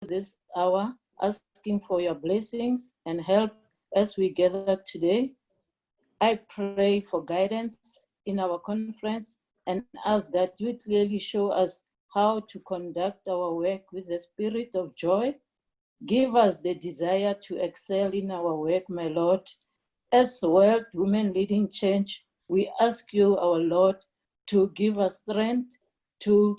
this hour, asking for your blessings and help as we gather today. I pray for guidance in our conference and ask that you clearly show us how to conduct our work with the spirit of joy. Give us the desire to excel in our work, my Lord. As World Women Leading Change, we ask you, our Lord, to give us strength, to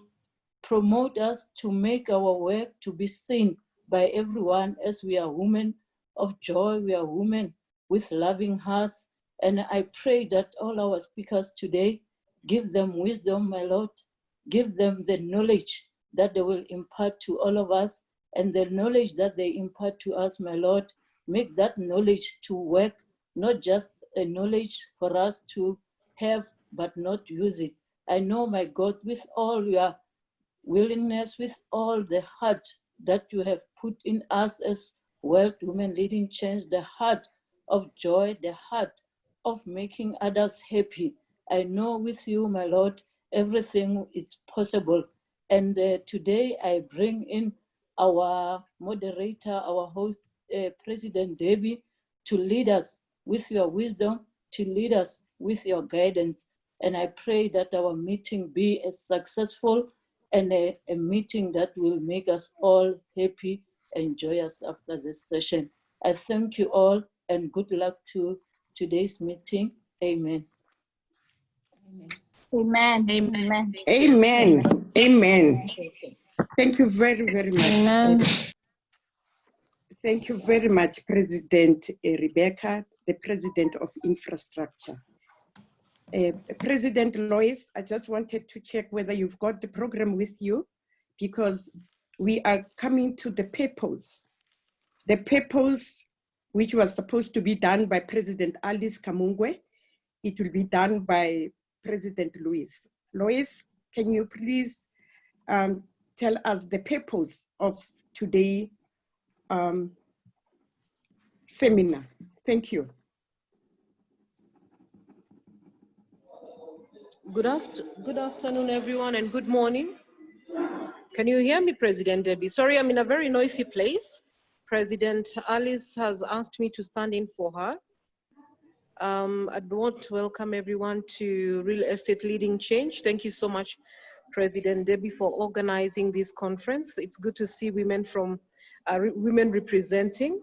promote us, to make our work to be seen by everyone as we are women of joy, we are women with loving hearts. And I pray that all our speakers today, give them wisdom, my Lord, give them the knowledge that they will impart to all of us, and the knowledge that they impart to us, my Lord, make that knowledge to work, not just a knowledge for us to have, but not use it. I know, my God, with all your willingness, with all the heart that you have put in us as World Women Leading Change, the heart of joy, the heart of making others happy. I know with you, my Lord, everything is possible. And today I bring in our moderator, our host, President Debbie, to lead us with your wisdom, to lead us with your guidance. And I pray that our meeting be as successful and a meeting that will make us all happy and joyous after this session. I thank you all and good luck to today's meeting. Amen. Amen. Amen. Amen. Amen. Thank you very, very much. Amen. Thank you very much, President Rebecca, the President of Infrastructure. President Lois, I just wanted to check whether you've got the program with you, because we are coming to the purpose. The purpose, which was supposed to be done by President Alice Kamungwe, it will be done by President Louis. Lois, can you please tell us the purpose of today's seminar? Thank you. Good afternoon, everyone, and good morning. Can you hear me, President Debbie? Sorry, I'm in a very noisy place. President Alice has asked me to stand in for her. I'd want to welcome everyone to Real Estate Leading Change. Thank you so much, President Debbie, for organizing this conference. It's good to see women from women representing.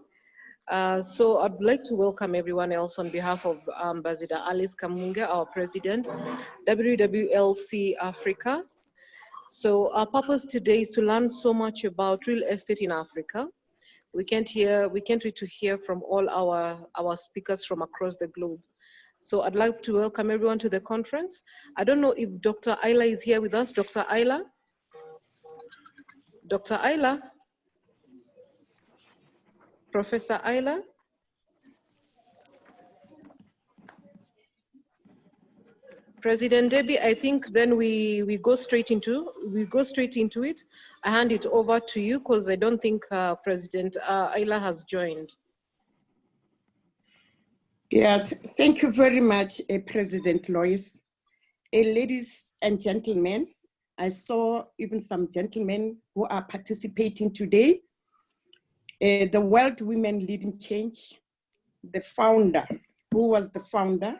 So I'd like to welcome everyone else on behalf of Ambassador Alice Kamunge, our president, WWLC Africa. So our purpose today is to learn so much about real estate in Africa. We can't wait to hear from all our speakers from across the globe. So I'd like to welcome everyone to the conference. I don't know if Dr. Ayla is here with us. Dr. Ayla? Dr. Ayla? Professor Ayla? President Debbie, I think then we go straight into it. I hand it over to you because I don't think President Ayla has joined. Yes, thank you very much, President Lois. Ladies and gentlemen, I saw even some gentlemen who are participating today. The World Women Leading Change, the founder, who was the founder?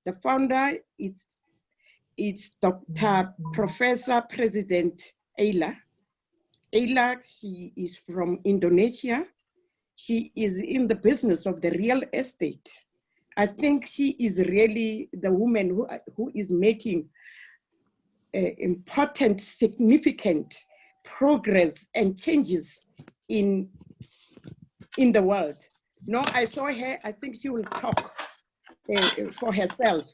The founder is Dr. Professor President Ayla. Ayla, she is from Indonesia. She is in the business of the real estate. I think she is really the woman who is making important, significant progress and changes in the world. No, I saw her, I think she will talk for herself.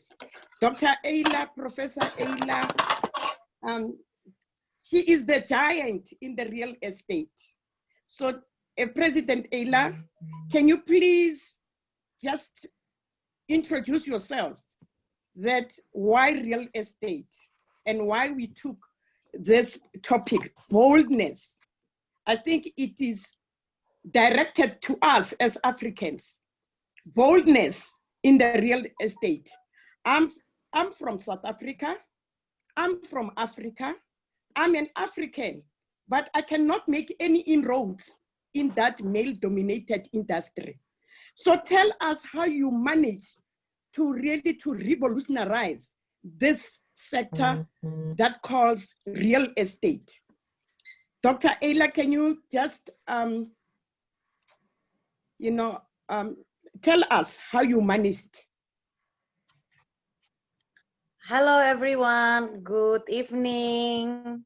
Dr. Ayla, Professor Ayla, she is the giant in the real estate. So President Ayla, can you please just introduce yourself, that why real estate and why we took this topic, boldness. I think it is directed to us as Africans. Boldness in the real estate. I'm from South Africa. I'm from Africa. I'm an African but I cannot make any inroads in that male-dominated industry. So tell us how you manage to really to revolutionize this sector that calls real estate. Dr. Ayla, can you just, tell us how you managed? Hello, everyone. Good evening.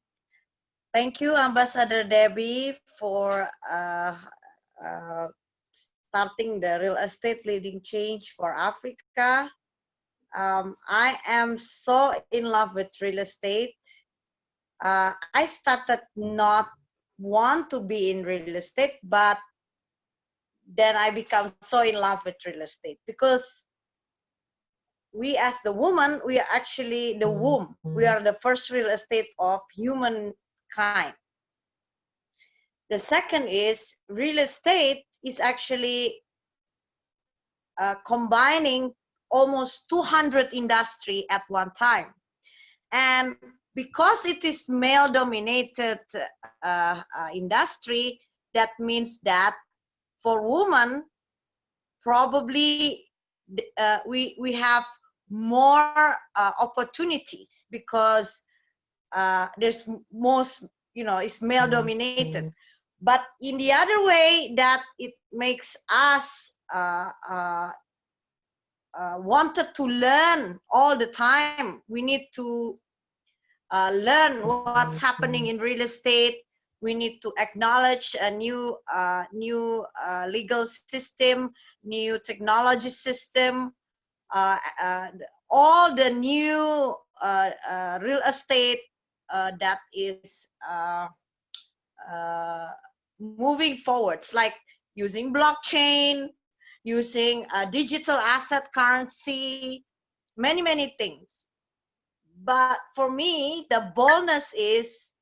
Thank you, Ambassador Debbie, for starting the Real Estate Leading Change for Africa. I am so in love with real estate. I started not want to be in real estate, but then I become so in love with real estate because we as the woman, we are actually the womb. We are the first real estate of humankind. The second is real estate is actually combining almost 200 industry at one time. And because it is male-dominated industry, that means that for women, probably we have more opportunities because there's most, it's male-dominated. But in the other way, that it makes us wanted to learn all the time. We need to learn what's happening in real estate. We need to acknowledge a new legal system, new technology system, all the new real estate that is moving forwards, like using blockchain, using digital asset currency, many things. But for me, the boldness is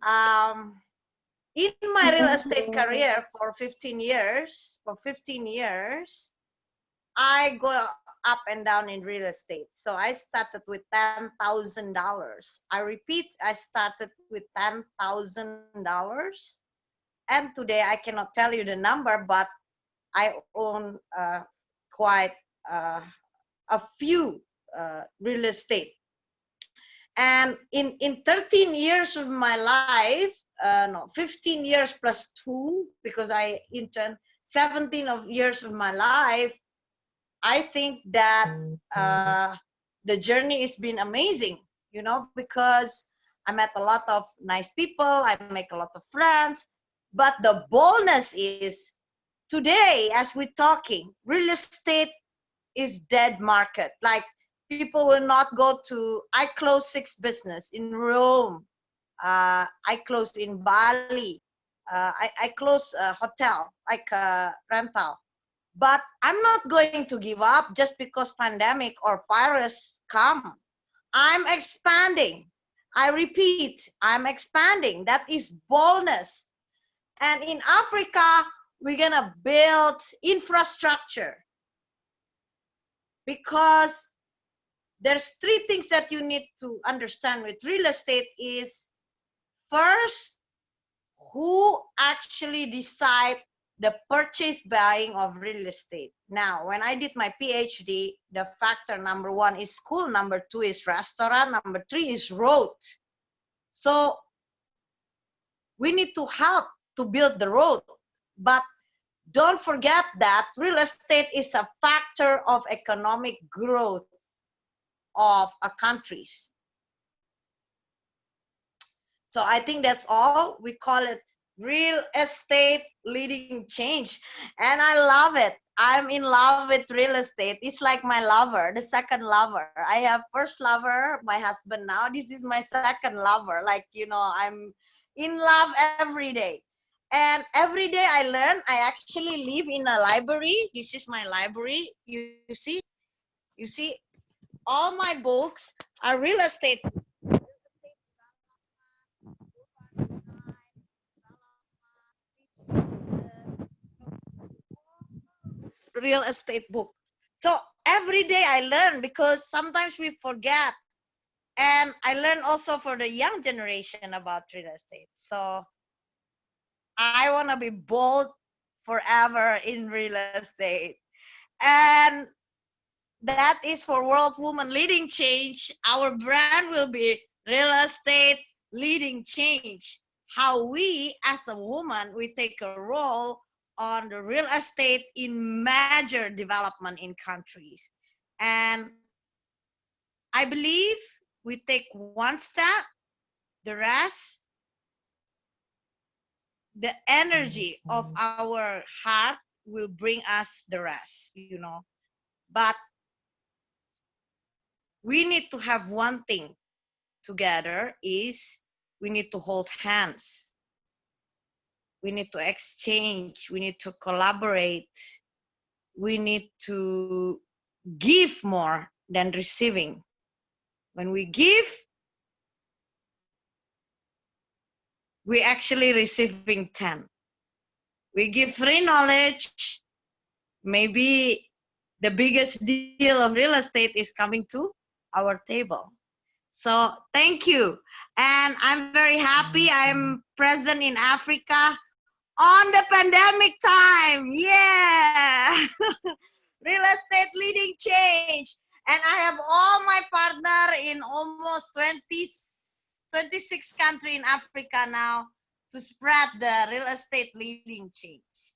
in my real estate career for 15 years, I go up and down in real estate. So I started with $10,000. I repeat, I started with $10,000. And today I cannot tell you the number, but I own quite a few real estate. And in 13 years of my life, 15 years plus 2, because I interned 17 years of my life, I think that the journey has been amazing, because I met a lot of nice people, I make a lot of friends, but the boldness is today, as we're talking, real estate is dead market. Like people will not go to, I closed 6 business in Rome, I closed in Bali, I closed a hotel, like a rental. But I'm not going to give up just because pandemic or virus come. I'm expanding. I repeat, I'm expanding. That is boldness. And in Africa, we're gonna build infrastructure because there's 3 things that you need to understand with real estate is first, who actually decide the purchase buying of real estate. Now, when I did my PhD, the factor number 1 is school, number 2 is restaurant, number 3 is road. So we need to help to build the road. But don't forget that real estate is a factor of economic growth of a countries. So I think that's all. We call it real estate leading change. And I love it. I'm in love with real estate. It's like my lover, the second lover. I have first lover, my husband now. This is my second lover. Like, I'm in love every day. And every day I learn. I actually live in a library. This is my library. You see all my books are real estate. Real estate book. So every day I learn because sometimes we forget And I learned also for the young generation about real estate. So I want to be bold forever in real estate. And that is for World Woman Leading Change. Our brand will be Real Estate Leading Change. How we as a woman, we take a role on the real estate in major development in countries. And I believe we take one step, the rest, the energy of our heart will bring us the rest, you know. But we need to have one thing together, is we need to hold hands. We need to exchange. We need to collaborate. We need to give more than receiving. When we give, we actually receiving 10. We give free knowledge. Maybe the biggest deal of real estate is coming to our table. So thank you. And I'm very happy I'm present in Africa on the pandemic time. Yeah. Real estate leading change. And I have all my partner in almost 26 countries in Africa now to spread the real estate leading change.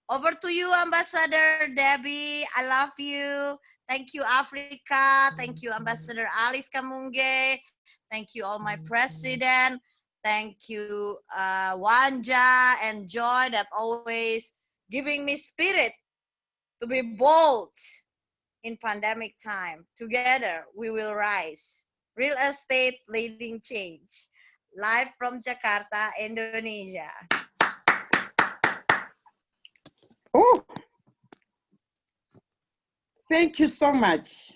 Over to you, Ambassador Debbie. I love you. Thank you, Africa. Thank you, Ambassador Alice Kamunge. Thank you, all my president. Thank you, Wanja and Joy, that always giving me spirit to be bold in pandemic time. Together, we will rise. Real estate leading change. Live from Jakarta, Indonesia. Oh, thank you so much.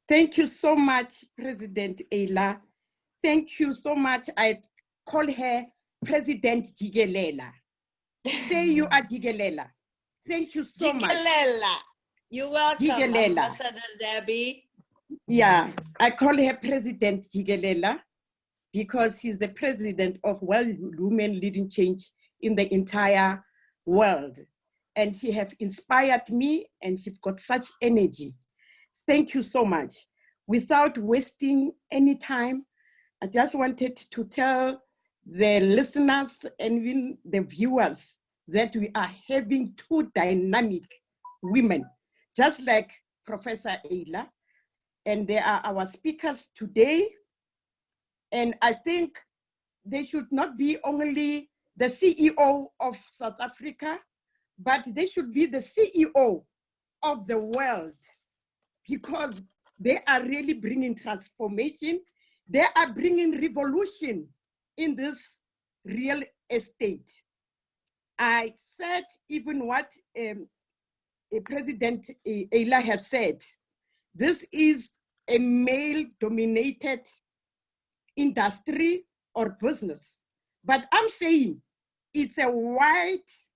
Thank you so much, President Ayla. Thank you so much. I call her President Jigelela. Say you are Jigelela. Thank you so much. Jigelela. You're welcome, Jigelela. Ambassador Debbie. Yeah, I call her President Jigelela because she's the president of World Women Leading Change in the entire world. And she have inspired me, and she's got such energy. Thank you so much. Without wasting any time, I just wanted to tell the listeners and even the viewers that we are having two dynamic women, just like Professor Ayla, and they are our speakers today. And I think they should not be only the CEO of South Africa, but they should be the CEO of the world, because they are really bringing transformation. They are bringing revolution in this real estate. I said even what President Ayla has said, this is a male-dominated industry or business, but I'm saying it's a white,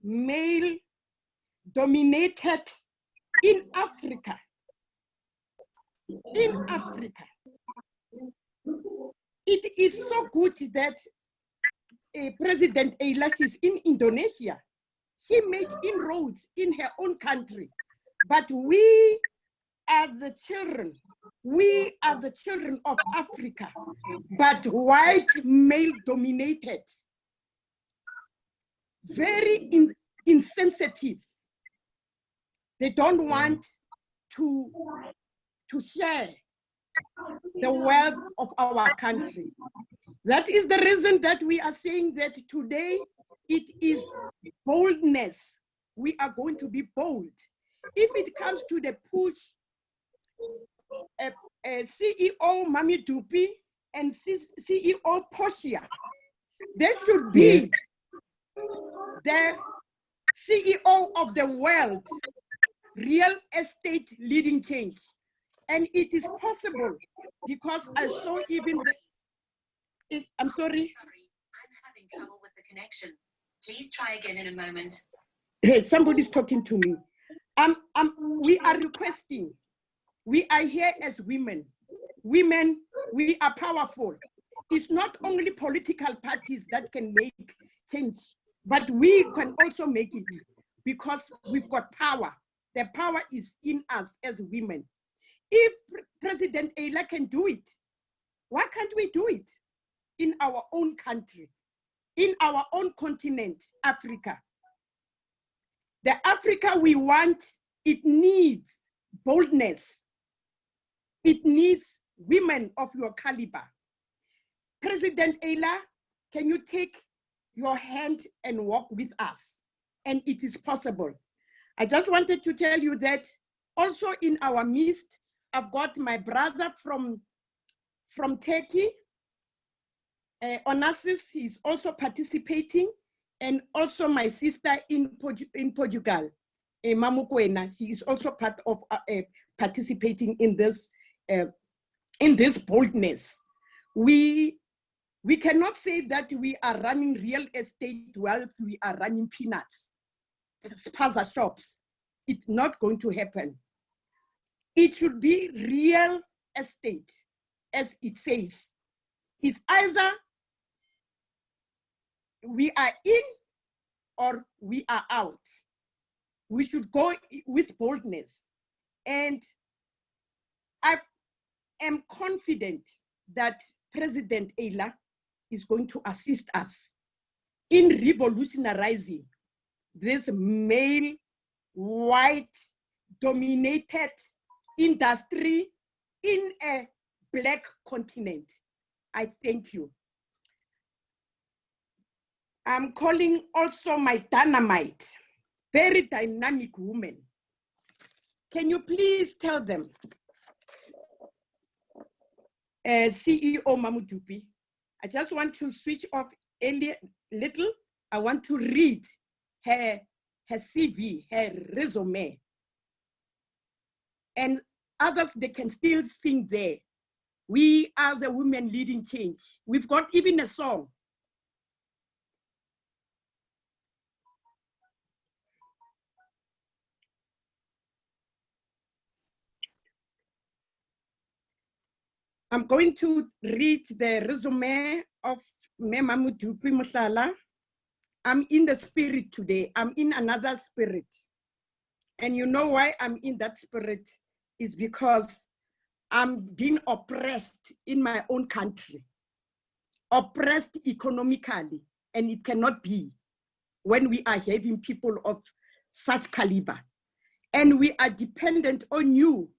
male-dominated in Africa. In Africa. It is so good that President Ayla is in Indonesia. She made inroads in her own country, but we are the children. We are the children of Africa, but white, male-dominated. Very insensitive. They don't want to share the wealth of our country. That is the reason that we are saying that today it is boldness. We are going to be bold. If it comes to the push, CEO Mami Dupi and CEO Portia, they should be the CEO of the world, real estate leading change. And it is possible because I saw even the, I'm sorry. Sorry, I'm having trouble with the connection. Please try again in a moment. Hey, somebody's talking to me. We are requesting, we are here as women. women, we are powerful. It's not only political parties that can make change, but we can also make it because we've got power. The power is in us as women. If President Ayla can do it, why can't we do it in our own country, in our own continent, Africa? The Africa we want, it needs boldness. It needs women of your caliber. President Ayla, can you take your hand and walk with us? And it is possible. I just wanted to tell you that also in our midst, I've got my brother from Turkey, Onassis, he's also participating, and also my sister in Portugal, Mamukwena, she is also part of participating in this boldness. We cannot say that we are running real estate whilst we are running peanuts, spaza shops. It's not going to happen. It should be real estate, as it says. It's either we are in or we are out. We should go with boldness. And I am confident that President Ayla is going to assist us in revolutionizing this male, white, dominated industry in a Black continent. I thank you. I'm calling also my dynamite, very dynamic woman. Can you please tell them, CEO Mamudupi, I just want to switch off a little. I want to read her CV, her resume. And others, they can still sing there. We are the women leading change. We've got even a song. I'm going to read the resume of Mamudupi Musala. I'm in the spirit today. I'm in another spirit. And you know why I'm in that spirit is because I'm being oppressed in my own country, oppressed economically, and it cannot be when we are having people of such caliber. And we are dependent on you,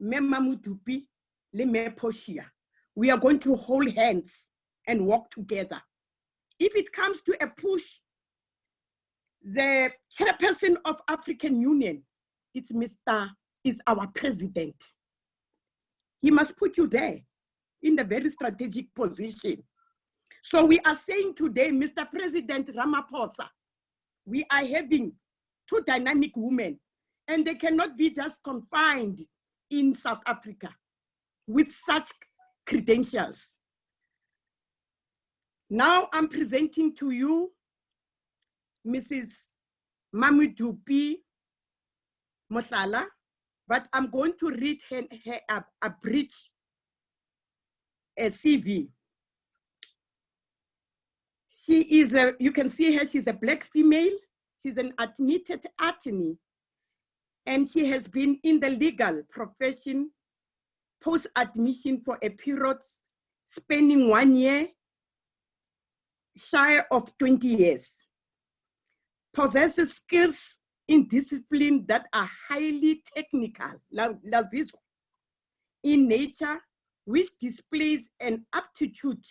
Mamudupi, Poshia. We are going to hold hands and walk together. If it comes to a push, the chairperson of African Union, is our president. He must put you there in the very strategic position. So we are saying today, Mr. President Ramaphosa, we are having two dynamic women, and they cannot be just confined in South Africa with such credentials. Now I'm presenting to you Mrs. Mamudupi Musala, but I'm going to read her a brief CV. She is you can see her, she's a Black female. She's an admitted attorney, and she has been in the legal profession post-admission for a period spanning 1 year, shy of 20 years. Possesses skills in discipline that are highly technical, in nature, which displays an aptitude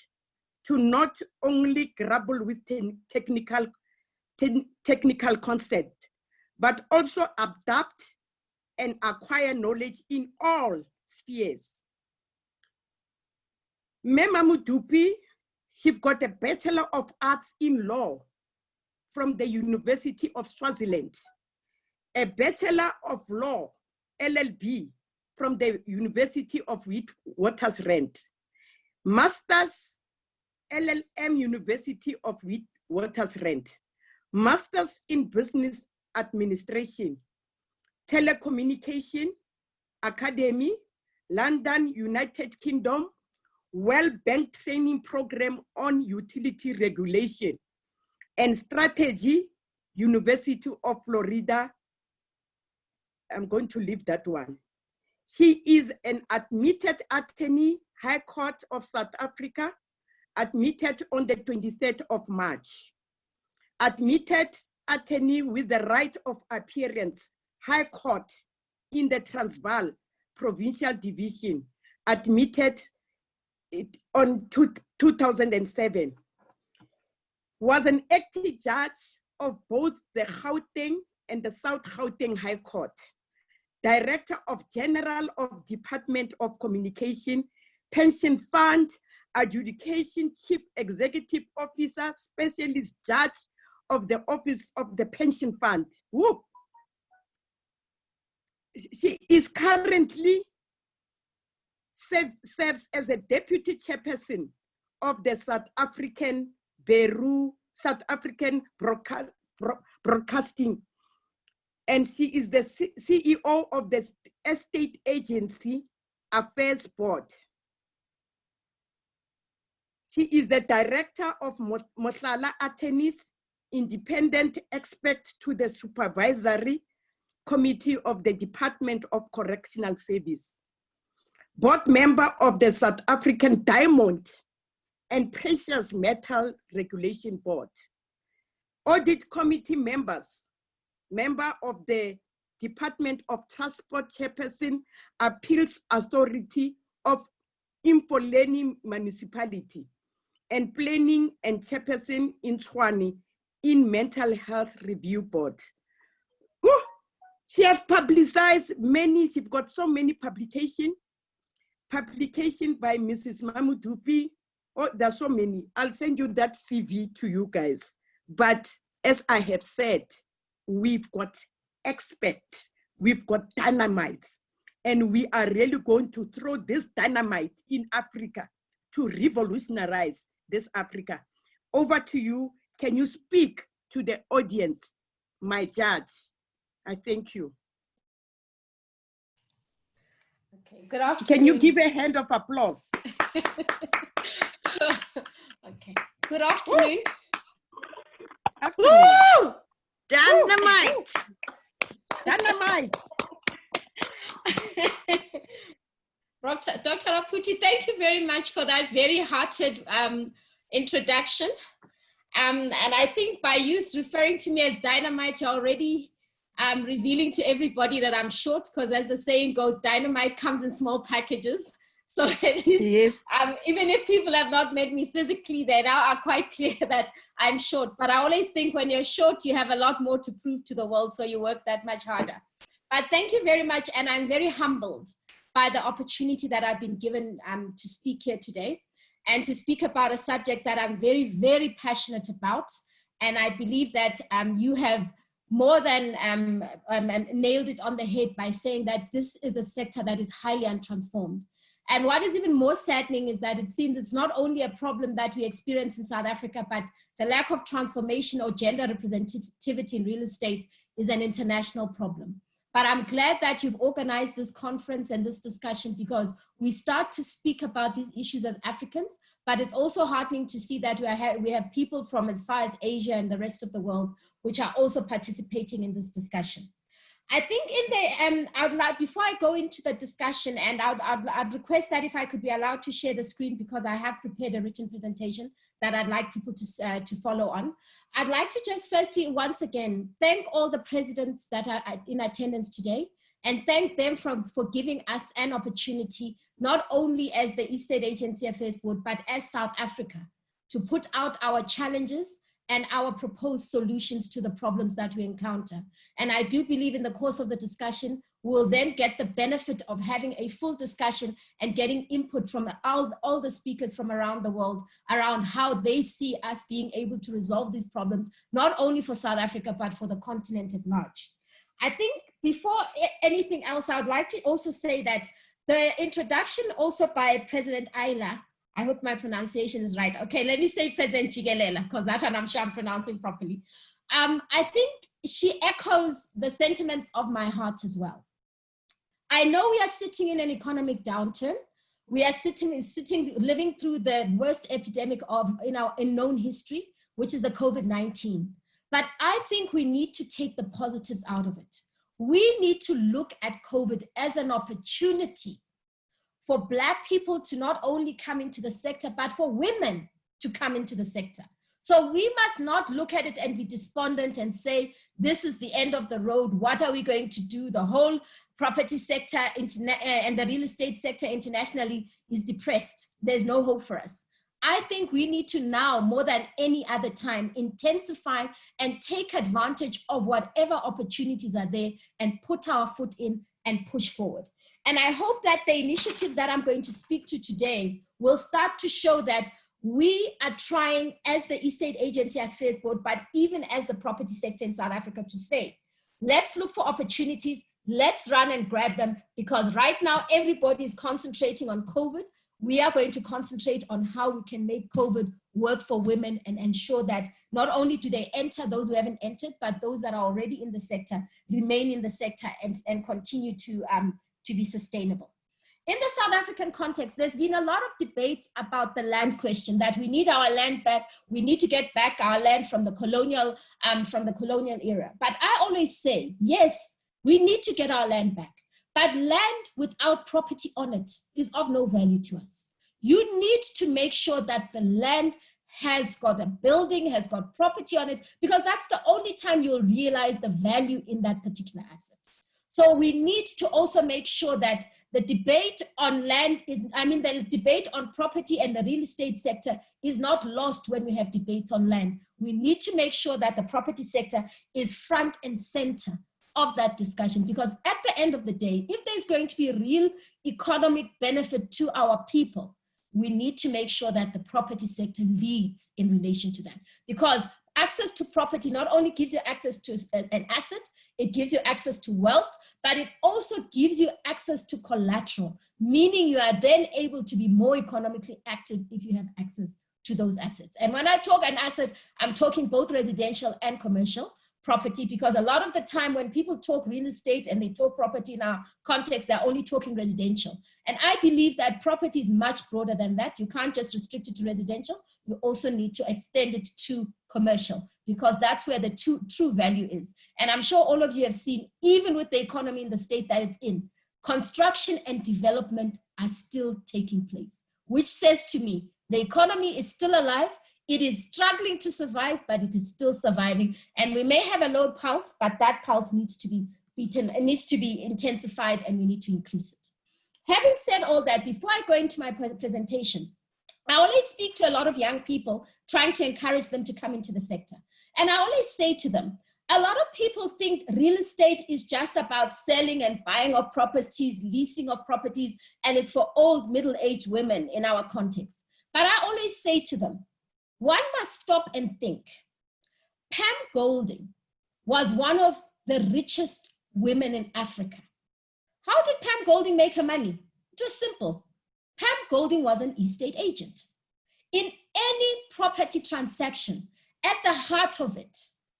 to not only grapple with technical concept, but also adapt and acquire knowledge in all spheres. Mamudupi, she got a Bachelor of Arts in Law from the University of Swaziland, a Bachelor of Law, LLB, from the University of Witwatersrand, Masters, LLM, University of Witwatersrand, Masters in Business Administration, Telecommunication Academy, London, United Kingdom, World Bank Training Program on Utility Regulation, and Strategy, University of Florida. I'm going to leave that one. She is an admitted attorney, High Court of South Africa, admitted on the 23rd of March. Admitted attorney with the right of appearance, High Court in the Transvaal Provincial Division, admitted on 2007. Was an acting judge of both the Gauteng and the South Gauteng High Court. Director of General of Department of Communication, Pension Fund, Adjudication Chief Executive Officer, Specialist Judge of the Office of the Pension Fund. Woo. She is currently serves as a Deputy Chairperson of the South African Bureau, South African Broadcasting. And she is the CEO of the Estate Agency Affairs Board. She is the Director of Mohlala Attorneys, independent expert to the Supervisory Committee of the Department of Correctional Service. Board member of the South African Diamond and Precious Metal Regulation Board. Audit Committee members, member of the Department of Transport Chairperson, Appeals Authority of Impolini Municipality, and Planning and Chairperson in Tshwane in Mental Health Review Board. Woo! She has publicized many, she's got so many publication by Mrs. Mamudupi. Oh, there's so many. I'll send you that CV to you guys. But as I have said, we've got experts, we've got dynamite, and we are really going to throw this dynamite in Africa to revolutionize this Africa. Over to you. Can you speak to the audience, my judge? I thank you. Okay, good afternoon. Can you give a hand of applause? Okay, good afternoon. Afternoon. Woo! Dynamite. Dynamite. Dr. Raputi, thank you very much for that very hearted introduction. And I think by you referring to me as dynamite, you're already revealing to everybody that I'm short, because as the saying goes, dynamite comes in small packages. So at least, yes. Even if people have not met me physically, they now are quite clear that I'm short. But I always think when you're short, you have a lot more to prove to the world, so you work that much harder. But thank you very much, and I'm very humbled by the opportunity that I've been given to speak here today, and to speak about a subject that I'm very, very passionate about. And I believe that you have more than nailed it on the head by saying that this is a sector that is highly untransformed. And what is even more saddening is that it seems it's not only a problem that we experience in South Africa, but the lack of transformation or gender representativity in real estate is an international problem. But I'm glad that you've organized this conference and this discussion, because we start to speak about these issues as Africans, but it's also heartening to see that we have people from as far as Asia and the rest of the world, which are also participating in this discussion. I think I would like, before I go into the discussion, and I'd request that if I could be allowed to share the screen, because I have prepared a written presentation that I'd like people to follow on. I'd like to just firstly, once again, thank all the presidents that are in attendance today, and thank them for giving us an opportunity, not only as the Estate Agency Affairs Board, but as South Africa, to put out our challenges and our proposed solutions to the problems that we encounter. And I do believe in the course of the discussion, we'll then get the benefit of having a full discussion and getting input from all the speakers from around the world around how they see us being able to resolve these problems, not only for South Africa, but for the continent at large. I think before anything else, I would like to also say that the introduction also by President Ayla, I hope my pronunciation is right. Okay, let me say President Jigelela, because that one I'm sure I'm pronouncing properly. I think she echoes the sentiments of my heart as well. I know we are sitting in an economic downturn. We are living through the worst epidemic in known history, which is the COVID-19. But I think we need to take the positives out of it. We need to look at COVID as an opportunity for Black people to not only come into the sector, but for women to come into the sector. So we must not look at it and be despondent and say, this is the end of the road. What are we going to do? The whole property sector and the real estate sector internationally is depressed. There's no hope for us. I think we need to now, more than any other time, intensify and take advantage of whatever opportunities are there and put our foot in and push forward. And I hope that the initiatives that I'm going to speak to today will start to show that we are trying, as the Estate Agency Affairs Board, but even as the property sector in South Africa, to say, let's look for opportunities, let's run and grab them, because right now everybody is concentrating on COVID. We are going to concentrate on how we can make COVID work for women and ensure that not only do they enter, those who haven't entered, but those that are already in the sector remain in the sector and continue to be sustainable. In the South African context, there's been a lot of debate about the land question, that we need our land back. We need to get back our land from the colonial era. But I always say, yes, we need to get our land back. But land without property on it is of no value to us. You need to make sure that the land has got a building, has got property on it, because that's the only time you'll realize the value in that particular asset. So we need to also make sure that the debate on land the debate on property and the real estate sector is not lost when we have debates on land. We need to make sure that the property sector is front and center of that discussion, because at the end of the day, if there's going to be a real economic benefit to our people, we need to make sure that the property sector leads in relation to that. Because access to property not only gives you access to an asset, it gives you access to wealth, but it also gives you access to collateral, meaning you are then able to be more economically active if you have access to those assets. And when I talk an asset, I'm talking both residential and commercial property, because a lot of the time when people talk real estate and they talk property in our context, they're only talking residential. And I believe that property is much broader than that. You can't just restrict it to residential. You also need to extend it to commercial, because that's where the true value is. And I'm sure all of you have seen, even with the economy in the state that it's in, construction and development are still taking place, which says to me, the economy is still alive. It is struggling to survive, but it is still surviving. And we may have a low pulse, but that pulse needs to be beaten, it needs to be intensified, and we need to increase it. Having said all that, before I go into my presentation, I always speak to a lot of young people, trying to encourage them to come into the sector. And I always say to them, a lot of people think real estate is just about selling and buying of properties, leasing of properties, and it's for old middle-aged women in our context. But I always say to them, one must stop and think. Pam Golding was one of the richest women in Africa. How did Pam Golding make her money? It was simple. Pam Golding was an estate agent. In any property transaction, at the heart of it,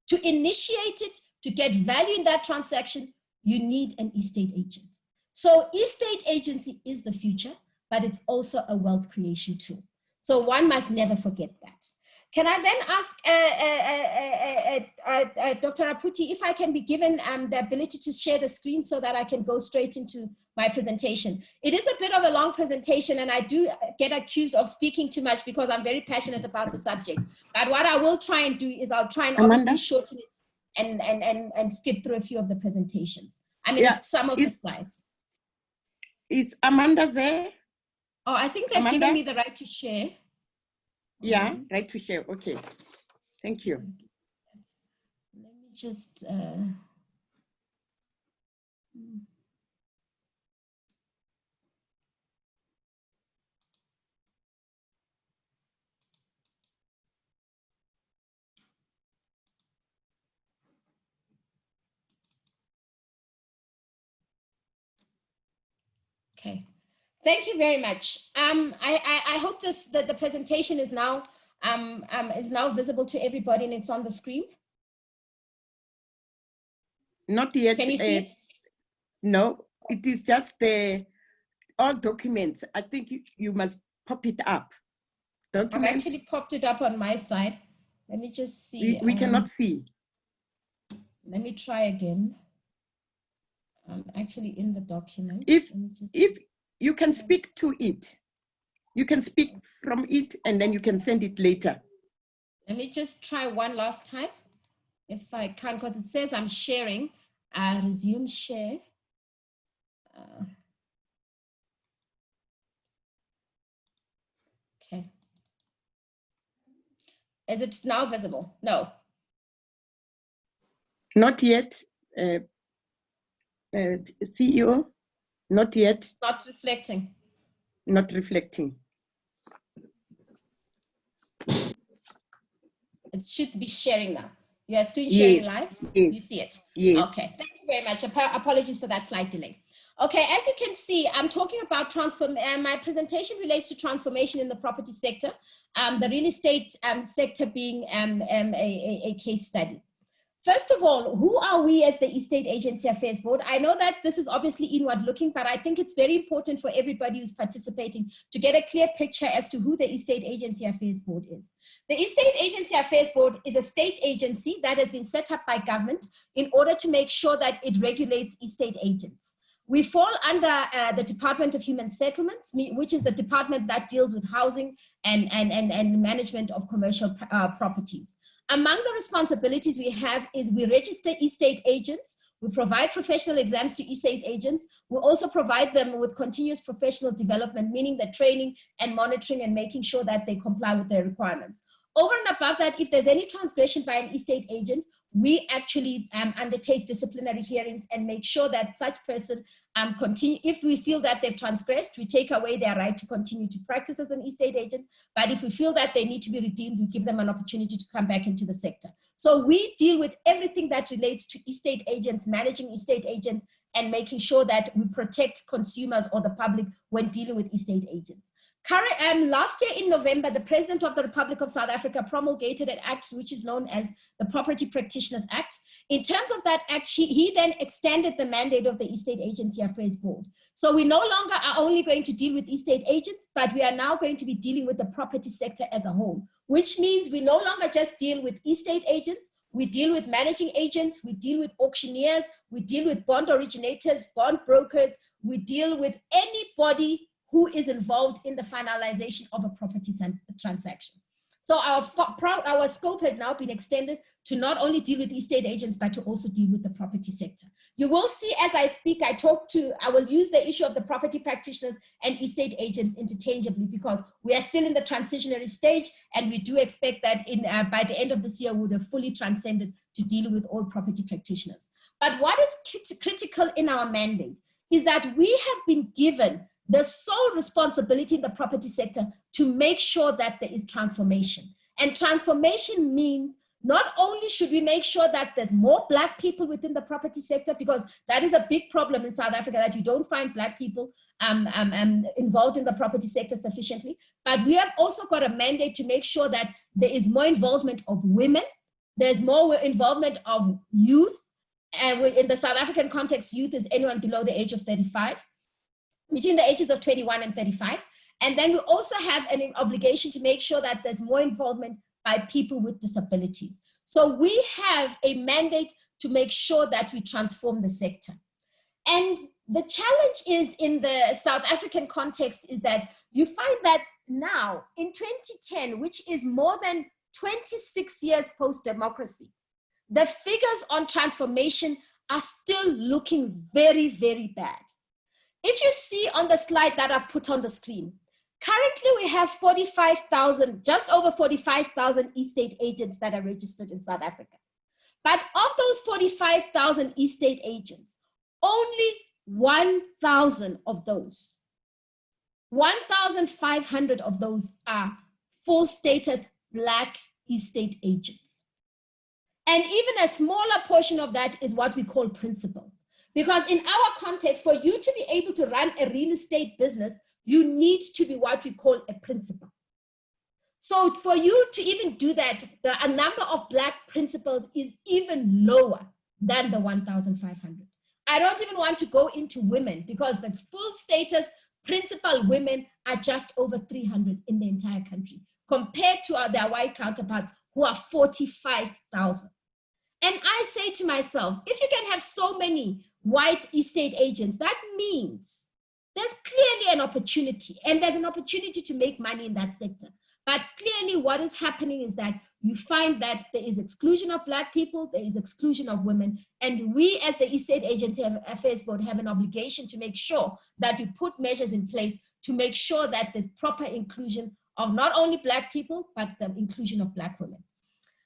to initiate it, to get value in that transaction, you need an estate agent. So estate agency is the future, but it's also a wealth creation tool. So one must never forget that. Can I then ask Dr. Raputi if I can be given the ability to share the screen so that I can go straight into my presentation? It is a bit of a long presentation, and I do get accused of speaking too much because I'm very passionate about the subject. But what I will try and do is I'll try and obviously shorten it and skip through a few of the presentations. I mean, some of the slides. Is Amanda there? Oh, I think they've given me the right to share. Yeah, right to share. Okay. Thank you. Let me just... Okay. Thank you very much. I hope that the presentation is now visible to everybody and it's on the screen. Not yet. Can you see it? No, It is just the all documents. I think you must pop it up. I've Documents. actually popped it up on my side. Let me just see. We cannot see. Let me try again. I'm actually in the document. If you can speak to it, you can speak from it and then you can send it later. Let me just try one last time. If I can, because it says I'm sharing. Resume share. Okay. Is it now visible? No. Not yet, CEO, not yet. Not reflecting. Not reflecting. It should be sharing now. You are screen sharing live? Yes. You see it? Yes. Okay, thank you very much. Apologies for that slight delay. Okay, as you can see, I'm talking about my presentation relates to transformation in the property sector, the real estate sector being a case study. First of all, who are we as the Estate Agency Affairs Board? I know that this is obviously inward looking, but I think it's very important for everybody who's participating to get a clear picture as to who the Estate Agency Affairs Board is. The Estate Agency Affairs Board is a state agency that has been set up by government in order to make sure that it regulates estate agents. We fall under the Department of Human Settlements, which is the department that deals with housing and management of commercial properties. Among the responsibilities we have is we register estate agents, we provide professional exams to estate agents, we also provide them with continuous professional development, meaning the training and monitoring and making sure that they comply with their requirements. Over and above that, if there's any transgression by an estate agent, we actually undertake disciplinary hearings and make sure that such person continue. If we feel that they've transgressed, we take away their right to continue to practice as an estate agent. But if we feel that they need to be redeemed, we give them an opportunity to come back into the sector. So we deal with everything that relates to estate agents, managing estate agents, and making sure that we protect consumers or the public when dealing with estate agents. Last year in November, the President of the Republic of South Africa promulgated an act which is known as the Property Practitioners Act. In terms of that act, he then extended the mandate of the Estate Agency Affairs Board. So we no longer are only going to deal with estate agents, but we are now going to be dealing with the property sector as a whole, which means we no longer just deal with estate agents, we deal with managing agents, we deal with auctioneers, we deal with bond originators, bond brokers, we deal with anybody who is involved in the finalization of a property transaction. So our scope has now been extended to not only deal with estate agents, but to also deal with the property sector. You will see as I speak, I will use the issue of the property practitioners and estate agents interchangeably because we are still in the transitionary stage and we do expect that by the end of this year, we would have fully transcended to deal with all property practitioners. But what is critical in our mandate is that we have been given the sole responsibility in the property sector to make sure that there is transformation. And transformation means not only should we make sure that there's more Black people within the property sector, because that is a big problem in South Africa, that you don't find Black people involved in the property sector sufficiently, but we have also got a mandate to make sure that there is more involvement of women, there's more involvement of youth, and in the South African context, youth is anyone below the age of 35. Between the ages of 21 and 35. And then we also have an obligation to make sure that there's more involvement by people with disabilities. So we have a mandate to make sure that we transform the sector. And the challenge is in the South African context is that you find that now in 2010, which is more than 26 years post-democracy, the figures on transformation are still looking very, very bad. If you see on the slide that I've put on the screen, currently we have 45,000, just over 45,000 estate agents that are registered in South Africa. But of those 45,000 estate agents, only 1,000 of those, 1,500 of those are full status Black estate agents. And even a smaller portion of that is what we call principals. Because in our context, for you to be able to run a real estate business, you need to be what we call a principal. So for you to even do that, a number of Black principals is even lower than the 1,500. I don't even want to go into women because the full status principal women are just over 300 in the entire country compared to their white counterparts who are 45,000. And I say to myself, if you can have so many white estate agents, that means there's clearly an opportunity, and there's an opportunity to make money in that sector. But clearly what is happening is that you find that there is exclusion of Black people, there is exclusion of women, and we as the Estate Agency Affairs Board have an obligation to make sure that we put measures in place to make sure that there's proper inclusion of not only Black people, but the inclusion of Black women.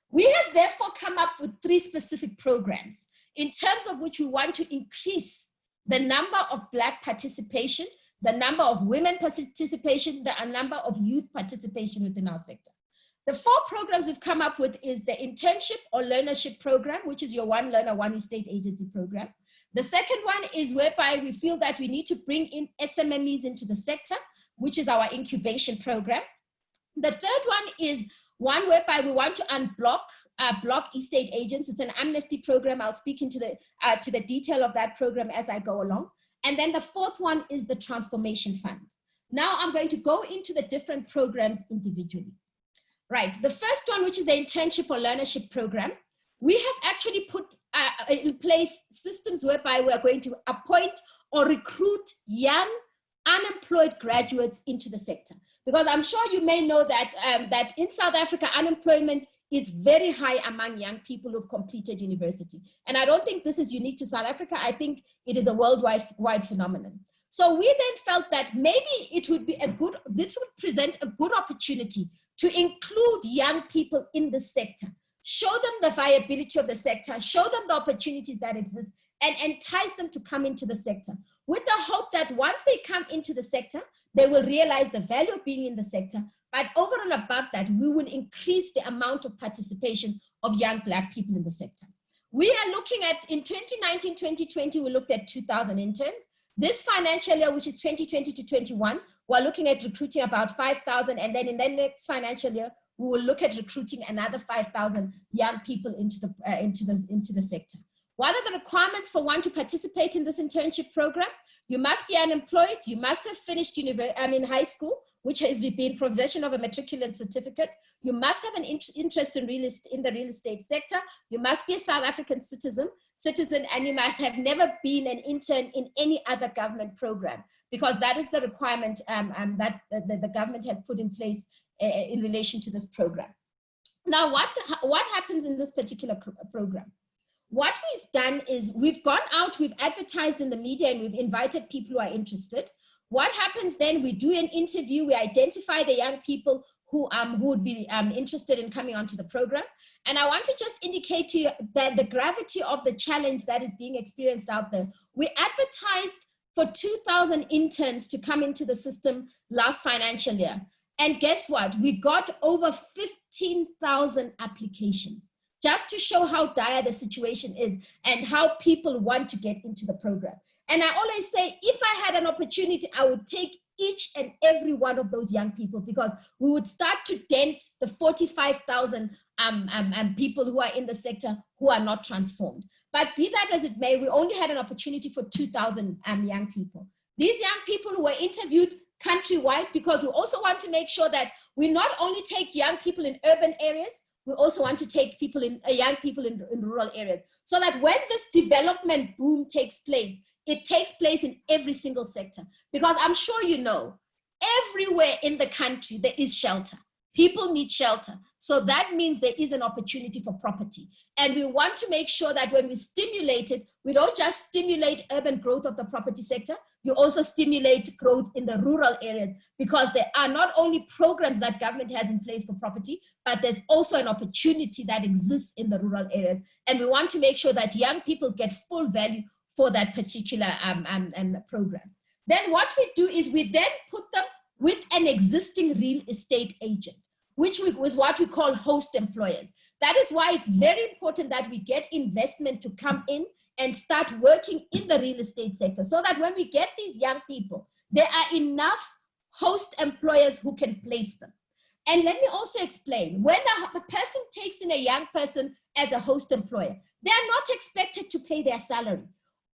We have therefore come up with 3 specific programs in terms of which we want to increase the number of Black participation, the number of women participation, the number of youth participation within our sector. The 4 programs we've come up with is the internship or learnership program, which is your One Learner, One Estate Agency program. The second one is whereby we feel that we need to bring in SMMEs into the sector, which is our incubation program. The third one is one whereby we want to unblock block estate agents. It's an amnesty program. I'll speak into the detail of that program as I go along. And then the 4th one is the transformation fund. Now I'm going to go into the different programs individually. Right, the first one, which is the internship or learnership program, we have actually put in place systems whereby we are going to appoint or recruit young unemployed graduates into the sector. Because I'm sure you may know that, that in South Africa, unemployment is very high among young people who've completed university. And I don't think this is unique to South Africa. I think it is a worldwide phenomenon. So we then felt that maybe it would be this would present a good opportunity to include young people in the sector, show them the viability of the sector, show them the opportunities that exist, and entice them to come into the sector with the hope that once they come into the sector, they will realize the value of being in the sector. But over and above that, we will increase the amount of participation of young Black people in the sector. We are looking at, in 2019-2020, we looked at 2,000 interns. This financial year, which is 2020 to 21, we're looking at recruiting about 5,000. And then in the next financial year, we will look at recruiting another 5,000 young people into the sector. What are the requirements for one to participate in this internship program? You must be unemployed. You must have finished high school, which has been possession of a matriculant certificate. You must have an interest in the real estate sector. You must be a South African citizen, and you must have never been an intern in any other government program, because that is the requirement that the government has put in place in relation to this program. Now, what happens in this particular program? What we've done is we've gone out, we've advertised in the media, and we've invited people who are interested. What happens then? We do an interview, we identify the young people who would be interested in coming onto the program. And I want to just indicate to you that the gravity of the challenge that is being experienced out there. We advertised for 2,000 interns to come into the system last financial year. And guess what? We got over 15,000 applications, just to show how dire the situation is and how people want to get into the program. And I always say, if I had an opportunity, I would take each and every one of those young people, because we would start to dent the 45,000 people who are in the sector who are not transformed. But be that as it may, we only had an opportunity for 2,000 young people. These young people who were interviewed countrywide, because we also want to make sure that we not only take young people in urban areas, we also want to take people young people in rural areas, so that when this development boom takes place, it takes place in every single sector. Because I'm sure you know, everywhere in the country there is shelter. People need shelter. So that means there is an opportunity for property. And we want to make sure that when we stimulate it, we don't just stimulate urban growth of the property sector, you also stimulate growth in the rural areas, because there are not only programs that government has in place for property, but there's also an opportunity that exists in the rural areas. And we want to make sure that young people get full value for that particular program. Then what we do is we then put them with an existing real estate agent, which was what we call host employers. That is why it's very important that we get investment to come in and start working in the real estate sector, so that when we get these young people, there are enough host employers who can place them. And let me also explain, when the person takes in a young person as a host employer, they are not expected to pay their salary.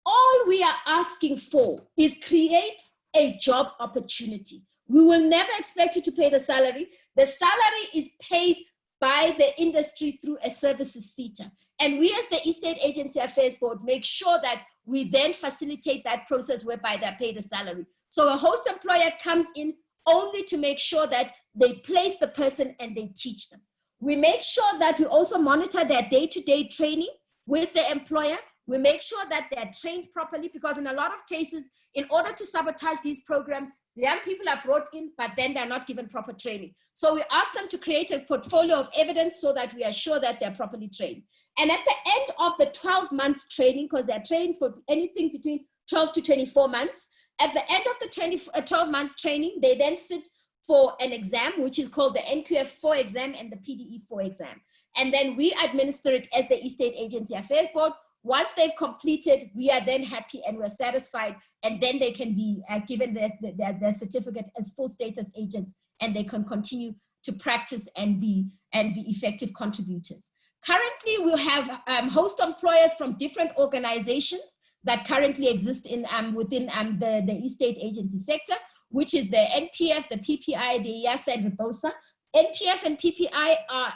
all we are asking for is create a job opportunity. We will never expect you to pay the salary. The salary is paid by the industry through a services SETA. And we as the Estate Agency Affairs Board make sure that we then facilitate that process whereby they pay the salary. So a host employer comes in only to make sure that they place the person and they teach them. We make sure that we also monitor their day-to-day training with the employer. We make sure that they're trained properly, because in a lot of cases, in order to sabotage these programs, the young people are brought in, but then they're not given proper training. So we ask them to create a portfolio of evidence so that we are sure that they're properly trained. And at the end of the 12 months training, because they're trained for anything between 12 to 24 months, at the end of the 12 months training, they then sit for an exam, which is called the NQF4 exam and the PDE4 exam. And then we administer it as the Estate Agency Affairs Board. Once they've completed, we are then happy and we're satisfied, and then they can be given their certificate as full status agents, and they can continue to practice and be effective contributors. Currently, we have host employers from different organizations that currently exist in within the estate agency sector, which is the NPF, the PPI, the IASA, and REBOSA. NPF and PPI are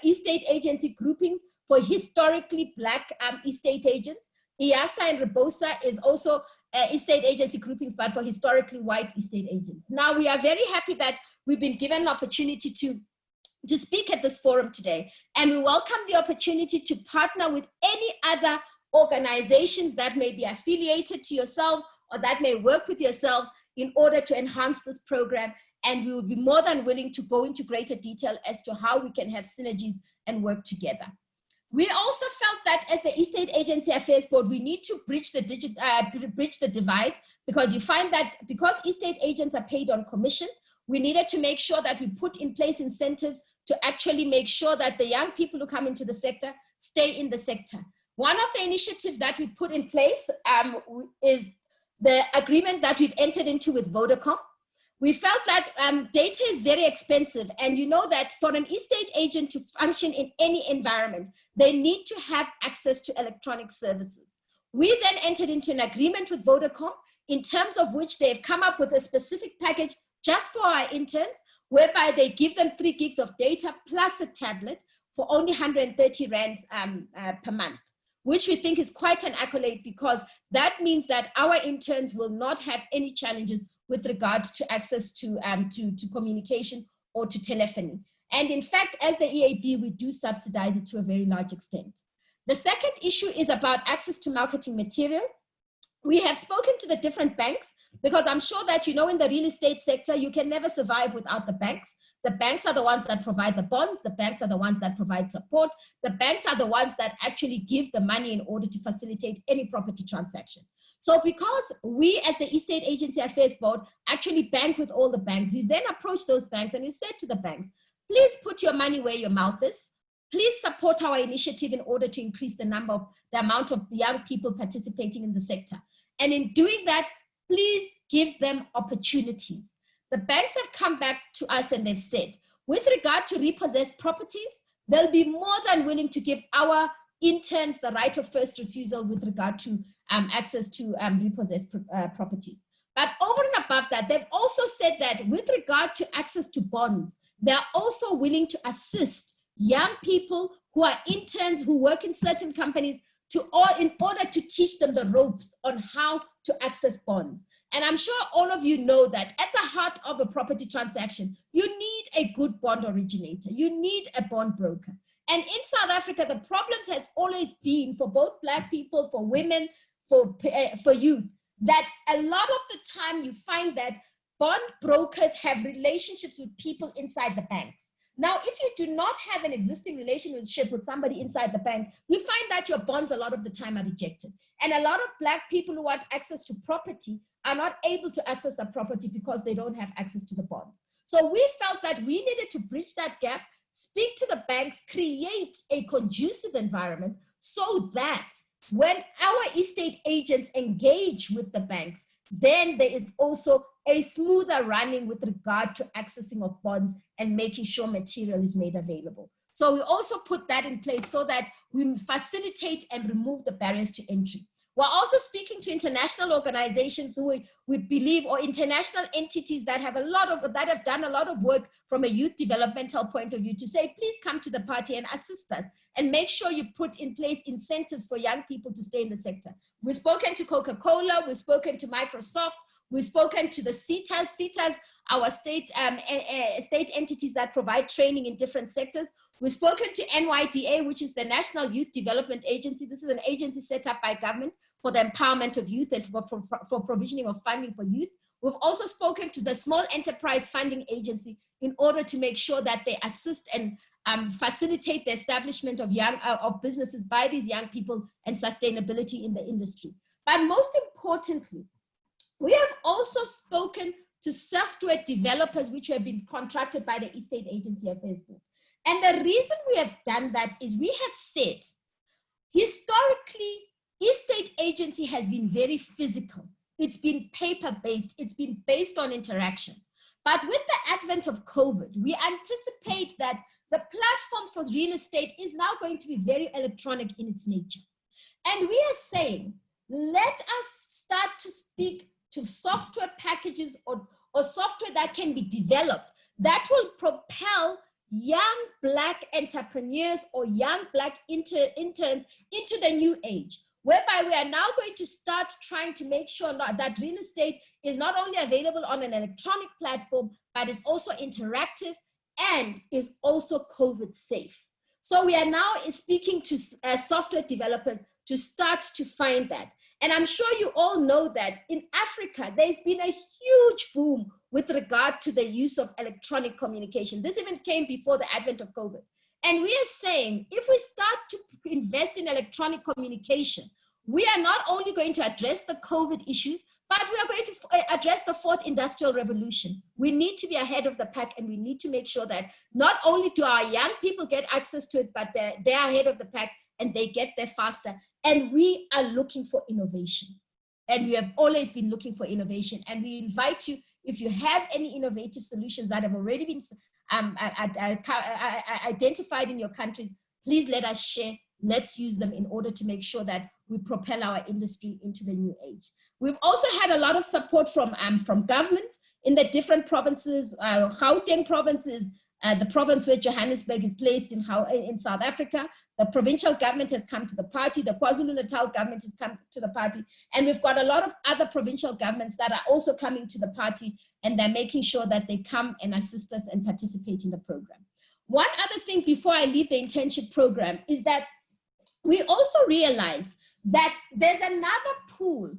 estate agency groupings for historically Black estate agents. IASA and REBOSA is also estate agency groupings, but for historically white estate agents. Now, we are very happy that we've been given an opportunity to speak at this forum today, and we welcome the opportunity to partner with any other organizations that may be affiliated to yourselves or that may work with yourselves in order to enhance this program. And we will be more than willing to go into greater detail as to how we can have synergies and work together. We also felt that as the Estate Agency Affairs Board, we need to bridge the divide, because you find that because estate agents are paid on commission, we needed to make sure that we put in place incentives to actually make sure that the young people who come into the sector stay in the sector. One of the initiatives that we put in place is the agreement that we've entered into with Vodacom. We felt that data is very expensive, and you know that for an estate agent to function in any environment, they need to have access to electronic services. We then entered into an agreement with Vodacom, in terms of which they've come up with a specific package just for our interns, whereby they give them 3 gigs of data plus a tablet for only 130 rands per month, which we think is quite an accolade, because that means that our interns will not have any challenges with regards to access to communication or to telephony. And in fact, as the EAB, we do subsidize it to a very large extent. The second issue is about access to marketing material. We have spoken to the different banks, because I'm sure that you know in the real estate sector, you can never survive without the banks. The banks are the ones that provide the bonds. The banks are the ones that provide support. The banks are the ones that actually give the money in order to facilitate any property transaction. So because we as the Estate Agency Affairs Board actually bank with all the banks, we then approach those banks and we said to the banks, please put your money where your mouth is. Please support our initiative in order to increase the amount of young people participating in the sector. And in doing that, please give them opportunities. The banks have come back to us and they've said, with regard to repossessed properties, they'll be more than willing to give our interns the right of first refusal with regard to access to repossessed properties. But over and above that, they've also said that with regard to access to bonds, they're also willing to assist young people who are interns who work in certain companies in order to teach them the ropes on how to access bonds. And I'm sure all of you know that at the heart of a property transaction, you need a good bond originator. You need a bond broker. And in South Africa, the problems has always been for both Black people, for women, for youth, that a lot of the time you find that bond brokers have relationships with people inside the banks. Now, if you do not have an existing relationship with somebody inside the bank, you find that your bonds a lot of the time are rejected. And a lot of Black people who want access to property are not able to access the property because they don't have access to the bonds. So we felt that we needed to bridge that gap, speak to the banks, create a conducive environment so that when our estate agents engage with the banks, then there is also a smoother running with regard to accessing of bonds and making sure material is made available. So we also put that in place so that we facilitate and remove the barriers to entry. We're also speaking to international organizations who we believe, or international entities that have done a lot of work from a youth developmental point of view, to say, please come to the party and assist us and make sure you put in place incentives for young people to stay in the sector. We've spoken to Coca-Cola, we've spoken to Microsoft, we've spoken to the CETAs, our state entities that provide training in different sectors. We've spoken to NYDA, which is the National Youth Development Agency. This is an agency set up by government for the empowerment of youth and for provisioning of funding for youth. We've also spoken to the Small Enterprise Funding Agency in order to make sure that they assist and facilitate the establishment of businesses by these young people and sustainability in the industry. But most importantly, we have also spoken to software developers which have been contracted by the East State Agency Affairs Board. And the reason we have done that is we have said, historically, East State Agency has been very physical. It's been paper-based. It's been based on interaction. But with the advent of COVID, we anticipate that the platform for real estate is now going to be very electronic in its nature. And we are saying, let us start to speak to software packages or software that can be developed that will propel young Black entrepreneurs or young Black interns into the new age, whereby we are now going to start trying to make sure that real estate is not only available on an electronic platform, but is also interactive and is also COVID safe. So we are now speaking to software developers to start to find that. And I'm sure you all know that in Africa, there's been a huge boom with regard to the use of electronic communication. This even came before the advent of COVID. And we are saying, if we start to invest in electronic communication, we are not only going to address the COVID issues, but we are going to address the fourth industrial revolution. We need to be ahead of the pack, and we need to make sure that not only do our young people get access to it, but they are ahead of the pack and they get there faster. And we are looking for innovation. And we have always been looking for innovation. And we invite you, if you have any innovative solutions that have already been identified in your countries, please let us share. Let's use them in order to make sure that we propel our industry into the new age. We've also had a lot of support from government in the different provinces. Gauteng provinces, the province where Johannesburg is placed in South Africa. The provincial government has come to the party. The KwaZulu-Natal government has come to the party. And we've got a lot of other provincial governments that are also coming to the party, and they're making sure that they come and assist us and participate in the program. One other thing before I leave the internship program is that we also realized that there's another pool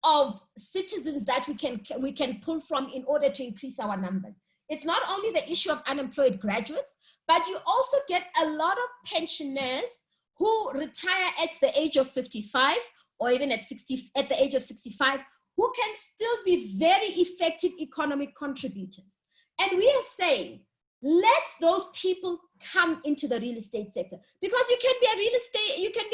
of citizens that we can pull from in order to increase our numbers. It's not only the issue of unemployed graduates, but you also get a lot of pensioners who retire at the age of 55 or even at the age of 65, who can still be very effective economic contributors. And we are saying, let those people come into the real estate sector, because you can be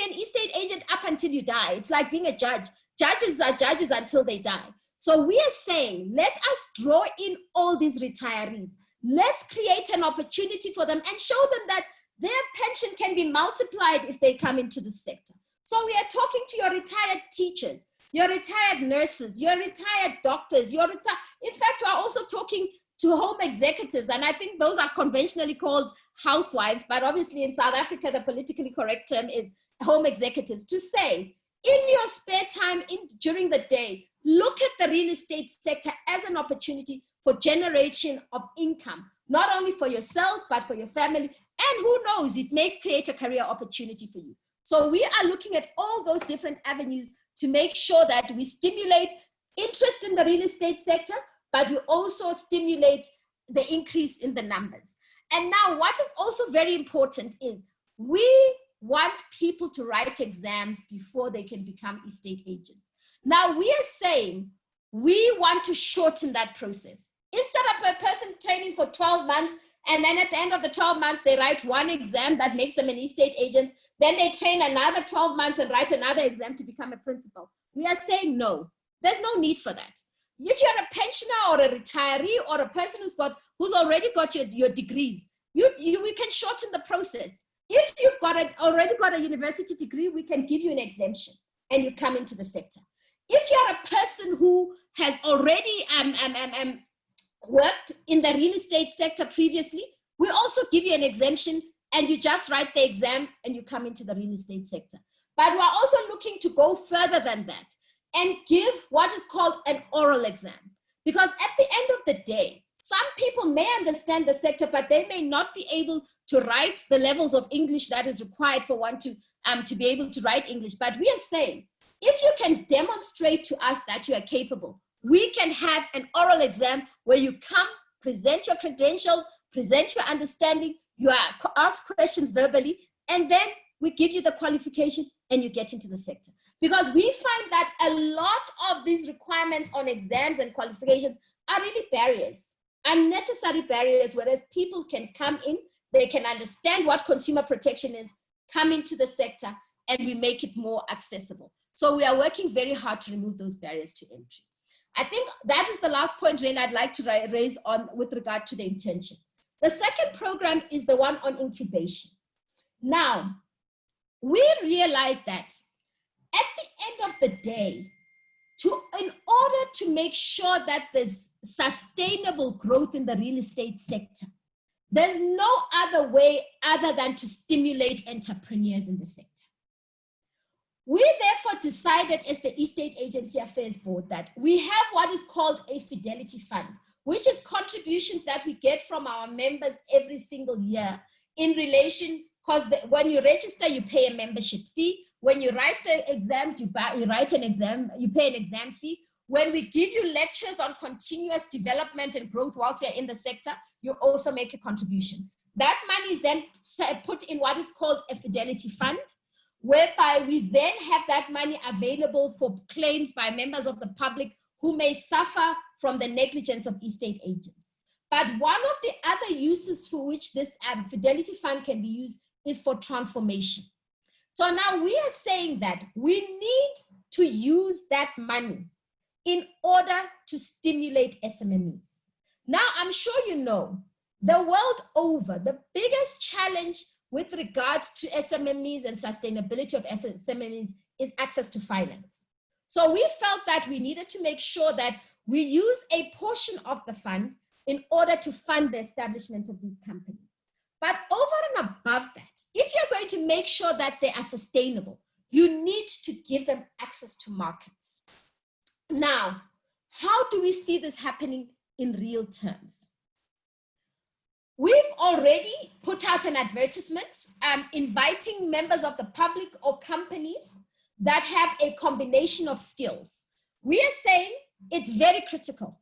an estate agent up until you die. It's like being a judge. Judges are judges until they die. So we are saying, let us draw in all these retirees. Let's create an opportunity for them and show them that their pension can be multiplied if they come into the sector. So we are talking to your retired teachers, your retired nurses, your retired doctors, in fact, we're also talking to home executives, and I think those are conventionally called housewives, but obviously in South Africa, the politically correct term is home executives, to say, in your spare time during the day, look at the real estate sector as an opportunity for generation of income, not only for yourselves, but for your family. And who knows, it may create a career opportunity for you. So we are looking at all those different avenues to make sure that we stimulate interest in the real estate sector, but we also stimulate the increase in the numbers. And now what is also very important is we want people to write exams before they can become estate agents. Now we are saying we want to shorten that process. Instead of a person training for 12 months, and then at the end of the 12 months, they write one exam that makes them an estate agent, then they train another 12 months and write another exam to become a principal. We are saying no, there's no need for that. If you're a pensioner or a retiree or a person who's already got your degrees, we can shorten the process. If you've already got a university degree, we can give you an exemption. and you come into the sector. If you're a person who has already worked in the real estate sector previously, we also give you an exemption and you just write the exam and you come into the real estate sector. But we're also looking to go further than that and give what is called an oral exam. Because at the end of the day, some people may understand the sector, but they may not be able to write the levels of English that is required for one to be able to write English. But we are saying, if you can demonstrate to us that you are capable, we can have an oral exam where you come, present your credentials, present your understanding, you are asked questions verbally, and then we give you the qualification and you get into the sector. Because we find that a lot of these requirements on exams and qualifications are really barriers, unnecessary barriers, whereas people can come in, they can understand what consumer protection is, come into the sector, and we make it more accessible. So we are working very hard to remove those barriers to entry. I think that is the last point, Rain, I'd like to raise on with regard to the internship. The second program is the one on incubation. Now, we realize that at the end of the day, in order to make sure that there's sustainable growth in the real estate sector, there's no other way other than to stimulate entrepreneurs in the sector. We therefore decided as the Estate Agency Affairs Board that we have what is called a fidelity fund, which is contributions that we get from our members every single year in relation, because when you register, you pay a membership fee. When you write the exams, you pay an exam fee. When we give you lectures on continuous development and growth whilst you're in the sector, you also make a contribution. That money is then put in what is called a fidelity fund, whereby we then have that money available for claims by members of the public who may suffer from the negligence of estate agents. But one of the other uses for which this fidelity fund can be used is for transformation. So now we are saying that we need to use that money in order to stimulate SMMEs. Now, I'm sure you know, the world over, the biggest challenge with regards to SMMEs and sustainability of SMMEs is access to finance. So we felt that we needed to make sure that we use a portion of the fund in order to fund the establishment of these companies. But over and above that, if you're going to make sure that they are sustainable, you need to give them access to markets. Now, how do we see this happening in real terms? We've already put out an advertisement inviting members of the public or companies that have a combination of skills. We are saying it's very critical.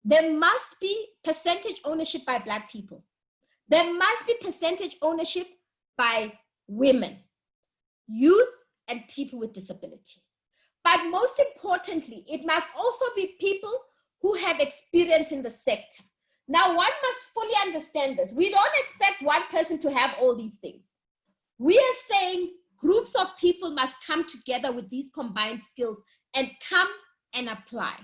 There must be percentage ownership by Black people. There must be percentage ownership by women, youth, and people with disability. But most importantly, it must also be people who have experience in the sector. Now, one must fully understand this. We don't expect one person to have all these things. We are saying groups of people must come together with these combined skills and come and apply.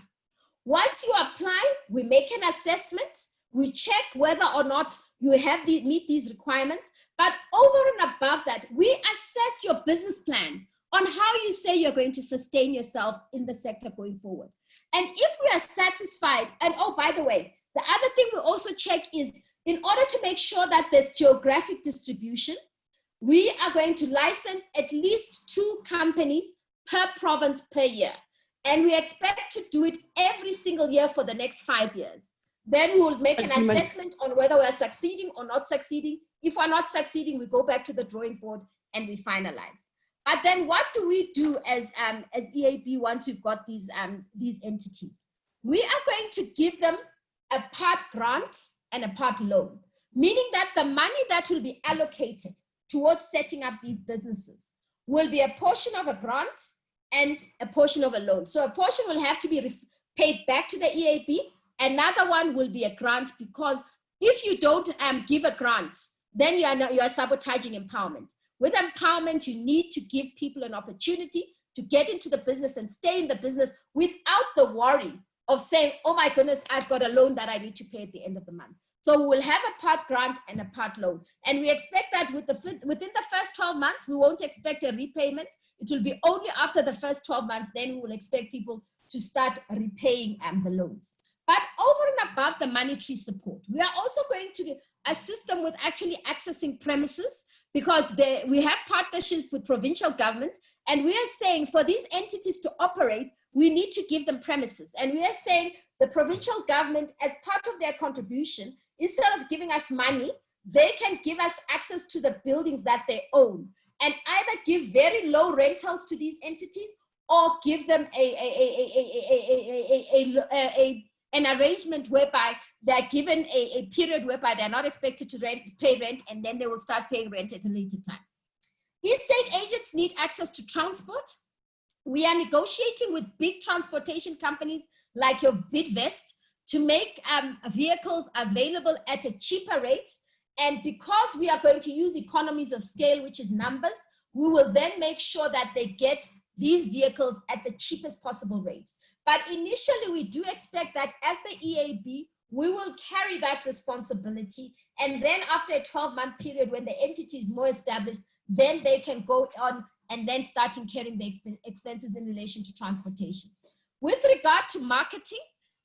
Once you apply, we make an assessment. We check whether or not you have meet these requirements. But over and above that, we assess your business plan on how you say you're going to sustain yourself in the sector going forward. And if we are satisfied, and oh, by the way, the other thing we also check is, in order to make sure that there's geographic distribution, we are going to license at least 2 companies per province per year. And we expect to do it every single year for the next 5 years. Then we will make an assessment on whether we are succeeding or not succeeding. If we're not succeeding, we go back to the drawing board and we finalize. But then what do we do as EAB once we've got these entities? We are going to give them a part grant and a part loan, meaning that the money that will be allocated towards setting up these businesses will be a portion of a grant and a portion of a loan. So a portion will have to be paid back to the EAB. Another one will be a grant, because if you don't give a grant, then you are sabotaging empowerment. With empowerment, you need to give people an opportunity to get into the business and stay in the business without the worry of saying, oh my goodness, I've got a loan that I need to pay at the end of the month. So we will have a part grant and a part loan. And we expect that within the first 12 months, we won't expect a repayment. It will be only after the first 12 months, then we will expect people to start repaying the loans. But over and above the monetary support, we are also going to assist them with actually accessing premises, because we have partnerships with provincial governments, and we are saying for these entities to operate, we need to give them premises. And we are saying the provincial government, as part of their contribution, instead of giving us money, they can give us access to the buildings that they own, and either give very low rentals to these entities or give them an arrangement whereby they're given a period whereby they're not expected to pay rent, and then they will start paying rent at a later time. Estate agents need access to transport. We are negotiating with big transportation companies like your Bidvest to make vehicles available at a cheaper rate. And because we are going to use economies of scale, which is numbers, we will then make sure that they get these vehicles at the cheapest possible rate. But initially, we do expect that as the EAAB, we will carry that responsibility. And then after a 12-month period, when the entity is more established, then they can go on and then starting carrying the expenses in relation to transportation. With regard to marketing,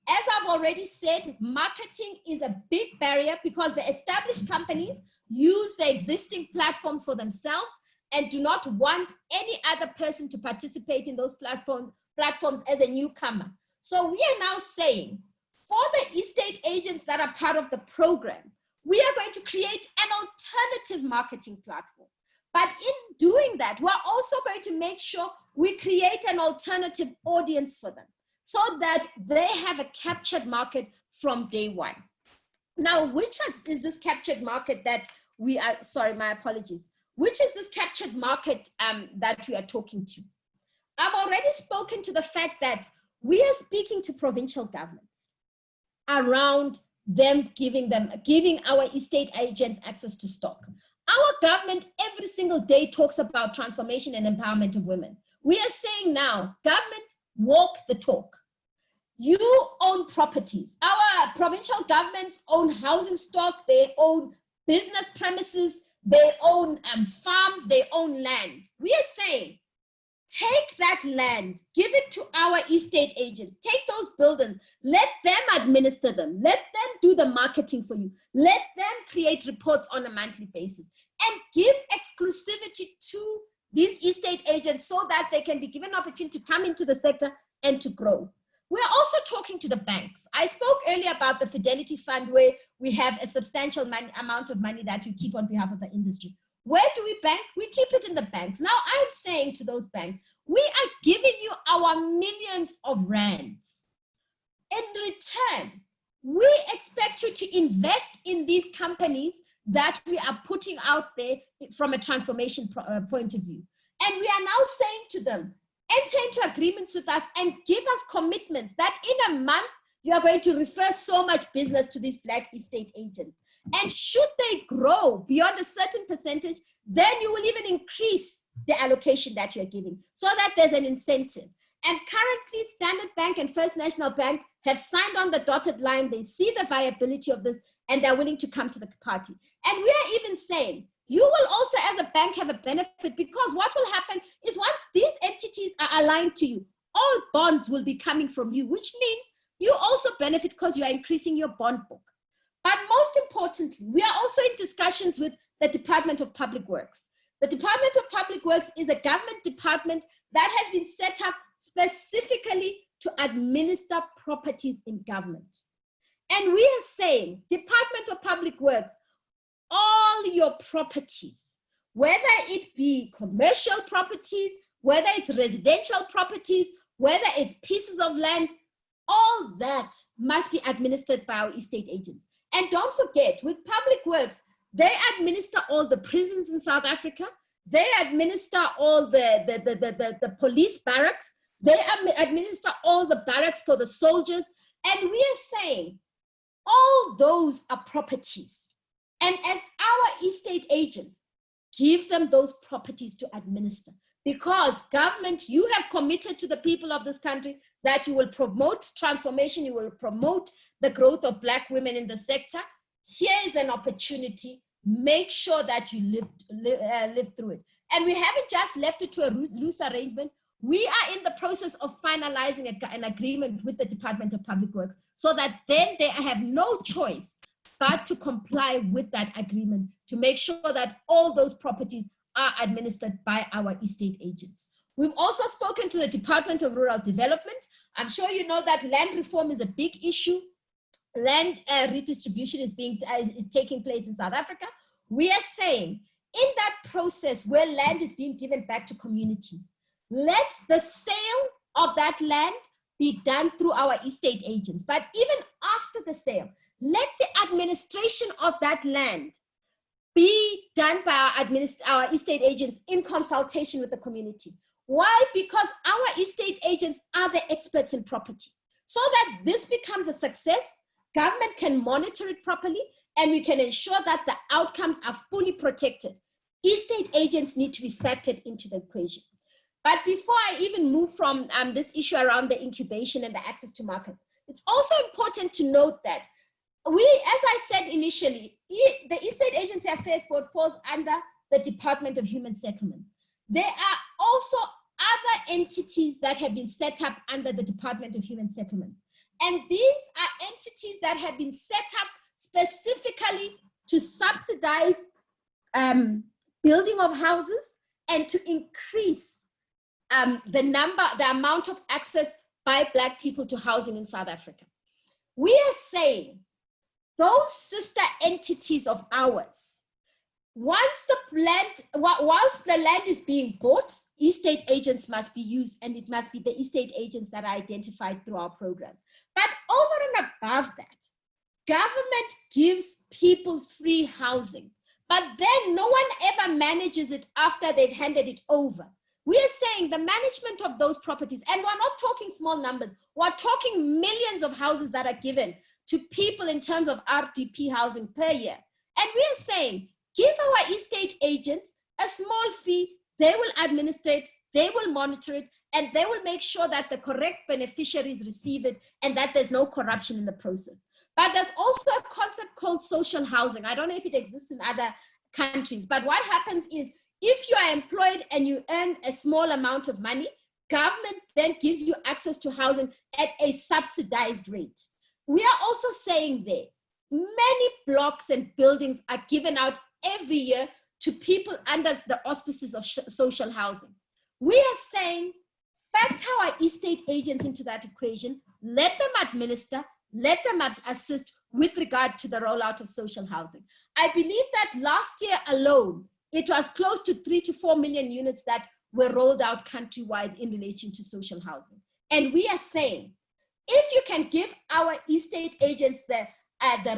as I've already said, marketing is a big barrier because the established companies use the existing platforms for themselves and do not want any other person to participate in those platforms as a newcomer. So we are now saying, for the estate agents that are part of the program, we are going to create an alternative marketing platform. But in doing that, we're also going to make sure we create an alternative audience for them so that they have a captured market from day one. Now, which is this captured market that we are, sorry, my apologies. Which is this captured market that we are talking to? I've already spoken to the fact that we are speaking to provincial governments around them giving our estate agents access to stock. Our government every single day talks about transformation and empowerment of women. We are saying now, government, walk the talk. You own properties. Our provincial governments own housing stock, they own business premises, they own farms, they own land. We are saying, take that land, give it to our estate agents, take those buildings, let them administer them, let them do the marketing for you, let them create reports on a monthly basis, and give exclusivity to these estate agents so that they can be given an opportunity to come into the sector and to grow. We're also talking to the banks. I spoke earlier about the Fidelity Fund, where we have a substantial amount of money that we keep on behalf of the industry. Where do we bank? We keep it in the banks. Now I'm saying to those banks, we are giving you our millions of rands. In return, we expect you to invest in these companies that we are putting out there from a transformation point of view. And we are now saying to them, enter into agreements with us and give us commitments that in a month, you are going to refer so much business to these Black estate agents. And should they grow beyond a certain percentage, then you will even increase the allocation that you're giving so that there's an incentive. And currently, Standard Bank and First National Bank have signed on the dotted line. They see the viability of this and they're willing to come to the party. And we are even saying, you will also as a bank have a benefit, because what will happen is once these entities are aligned to you, all bonds will be coming from you, which means you also benefit because you are increasing your bond book. But most importantly, we are also in discussions with the Department of Public Works. The Department of Public Works is a government department that has been set up specifically to administer properties in government. And we are saying, Department of Public Works, all your properties, whether it be commercial properties, whether it's residential properties, whether it's pieces of land, all that must be administered by our estate agents. And don't forget, with Public Works, they administer all the prisons in South Africa. They administer all the police barracks. They administer all the barracks for the soldiers. And we are saying, all those are properties. And as our estate agents, give them those properties to administer. Because government, you have committed to the people of this country that you will promote transformation, you will promote the growth of Black women in the sector. here is an opportunity. Make sure that you live through it. And we haven't just left it to a loose arrangement. We are in the process of finalizing an agreement with the Department of Public Works so that then they have no choice but to comply with that agreement to make sure that all those properties are administered by our estate agents. We've also spoken to the Department of Rural Development. I'm sure you know that land reform is a big issue. Land redistribution is taking place in South Africa. We are saying in that process where land is being given back to communities, let the sale of that land be done through our estate agents. But even after the sale, let the administration of that land be done by our estate agents in consultation with the community. Why? Because our estate agents are the experts in property. So that this becomes a success, government can monitor it properly, and we can ensure that the outcomes are fully protected. Estate agents need to be factored into the equation. But before I even move from this issue around the incubation and the access to market, it's also important to note that as I said initially, the Estate Agency Affairs Board falls under the Department of Human Settlement. There are also other entities that have been set up under the Department of Human Settlement. And these are entities that have been set up specifically to subsidize building of houses and to increase the amount of access by Black people to housing in South Africa. We are saying those sister entities of ours, whilst the land is being bought, estate agents must be used, and it must be the estate agents that are identified through our programs. But over and above that, government gives people free housing, but then no one ever manages it after they've handed it over. We are saying the management of those properties, and we're not talking small numbers, we're talking millions of houses that are given to people in terms of RDP housing per year. And we are saying, give our estate agents a small fee, they will administer it, they will monitor it, and they will make sure that the correct beneficiaries receive it and that there's no corruption in the process. But there's also a concept called social housing. I don't know if it exists in other countries, but what happens is if you are employed and you earn a small amount of money, government then gives you access to housing at a subsidized rate. We are also saying there, many blocks and buildings are given out every year to people under the auspices of social housing. We are saying, factor our estate agents into that equation, let them administer, let them assist with regard to the rollout of social housing. I believe that last year alone, it was close to 3 to 4 million units that were rolled out countrywide in relation to social housing. And we are saying, if you can give our estate agents the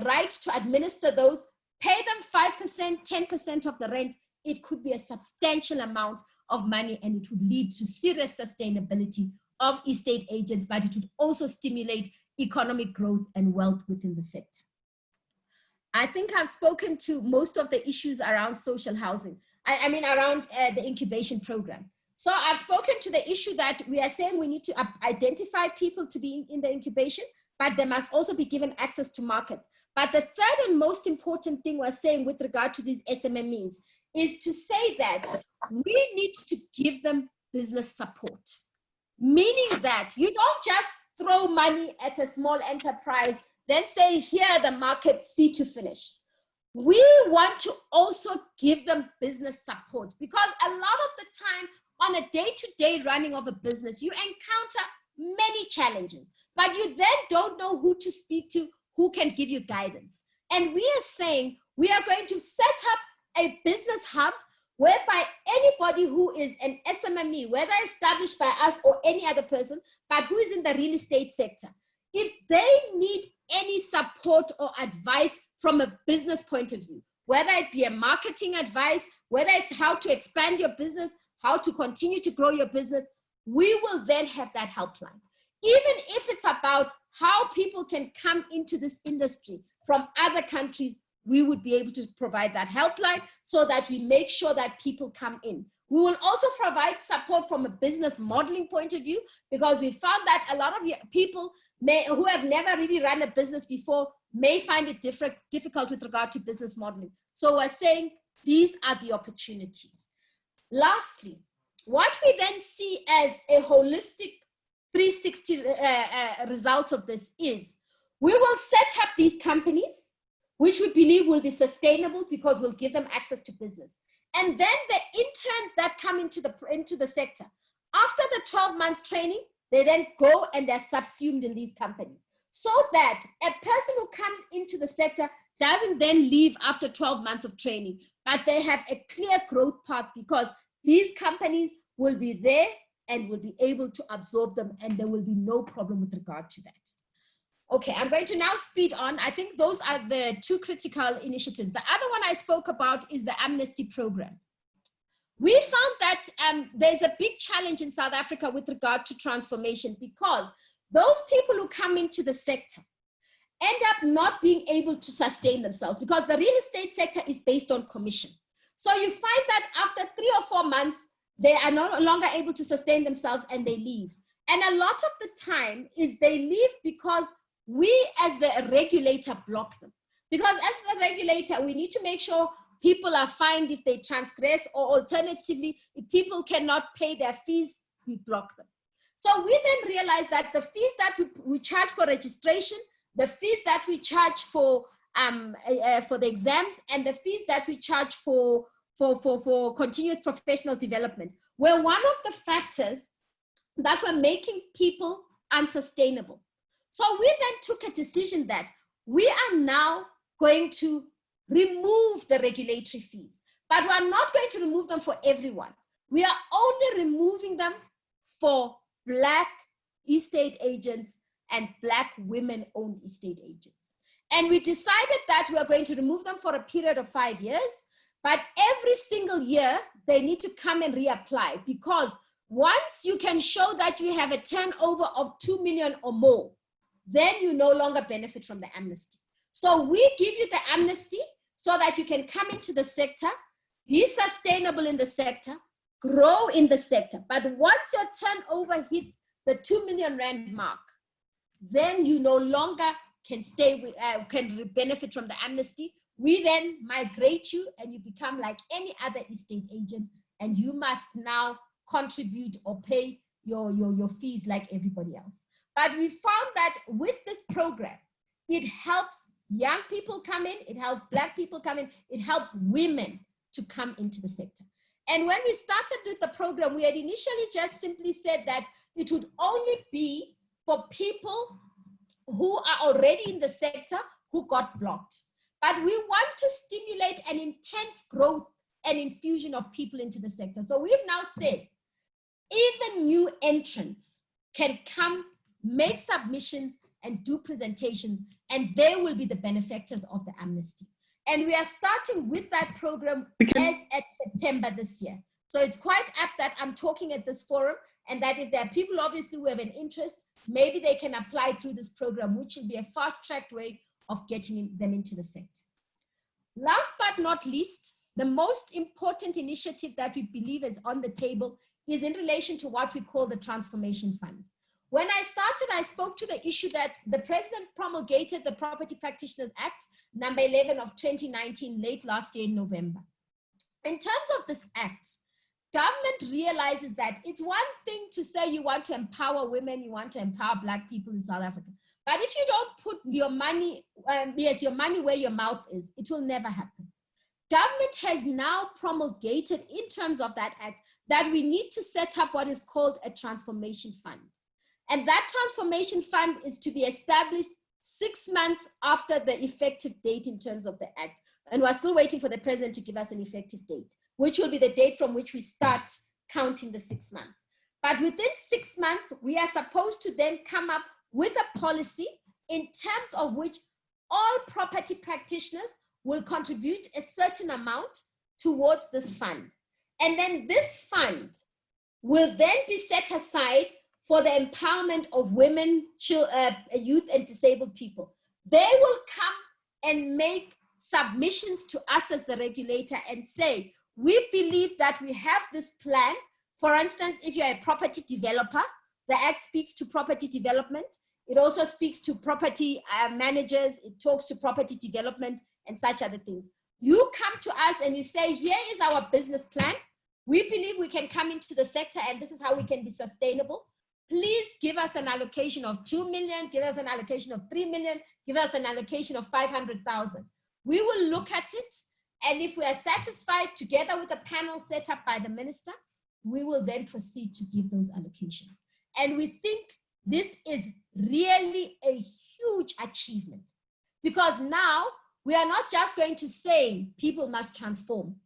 right to administer those, pay them 5%, 10% of the rent, it could be a substantial amount of money, and it would lead to serious sustainability of estate agents, but it would also stimulate economic growth and wealth within the sector. I think I've spoken to most of the issues around social housing. I mean, around the incubation program. So I've spoken to the issue that we are saying we need to identify people to be in the incubation, but they must also be given access to markets. But the third and most important thing we're saying with regard to these SMMEs is to say that we need to give them business support. Meaning that you don't just throw money at a small enterprise, then say, here are the markets, see to finish. We want to also give them business support, because a lot of the time on a day-to-day running of a business, you encounter many challenges, but you then don't know who to speak to, who can give you guidance. And we are saying we are going to set up a business hub whereby anybody who is an SMME, whether established by us or any other person, but who is in the real estate sector, if they need any support or advice from a business point of view, whether it be a marketing advice, whether it's how to expand your business, how to continue to grow your business, we will then have that helpline. Even if it's about how people can come into this industry from other countries, we would be able to provide that helpline so that we make sure that people come in. We will also provide support from a business modeling point of view, because we found that a lot of people who have never really run a business before may find it difficult with regard to business modeling. So we're saying these are the opportunities. Lastly, what we then see as a holistic 360 result of this is we will set up these companies, which we believe will be sustainable because we'll give them access to business. And then the interns that come into the sector, after the 12 months training, they then go and they're subsumed in these companies. So that a person who comes into the sector doesn't then leave after 12 months of training, but they have a clear growth path because these companies will be there and will be able to absorb them, and there will be no problem with regard to that. Okay, I'm going to now speed on. I think those are the two critical initiatives. The other one I spoke about is the amnesty program. We found that there's a big challenge in South Africa with regard to transformation, because those people who come into the sector end up not being able to sustain themselves, because the real estate sector is based on commission. So you find that after 3 or 4 months, they are no longer able to sustain themselves and they leave. And a lot of the time is they leave because we as the regulator block them. Because as a regulator, we need to make sure people are fined if they transgress, or alternatively, if people cannot pay their fees, we block them. So we then realize that the fees that we charge for registration, the fees that we charge for the exams, and the fees that we charge for continuous professional development were one of the factors that were making people unsustainable. So we then took a decision that we are now going to remove the regulatory fees, but we're not going to remove them for everyone. We are only removing them for Black estate agents and Black women-owned estate agents. And we decided that we are going to remove them for a period of 5 years, but every single year they need to come and reapply, because once you can show that you have a turnover of 2 million or more, then you no longer benefit from the amnesty. So we give you the amnesty so that you can come into the sector, be sustainable in the sector, grow in the sector. But once your turnover hits the 2 million rand mark, then you no longer can can benefit from the amnesty. We then migrate you and you become like any other estate agent, and you must now contribute or pay your fees like everybody else. But we found that with this program, it helps young people come in, it helps Black people come in, it helps women to come into the sector. And when we started with the program, we had initially just simply said that it would only be for people who are already in the sector who got blocked. But we want to stimulate an intense growth and infusion of people into the sector. So we've now said, even new entrants can come, make submissions, and do presentations, and they will be the benefactors of the amnesty. And we are starting with that program as at September this year. So it's quite apt that I'm talking at this forum, and that if there are people obviously who have an interest, maybe they can apply through this program, which will be a fast-tracked way of getting them into the sector. Last but not least, the most important initiative that we believe is on the table is in relation to what we call the Transformation Fund. When I started, I spoke to the issue that the president promulgated the Property Practitioners Act, number 11 of 2019, late last year in November. In terms of this act, government realizes that it's one thing to say you want to empower women, you want to empower Black people in South Africa. But if you don't put your money, your money where your mouth is, it will never happen. Government has now promulgated in terms of that act that we need to set up what is called a transformation fund. And that transformation fund is to be established 6 months after the effective date in terms of the act. And we're still waiting for the president to give us an effective date, which will be the date from which we start counting the 6 months. But within 6 months, we are supposed to then come up with a policy in terms of which all property practitioners will contribute a certain amount towards this fund. And then this fund will then be set aside for the empowerment of women, youth, and disabled people. They will come and make submissions to us as the regulator and say, we believe that we have this plan. For instance, if you're a property developer, the Act speaks to property development. It also speaks to property managers. It talks to property development and such other things. You come to us and you say, here is our business plan. We believe we can come into the sector and this is how we can be sustainable. Please give us an allocation of 2 million, give us an allocation of 3 million, give us an allocation of 500,000. We will look at it, and if we are satisfied together with a panel set up by the minister, we will then proceed to give those allocations. And we think this is really a huge achievement, because now we are not just going to say people must transform.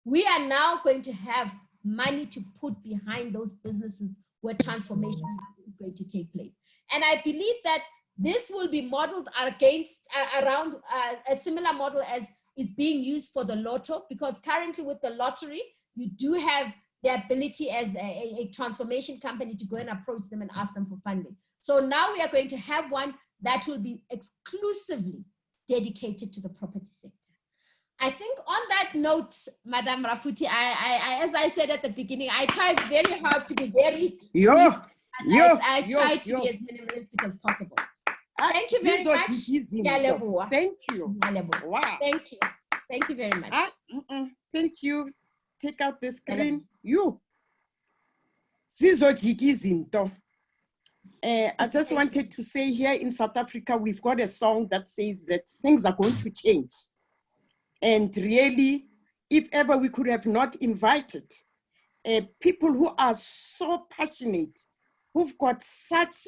We are now going to have money to put behind those businesses where transformation is going to take place. And I believe that this will be modeled around a similar model as is being used for the lotto, because currently with the lottery, you do have the ability as a transformation company to go and approach them and ask them for funding. So now we are going to have one that will be exclusively dedicated to the property sector. I think on that note, Madam Rafuti, as I said at the beginning, I tried very hard to be very brief, I tried to be as minimalistic as possible. Thank you very much. Thank you. Wow. Thank you. Thank you very much. Thank you. Take out the screen. You. Zizojikizinto. I just wanted to say, here in South Africa, we've got a song that says that things are going to change. And really, if ever we could have not invited people who are so passionate, who've got such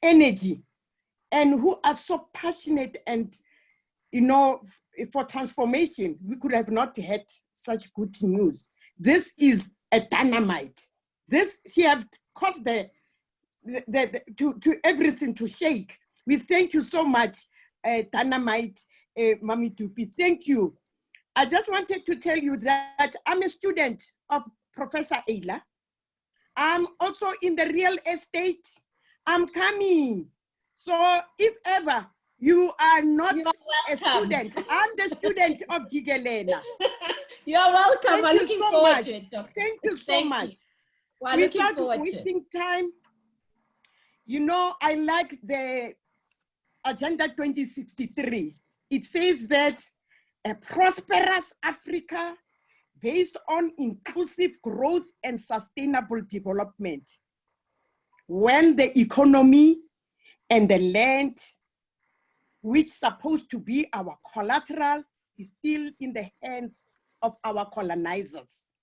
energy, and who are so passionate and, you know, for transformation, we could have not had such good news. This is a dynamite. This, she have caused to everything to shake. We thank you so much, Dynamite, Mami Tupi. Thank you. I just wanted to tell you that I'm a student of Professor Ayla. I'm also in the real estate. I'm coming. So if ever you are not a student, I'm the student of Jigelela. You're welcome. We're looking forward to it, Doctor. Thank you so much. We're looking forward to it. Without wasting time, you know, I like the Agenda 2063. It says that a prosperous Africa based on inclusive growth and sustainable development. When the economy and the land, which is supposed to be our collateral, is still in the hands of our colonizers.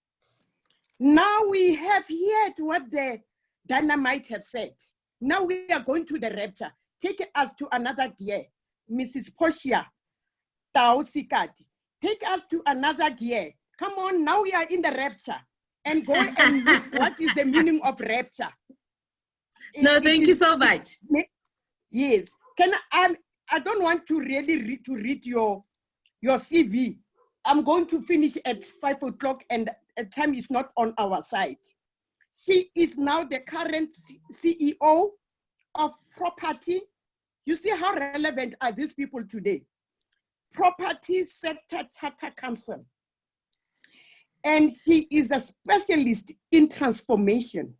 Now we have heard what the Dynamite have said. Now we are going to the rapture. Take us to another gear. Mrs. Portia Taosikati, take us to another gear. Come on, now we are in the rapture. And go and look what is the meaning of rapture. No, thank you so much. Yes. I don't want to really read your CV. I'm going to finish at 5 o'clock and time is not on our side. She is now the current CEO of Property. You see how relevant are these people today? Property Sector Charter Council. And she is a specialist in transformation.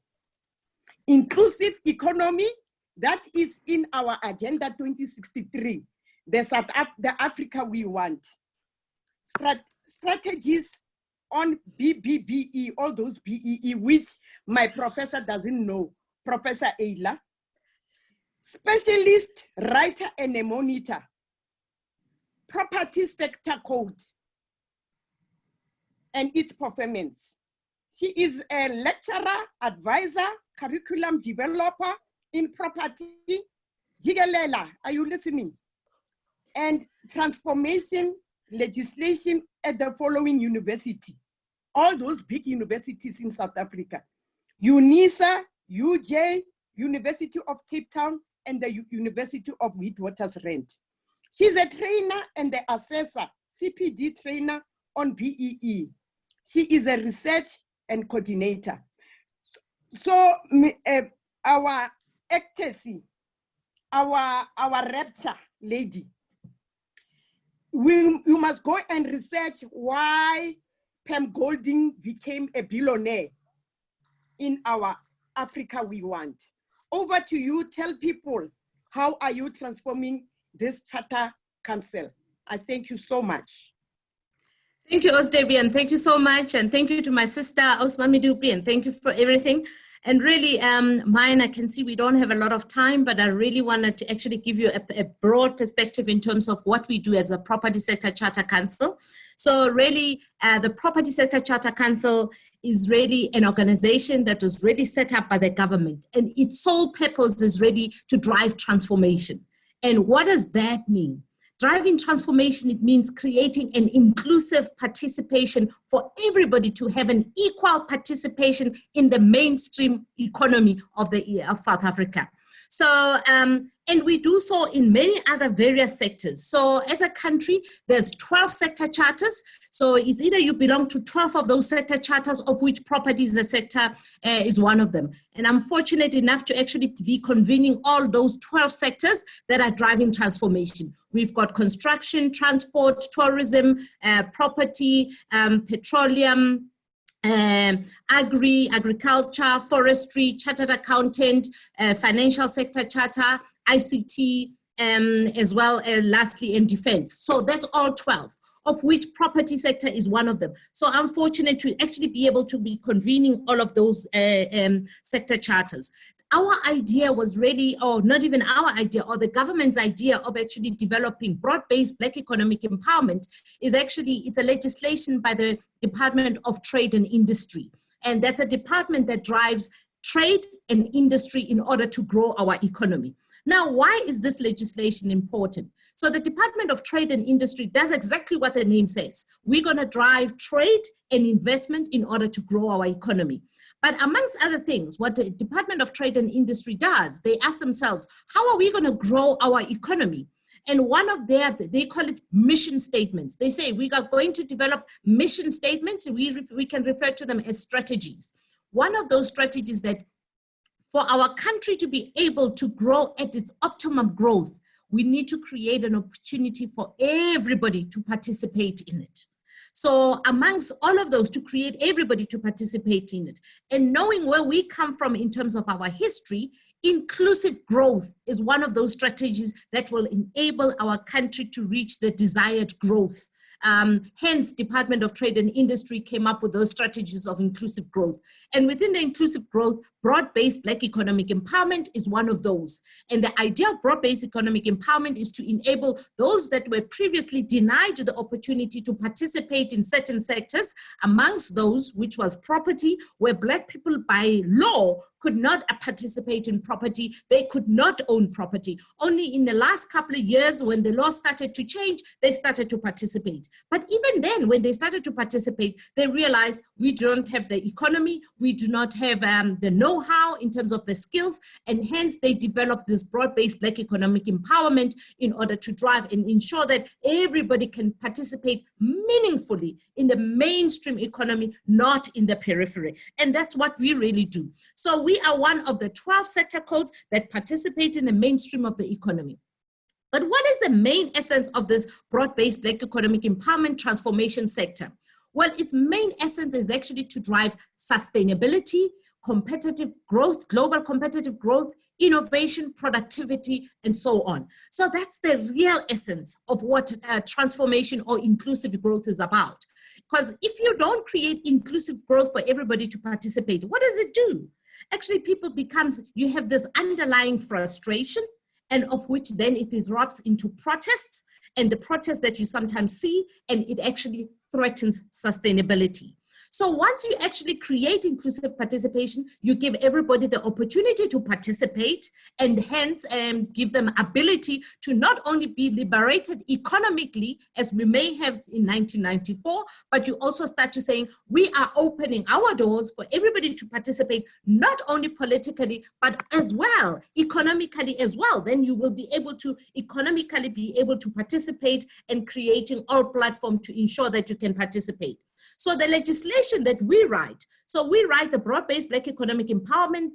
Inclusive economy, that is in our Agenda 2063, the Africa we want. Strategies on BBBE, all those BEE, which my professor doesn't know, Professor Ayla. Specialist, writer, and a monitor. Property Sector Code and its performance. She is a lecturer, advisor, curriculum developer in property. Jigelela, are you listening? And transformation legislation at the following university. All those big universities in South Africa. UNISA, UJ, University of Cape Town, and the University of Witwatersrand. She's a trainer and the assessor, CPD trainer on BEE. She is a research and coordinator. So our ecstasy, our rapture lady, you must go and research why Pam Golding became a billionaire in our Africa we want. Over to you, tell people, how are you transforming this Charter Council? I thank you so much. Thank you, Osdebi, and thank you so much. And thank you to my sister, Osmami Dupi, and thank you for everything. And really, mine, I can see we don't have a lot of time, but I really wanted to actually give you a broad perspective in terms of what we do as a Property Sector Charter Council. So really, the Property Sector Charter Council is really an organization that was really set up by the government, and its sole purpose is really to drive transformation. And what does that mean? Driving transformation, it means creating an inclusive participation for everybody to have an equal participation in the mainstream economy of South Africa. So, and we do so in many other various sectors. So as a country, there's 12 sector charters. So it's either you belong to 12 of those sector charters, of which property is a sector, is one of them. And I'm fortunate enough to actually be convening all those 12 sectors that are driving transformation. We've got construction, transport, tourism, property, petroleum, agriculture, forestry, chartered accountant, financial sector charter, ICT, as well as lastly in defense. So that's all 12, of which property sector is one of them. So I'm fortunate to actually be able to be convening all of those sector charters. Our idea was really, or not even our idea, or the government's idea of actually developing broad-based Black economic empowerment is actually, it's a legislation by the Department of Trade and Industry. And that's a department that drives trade and industry in order to grow our economy. Now, why is this legislation important? So the Department of Trade and Industry does exactly what the name says. We're going to drive trade and investment in order to grow our economy. But amongst other things, what the Department of Trade and Industry does, they ask themselves, how are we going to grow our economy? And one of their, they call it mission statements. They say we are going to develop mission statements. We can refer to them as strategies. One of those strategies that for our country to be able to grow at its optimum growth, we need to create an opportunity for everybody to participate in it. So amongst all of those, to create everybody to participate in it, and knowing where we come from in terms of our history, inclusive growth is one of those strategies that will enable our country to reach the desired growth. Hence, Department of Trade and Industry came up with those strategies of inclusive growth. And within the inclusive growth, broad-based Black economic empowerment is one of those. And the idea of broad-based economic empowerment is to enable those that were previously denied the opportunity to participate in certain sectors, amongst those which was property, where Black people by law could not participate in property. They could not own property. Only in the last couple of years, when the law started to change, they started to participate. But even then, when they started to participate, they realized we don't have the economy, we do not have the know-how in terms of the skills, and hence they developed this broad-based Black economic empowerment in order to drive and ensure that everybody can participate meaningfully in the mainstream economy, not in the periphery. And that's what we really do. So we are one of the 12 sector codes that participate in the mainstream of the economy. But what is the main essence of this broad-based Black economic empowerment transformation sector? Well, its main essence is actually to drive sustainability, competitive growth, global competitive growth, innovation, productivity, and so on. So that's the real essence of what transformation or inclusive growth is about. Because if you don't create inclusive growth for everybody to participate, what does it do? Actually, people becomes, you have this underlying frustration, and of which then it erupts into protests, and the protests that you sometimes see, and it actually threatens sustainability. So once you actually create inclusive participation, you give everybody the opportunity to participate, and hence give them ability to not only be liberated economically, as we may have in 1994, but you also start to saying, we are opening our doors for everybody to participate, not only politically, but as well, economically as well. Then you will be able to economically be able to participate and creating all platform to ensure that you can participate. So the legislation that we write, so we write the broad-based Black economic empowerment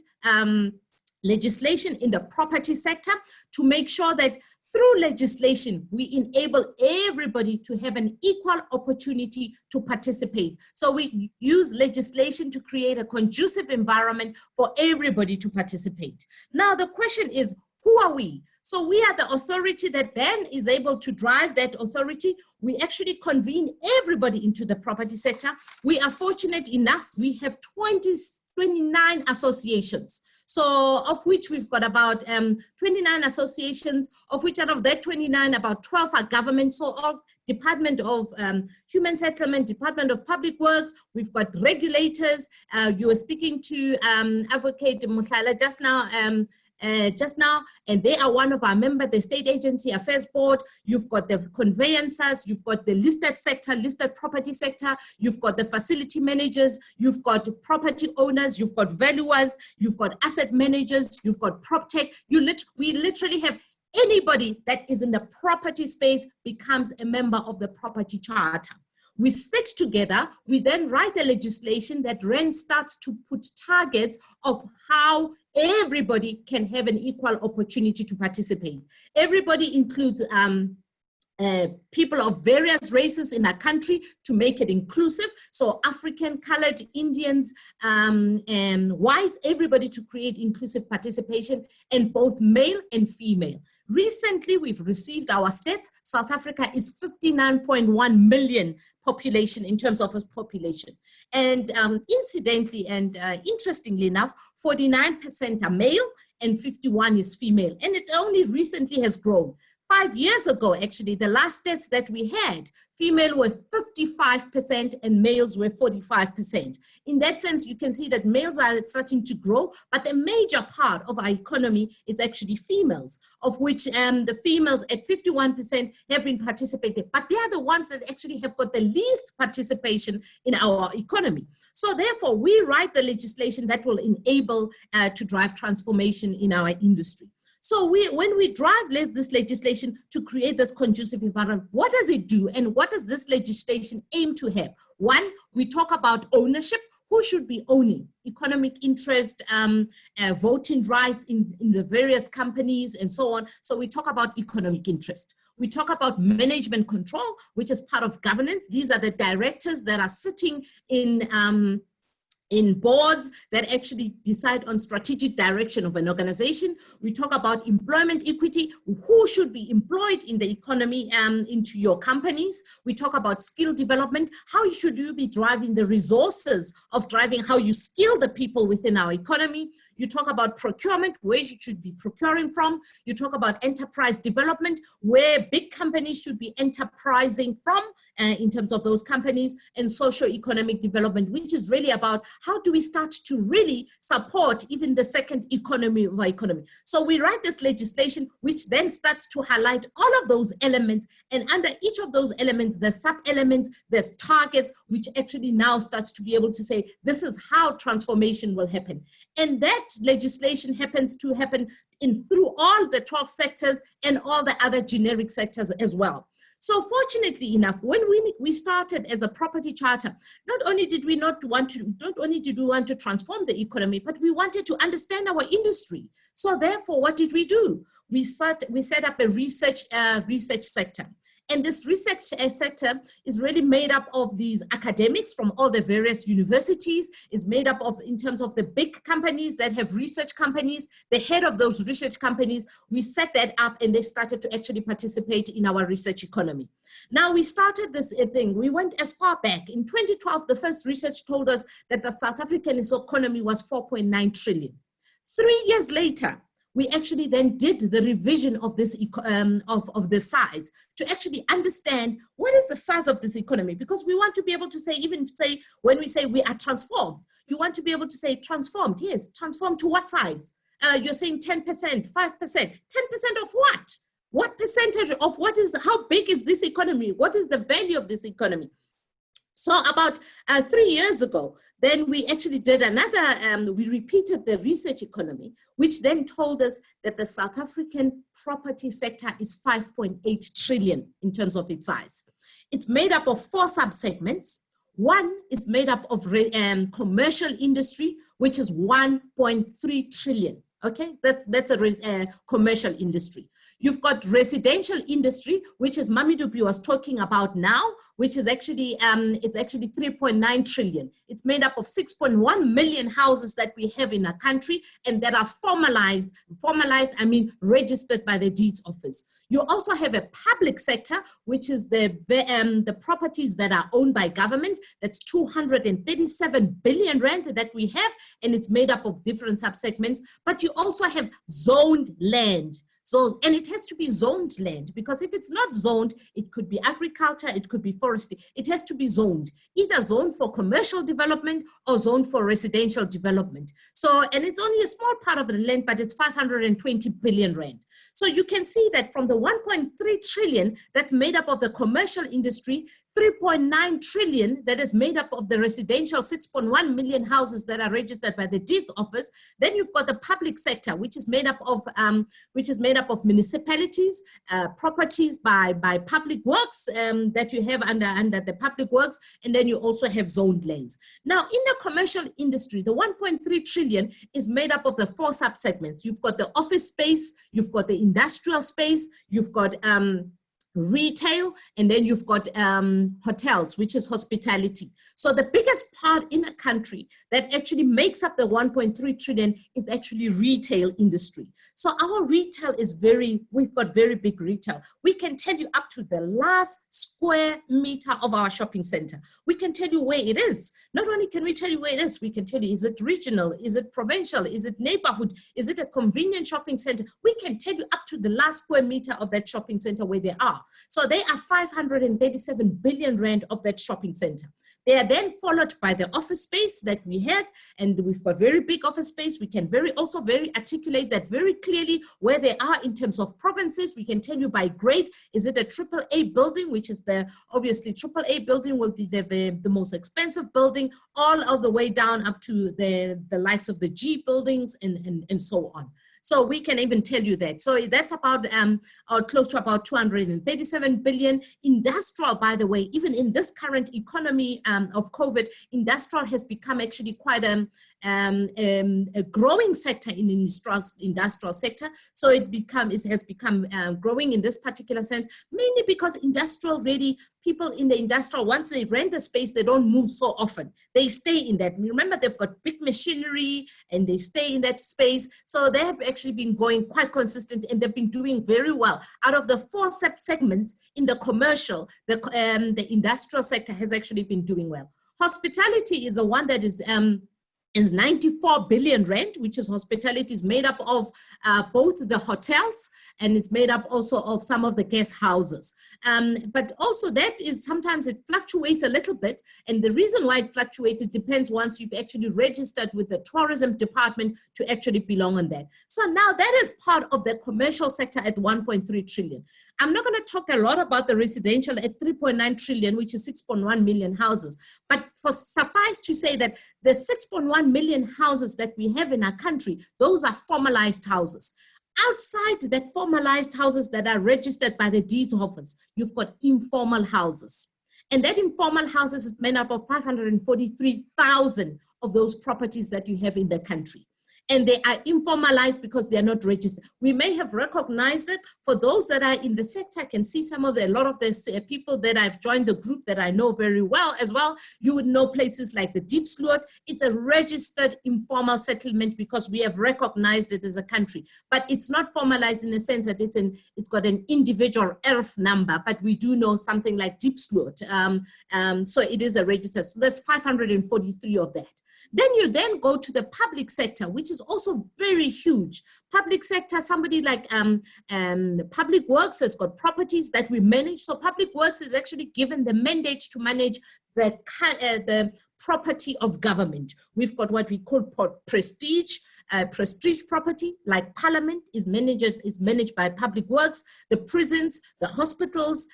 legislation in the property sector to make sure that Through legislation, we enable everybody to have an equal opportunity to participate. So we use legislation to create a conducive environment for everybody to participate. Now the question is, who are we? So we are the authority that then is able to drive that authority. We actually convene everybody into the property sector. We are fortunate enough, we have 29 associations. So of which we've got about 29 associations, of which out of that 29, about 12 are government. So all Department of Human Settlement, Department of Public Works, we've got regulators. You were speaking to Advocate Muhlala just now, and they are one of our members, the State Agency Affairs Board. You've got the conveyancers, you've got the listed sector, listed property sector, you've got the facility managers, you've got property owners, you've got valuers, you've got asset managers, you've got PropTech. We literally have anybody that is in the property space becomes a member of the property charter. We sit together, we then write the legislation that then starts to put targets of how everybody can have an equal opportunity to participate. Everybody includes people of various races in our country to make it inclusive. So African, colored, Indians, and whites, everybody to create inclusive participation, and both male and female. Recently, we've received our stats. South Africa is 59.1 million population in terms of its population. And incidentally and interestingly enough, 49% are male and 51 is female. And it only recently has grown. 5 years ago, actually, the last test that we had, female were 55% and males were 45%. In that sense, you can see that males are starting to grow, but the major part of our economy is actually females, of which the females at 51% have been participating, but they are the ones that actually have got the least participation in our economy. So therefore, we write the legislation that will enable to drive transformation in our industry. So when we drive this legislation to create this conducive environment, what does it do and what does this legislation aim to have? One, we talk about ownership. Who should be owning? Economic interest, voting rights in the various companies and so on. So we talk about economic interest. We talk about management control, which is part of governance. These are the directors that are sitting in boards that actually decide on strategic direction of an organization. We talk about employment equity, who should be employed in the economy into your companies. We talk about skill development, how should you be driving the resources of driving how you skill the people within our economy. You talk about procurement, where you should be procuring from. You talk about enterprise development, where big companies should be enterprising from in terms of those companies, and socio-economic development, which is really about how do we start to really support even the second economy of our economy. So we write this legislation, which then starts to highlight all of those elements, and under each of those elements, there's sub-elements, there's targets, which actually now starts to be able to say, this is how transformation will happen. And that legislation happens to happen through all the 12 sectors and all the other generic sectors as well. So fortunately enough, when we started as a property charter, not only did we want to transform the economy, but we wanted to understand our industry. So therefore, what did we do? We set up a research sector. And this research sector is really made up of these academics from all the various universities. It's made up of, in terms of the big companies that have research companies, the head of those research companies. We set that up and they started to actually participate in our research economy. Now we started this thing, we went as far back. In 2012, the first research told us that the South African economy was 4.9 trillion. 3 years later, we actually then did the revision of this of the size to actually understand what is the size of this economy, because we want to be able to say, when we say we are transformed, you want to be able to say transformed. Yes, transformed to what size? You're saying 10%, 5%, 10% of what? What percentage of what is, how big is this economy? What is the value of this economy? So about 3 years ago, then we actually did another, we repeated the research economy, which then told us that the South African property sector is 5.8 trillion in terms of its size. It's made up of 4 subsegments. One is made up of commercial industry, which is 1.3 trillion. Okay, that's a commercial industry. You've got residential industry, which is Mamidupi was talking about now, which is actually, it's actually 3.9 trillion. It's made up of 6.1 million houses that we have in our country and that are formalized, I mean, registered by the deeds office. You also have a public sector, which is the properties that are owned by government. That's 237 billion rand that we have, and it's made up of different subsegments. But you also have zoned land. So, and it has to be zoned land, because if it's not zoned, it could be agriculture, it could be forestry. It has to be zoned, either zoned for commercial development or zoned for residential development. So, and it's only a small part of the land, but it's 520 billion rand. So you can see that from the 1.3 trillion that's made up of the commercial industry, 3.9 trillion that is made up of the residential 6.1 million houses that are registered by the deeds office. Then you've got the public sector, which is made up of municipalities, properties by public works that you have under the public works, and then you also have zoned lands. Now, in the commercial industry, the 1.3 trillion is made up of the 4 subsegments. You've got the office space, you've got the industrial space, you've got retail, and then you've got hotels, which is hospitality. So the biggest part in a country that actually makes up the 1.3 trillion is actually retail industry. So our retail is we've got very big retail. We can tell you up to the last square meter of our shopping center. We can tell you where it is. Not only can we tell you where it is, we can tell you, is it regional? Is it provincial? Is it neighborhood? Is it a convenient shopping center? We can tell you up to the last square meter of that shopping center where they are. So they are 537 billion rand of that shopping center. They are then followed by the office space that we had, and we've got very big office space. We can also very articulate that very clearly where they are in terms of provinces. We can tell you by grade. Is it a AAA building, which is obviously AAA building will be the most expensive building, all of the way down up to the likes of the G buildings and so on. So we can even tell you that. So that's about close to about 237 billion. Industrial, by the way, even in this current economy of COVID, industrial has become actually quite a growing sector in the industrial sector. So it has become growing in this particular sense, mainly because industrial really, people in the industrial, once they rent the space, they don't move so often. They stay in that. Remember, they've got big machinery and they stay in that space. So they have actually been going quite consistent, and they've been doing very well. Out of the 4 segments in the commercial, the industrial sector has actually been doing well. Hospitality is the one that is 94 billion rand, which is hospitality, is made up of both the hotels, and it's made up also of some of the guest houses. But also that is, sometimes it fluctuates a little bit. And the reason why it fluctuates, it depends once you've actually registered with the tourism department to actually belong on that. So now that is part of the commercial sector at 1.3 trillion. I'm not going to talk a lot about the residential at 3.9 trillion, which is 6.1 million houses. But suffice to say that the 6.1 million houses that we have in our country, those are formalized houses. Outside that formalized houses that are registered by the deeds office, you've got informal houses. And that informal houses is made up of 543,000 of those properties that you have in the country. And they are informalized because they are not registered. We may have recognized it. For those that are in the sector, I can see a lot of the people that I've joined the group that I know very well as well. You would know places like the Diepsloot. It's a registered informal settlement because we have recognized it as a country. But it's not formalized in the sense that it's got an individual ERF number, but we do know something like Diepsloot. So it is a register. So there's 543 of that. Then you then go to the public sector, which is also very huge. Public sector, somebody like Public Works has got properties that we manage. So Public Works is actually given the mandate to manage the property of government. We've got what we call prestige property, like Parliament is managed by Public Works. The prisons, the hospitals,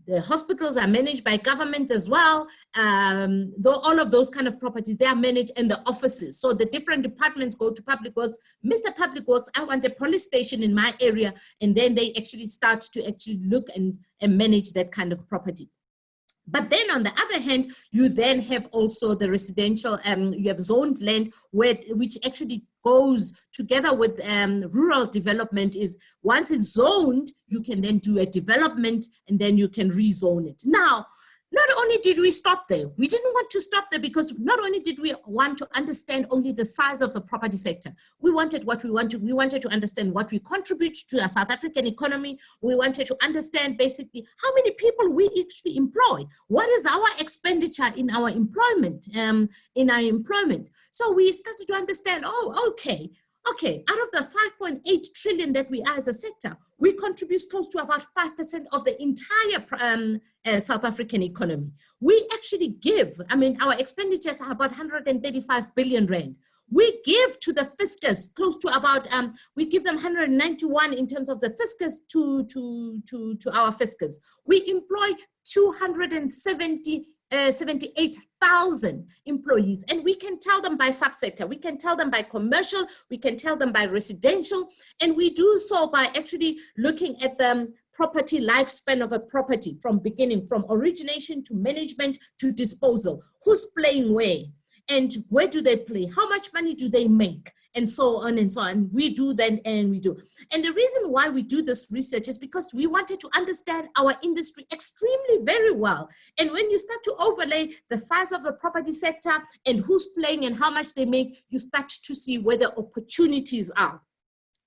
the hospitals are managed by government as well. Though all of those kind of properties, they are managed, and the offices. So the different departments go to Public Works. Mr. Public Works, I want a police station in my area, and then they actually start to actually look and manage that kind of property. But then on the other hand, you then have also the residential, you have zoned land which actually goes together with rural development. Is once it's zoned, you can then do a development and then you can rezone it. Now, not only did we stop there, we didn't want to stop there because not only did we want to understand only the size of the property sector, we wanted to understand what we contribute to a South African economy. We wanted to understand basically how many people we actually employ. What is our expenditure in our employment, So we started to understand, okay, out of the 5.8 trillion that we are as a sector, we contribute close to about 5% of the entire South African economy. We actually give, our expenditures are about 135 billion rand. We give to the fiscus close to about, we give them 191 in terms of the fiscus to our fiscus. We employ 78,000 employees, and we can tell them by subsector, we can tell them by commercial, we can tell them by residential, and we do so by actually looking at the property lifespan of a property from origination to management to disposal. Who's playing where? And where do they play? How much money do they make? And so on and so on. We do then, and we do. And the reason why we do this research is because we wanted to understand our industry extremely very well. And when you start to overlay the size of the property sector and who's playing and how much they make, you start to see where the opportunities are,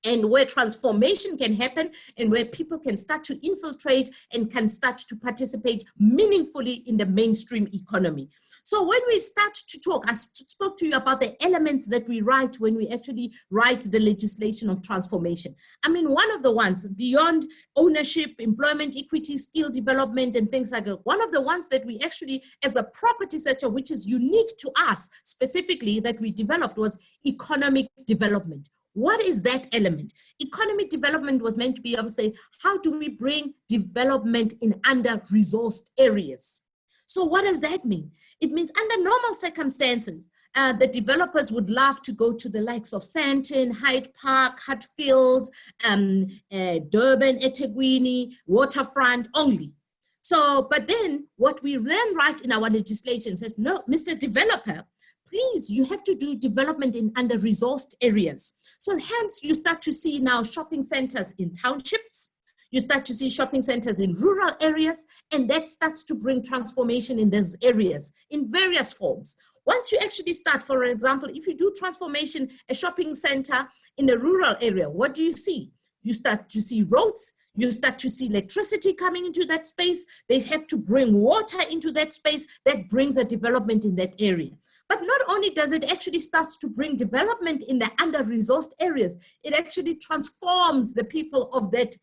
and where transformation can happen, and where people can start to infiltrate and can start to participate meaningfully in the mainstream economy. So when we start to talk, I spoke to you about the elements that we write when we actually write the legislation of transformation. One of the ones, beyond ownership, employment, equity, skill development, and things like that, one of the ones that we actually, as the property sector, which is unique to us specifically, that we developed was economic development. What is that element? Economic development was meant to be able to say, how do we bring development in under-resourced areas? So what does that mean? It means under normal circumstances, the developers would love to go to the likes of Sandton, Hyde Park, Hatfield, Durban, eThekwini, Waterfront only. So, but then what we then write in our legislation says, no, Mr. Developer, please, you have to do development in under-resourced areas. So hence you start to see now shopping centers in townships, you start to see shopping centers in rural areas, and that starts to bring transformation in those areas in various forms. Once you actually start, for example, if you do transformation, a shopping center in a rural area, what do you see? You start to see roads, you start to see electricity coming into that space, they have to bring water into that space, that brings a development in that area. But not only does it actually start to bring development in the under-resourced areas, it actually transforms the people of that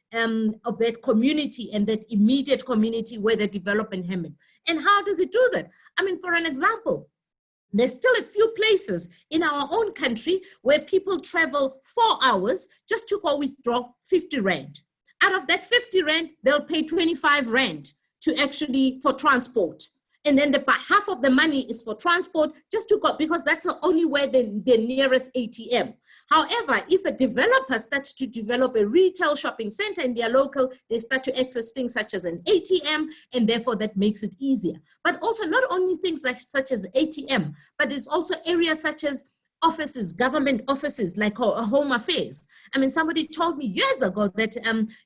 community and that immediate community where the development happened. And how does it do that? For an example, there's still a few places in our own country where people travel 4 hours just to go withdraw 50 Rand. Out of that 50 Rand, they'll pay 25 Rand for transport. And then half of the money is for transport just to go, because that's the only way the nearest ATM. However, if a developer starts to develop a retail shopping center in their local, they start to access things such as an ATM, and therefore that makes it easier. But also not only things such as ATM, but it's also areas such as offices, government offices, like home affairs. Somebody told me years ago that,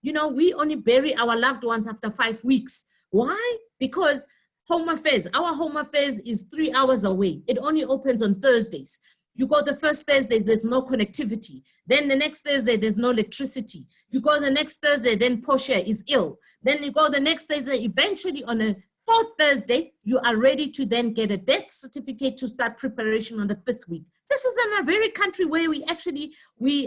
we only bury our loved ones after 5 weeks. Why? Because Home Affairs, our Home Affairs is 3 hours away. It only opens on Thursdays. You go the first Thursday, there's no connectivity. Then the next Thursday, there's no electricity. You go the next Thursday, then Portia is ill. Then you go the next Thursday, eventually on a 4th Thursday, you are ready to then get a death certificate to start preparation on the 5th week. This is in a very country where we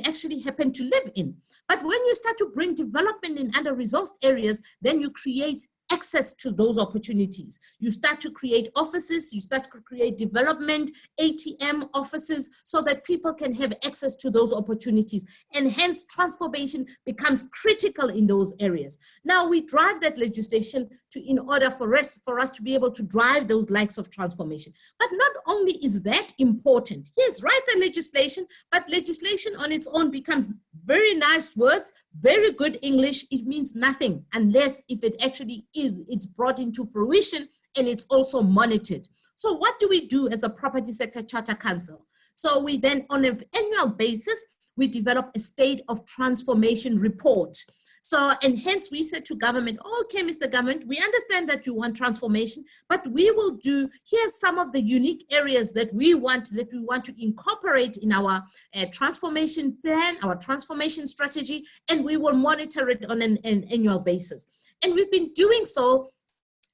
actually happen to live in. But when you start to bring development in under-resourced areas, then you create access to those opportunities. You start to create offices, you start to create development, ATM offices, so that people can have access to those opportunities. And hence transformation becomes critical in those areas. Now we drive that legislation in order for us to be able to drive those likes of transformation. But not only is that important, yes, write the legislation, but legislation on its own becomes very nice words, very good English. It means nothing unless if it actually it's brought into fruition and it's also monitored. So what do we do as a Property Sector Charter Council? So we then, on an annual basis, we develop a state of transformation report. So, and hence we said to government, okay, Mr. Government, we understand that you want transformation, but we will do, here's some of the unique areas that we want to incorporate in our transformation plan, our transformation strategy, and we will monitor it on an annual basis. And we've been doing so.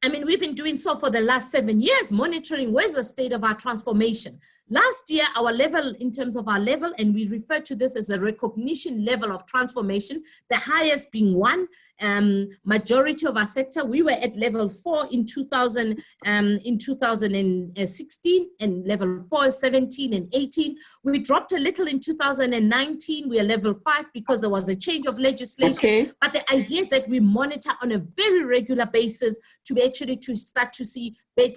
I mean, we've been doing so for the last 7 years, monitoring where's the state of our transformation. Last year, our level, in terms of our level, and we refer to this as a recognition level of transformation, the highest being 1, majority of our sector, we were at level 4 in 2016, and level 4 is 17 and 18. We dropped a little in 2019, we are level 5 because there was a change of legislation. Okay. But the idea is that we monitor on a very regular basis to actually to start to see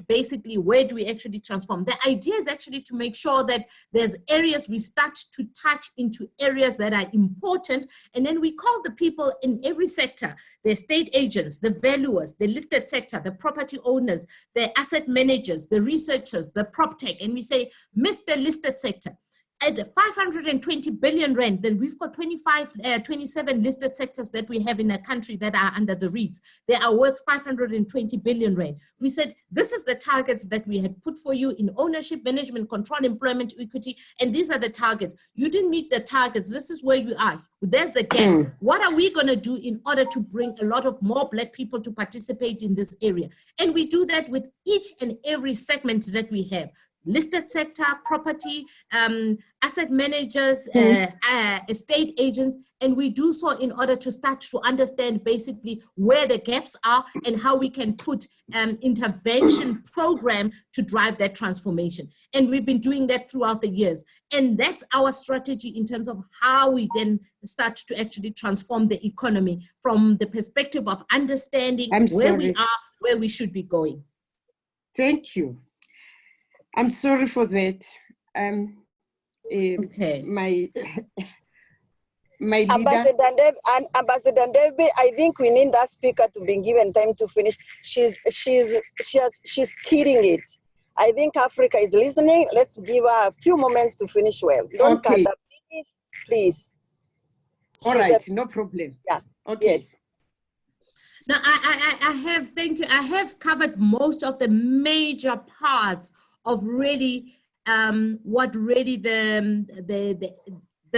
basically where do we actually transform. The idea is actually to make sure that there's areas we start to touch into areas that are important, and then we call the people in every sector, the estate agents, the valuers, the listed sector, the property owners, the asset managers, the researchers, the prop tech, and we say, Mr. Listed Sector, at 520 billion rand, then we've got 27 listed sectors that we have in a country that are under the REITs. They are worth 520 billion rand. We said, this is the targets that we had put for you in ownership, management, control, employment, equity, and these are the targets. You didn't meet the targets. This is where you are. There's the gap. What are we going to do in order to bring a lot of more Black people to participate in this area? And we do that with each and every segment that we have. Listed sector, property, asset managers, estate agents, and we do so in order to start to understand basically where the gaps are and how we can put intervention program to drive that transformation. And we've been doing that throughout the years. And that's our strategy in terms of how we then start to actually transform the economy from the perspective of understanding where we are, where we should be going. Thank you. I'm sorry for that. Okay. My leader. Ambassador Debbie, I think we need that speaker to be given time to finish. She's killing it. I think Africa is listening. Let's give her a few moments to finish well. Don't cut her, please. All right, no problem. Yeah. Okay. Yes. Now, I have, thank you. I have covered most of the major parts of really what really the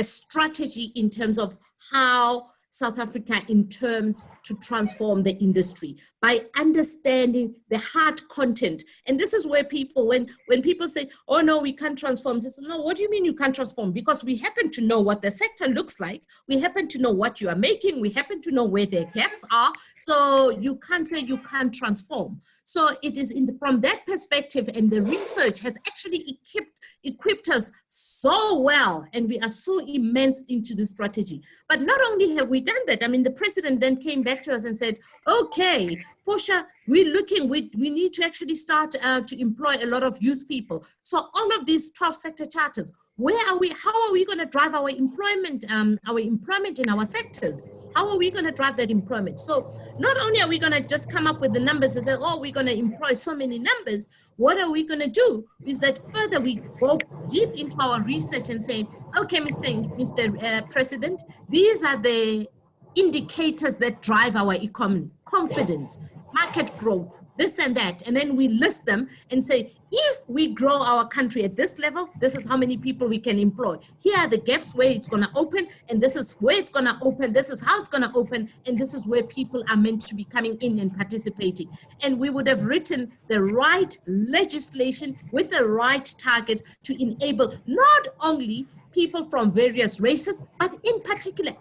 strategy in terms of how South Africa intends to transform the industry by understanding the hard content. And this is where people, when people say, oh no, we can't transform, they say, no, what do you mean you can't transform? Because we happen to know what the sector looks like. We happen to know what you are making. We happen to know where the gaps are. So you can't say you can't transform. So it is from that perspective, and the research has actually equipped us so well, and we are so immense into the strategy. But not only have we done that, I mean, the president then came back to us and said, okay, Portia, we need to actually start to employ a lot of youth people. So all of these 12 sector charters, how are we going to drive our employment in our sectors? How are we going to drive that employment? So not only are we going to just come up with the numbers and say, oh, we're going to employ so many numbers, what are we going to do is that further we go deep into our research and say, okay, Mr. President, these are the indicators that drive our economy: confidence, market growth, this and that. And then we list them and say, if we grow our country at this level, this is how many people we can employ. Here are the gaps where it's going to open, and this is where it's going to open. This is how it's going to open, and this is where people are meant to be coming in and participating. And we would have written the right legislation with the right targets to enable not only people from various races, but in particular,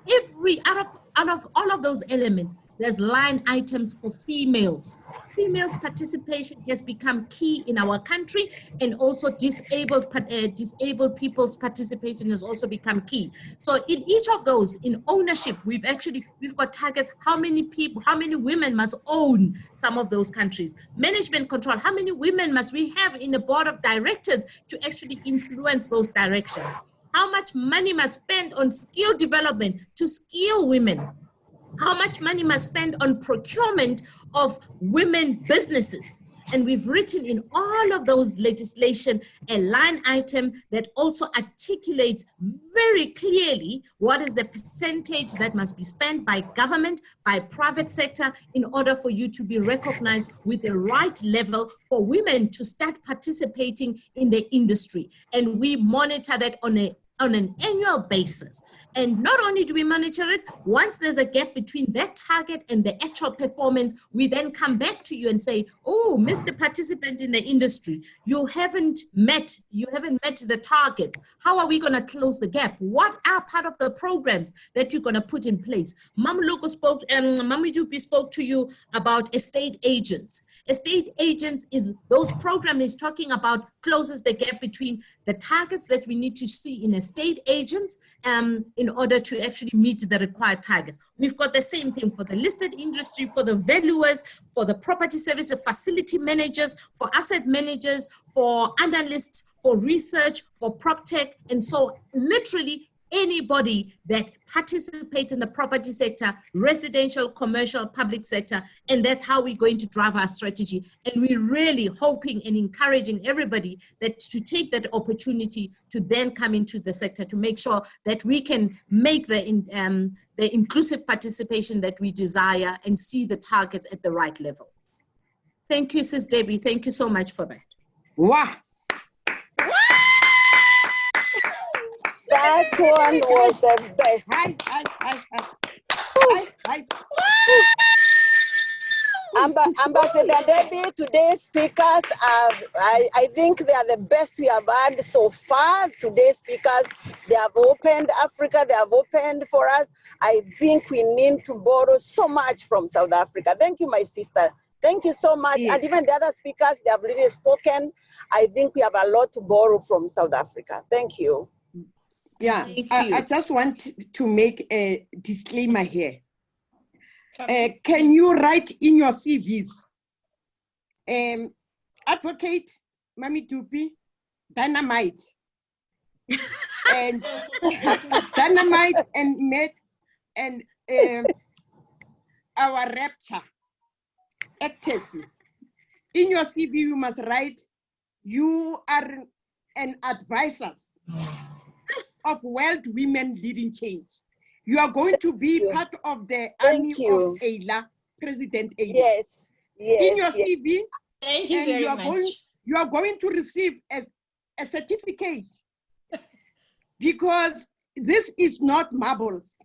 out of all of those elements, there's line items for females. Females' participation has become key in our country, and also disabled people's participation has also become key. So in each of those, in ownership, we've got targets. How many women must own some of those countries? Management control, how many women must we have in the board of directors to actually influence those directions? How much money must spend on skill development to skill women? How much money must spend on procurement of women businesses? And we've written in all of those legislation a line item that also articulates very clearly what is the percentage that must be spent by government, by private sector, in order for you to be recognized with the right level for women to start participating in the industry. And we monitor that on an annual basis. And not only do we monitor it, once there's a gap between that target and the actual performance, we then come back to you and say, oh, Mr. Participant in the industry, you haven't met the targets. How are we gonna close the gap? What are part of the programs that you're gonna put in place? Mama Dupi spoke to you about estate agents. Estate agents is those programs is talking about closes the gap between the targets that we need to see in estate agents in order to actually meet the required targets. We've got the same thing for the listed industry, for the valuers, for the property services facility managers, for asset managers, for analysts, for research, for prop tech, and so literally anybody that participates in the property sector, residential, commercial, public sector, and that's how we're going to drive our strategy. And we're really hoping and encouraging everybody that to take that opportunity to then come into the sector to make sure that we can make the inclusive participation that we desire and see the targets at the right level. Thank you, Sis Debbie. Thank you so much for that. Wow. That one was the best. Ambassador Debbie, today's speakers are, I think they are the best we have had so far. Today's speakers, they have opened Africa, they have opened for us. I think we need to borrow so much from South Africa. Thank you, my sister. Thank you so much. Yes. And even the other speakers, they have really spoken. I think we have a lot to borrow from South Africa. Thank you. Yeah, I just want to make a disclaimer here. Can you write in your CVs, advocate, Mami Dupi, dynamite, and dynamite and met, and our rapture actors. In your CV, you must write, you are an advisor of World Women Leading Change. You are going to be part of the army of Ayla, President Ayla. Yes, yes. In your CV, thank you very much. You are going to receive a certificate because this is not marbles.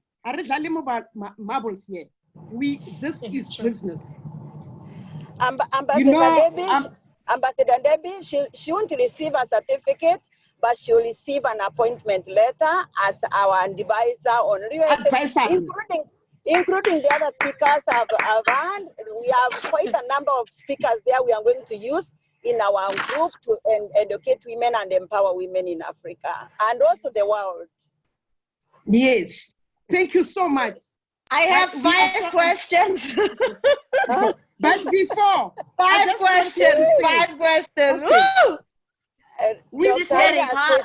Marbles here. This is true. business. Ambassador Debbie, she won't receive a certificate, but she'll receive an appointment letter as our advisor on real estate, including the other speakers I've had. We have quite a number of speakers there we are going to use in our group to educate women and empower women in Africa and also the world. Yes, thank you so much. I have 5 questions. But before, 5 questions. Okay. Woo! This is very hard.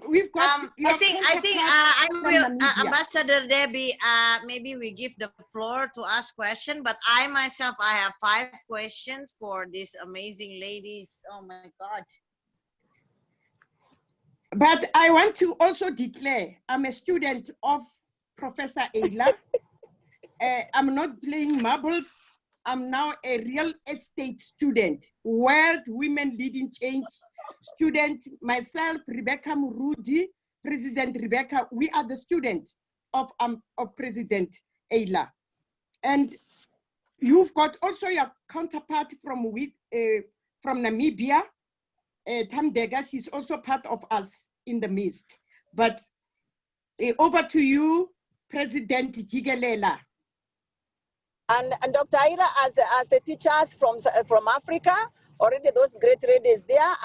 We've got. I think I will, Ambassador Debbie. Maybe we give the floor to ask question. But I myself, I have 5 questions for these amazing ladies. Oh my God. But I want to also declare I'm a student of Professor Ayla. I'm not playing marbles. I'm now a real estate student, World Women Leading Change student. Myself, Rebecca Murudi, President Rebecca, we are the student of President Ayla. And you've got also your counterpart from Namibia, Tamdega. She's also part of us in the midst. But over to you, President Jigelela. And Dr. Ayla, as the teachers from Africa, already those great ladies there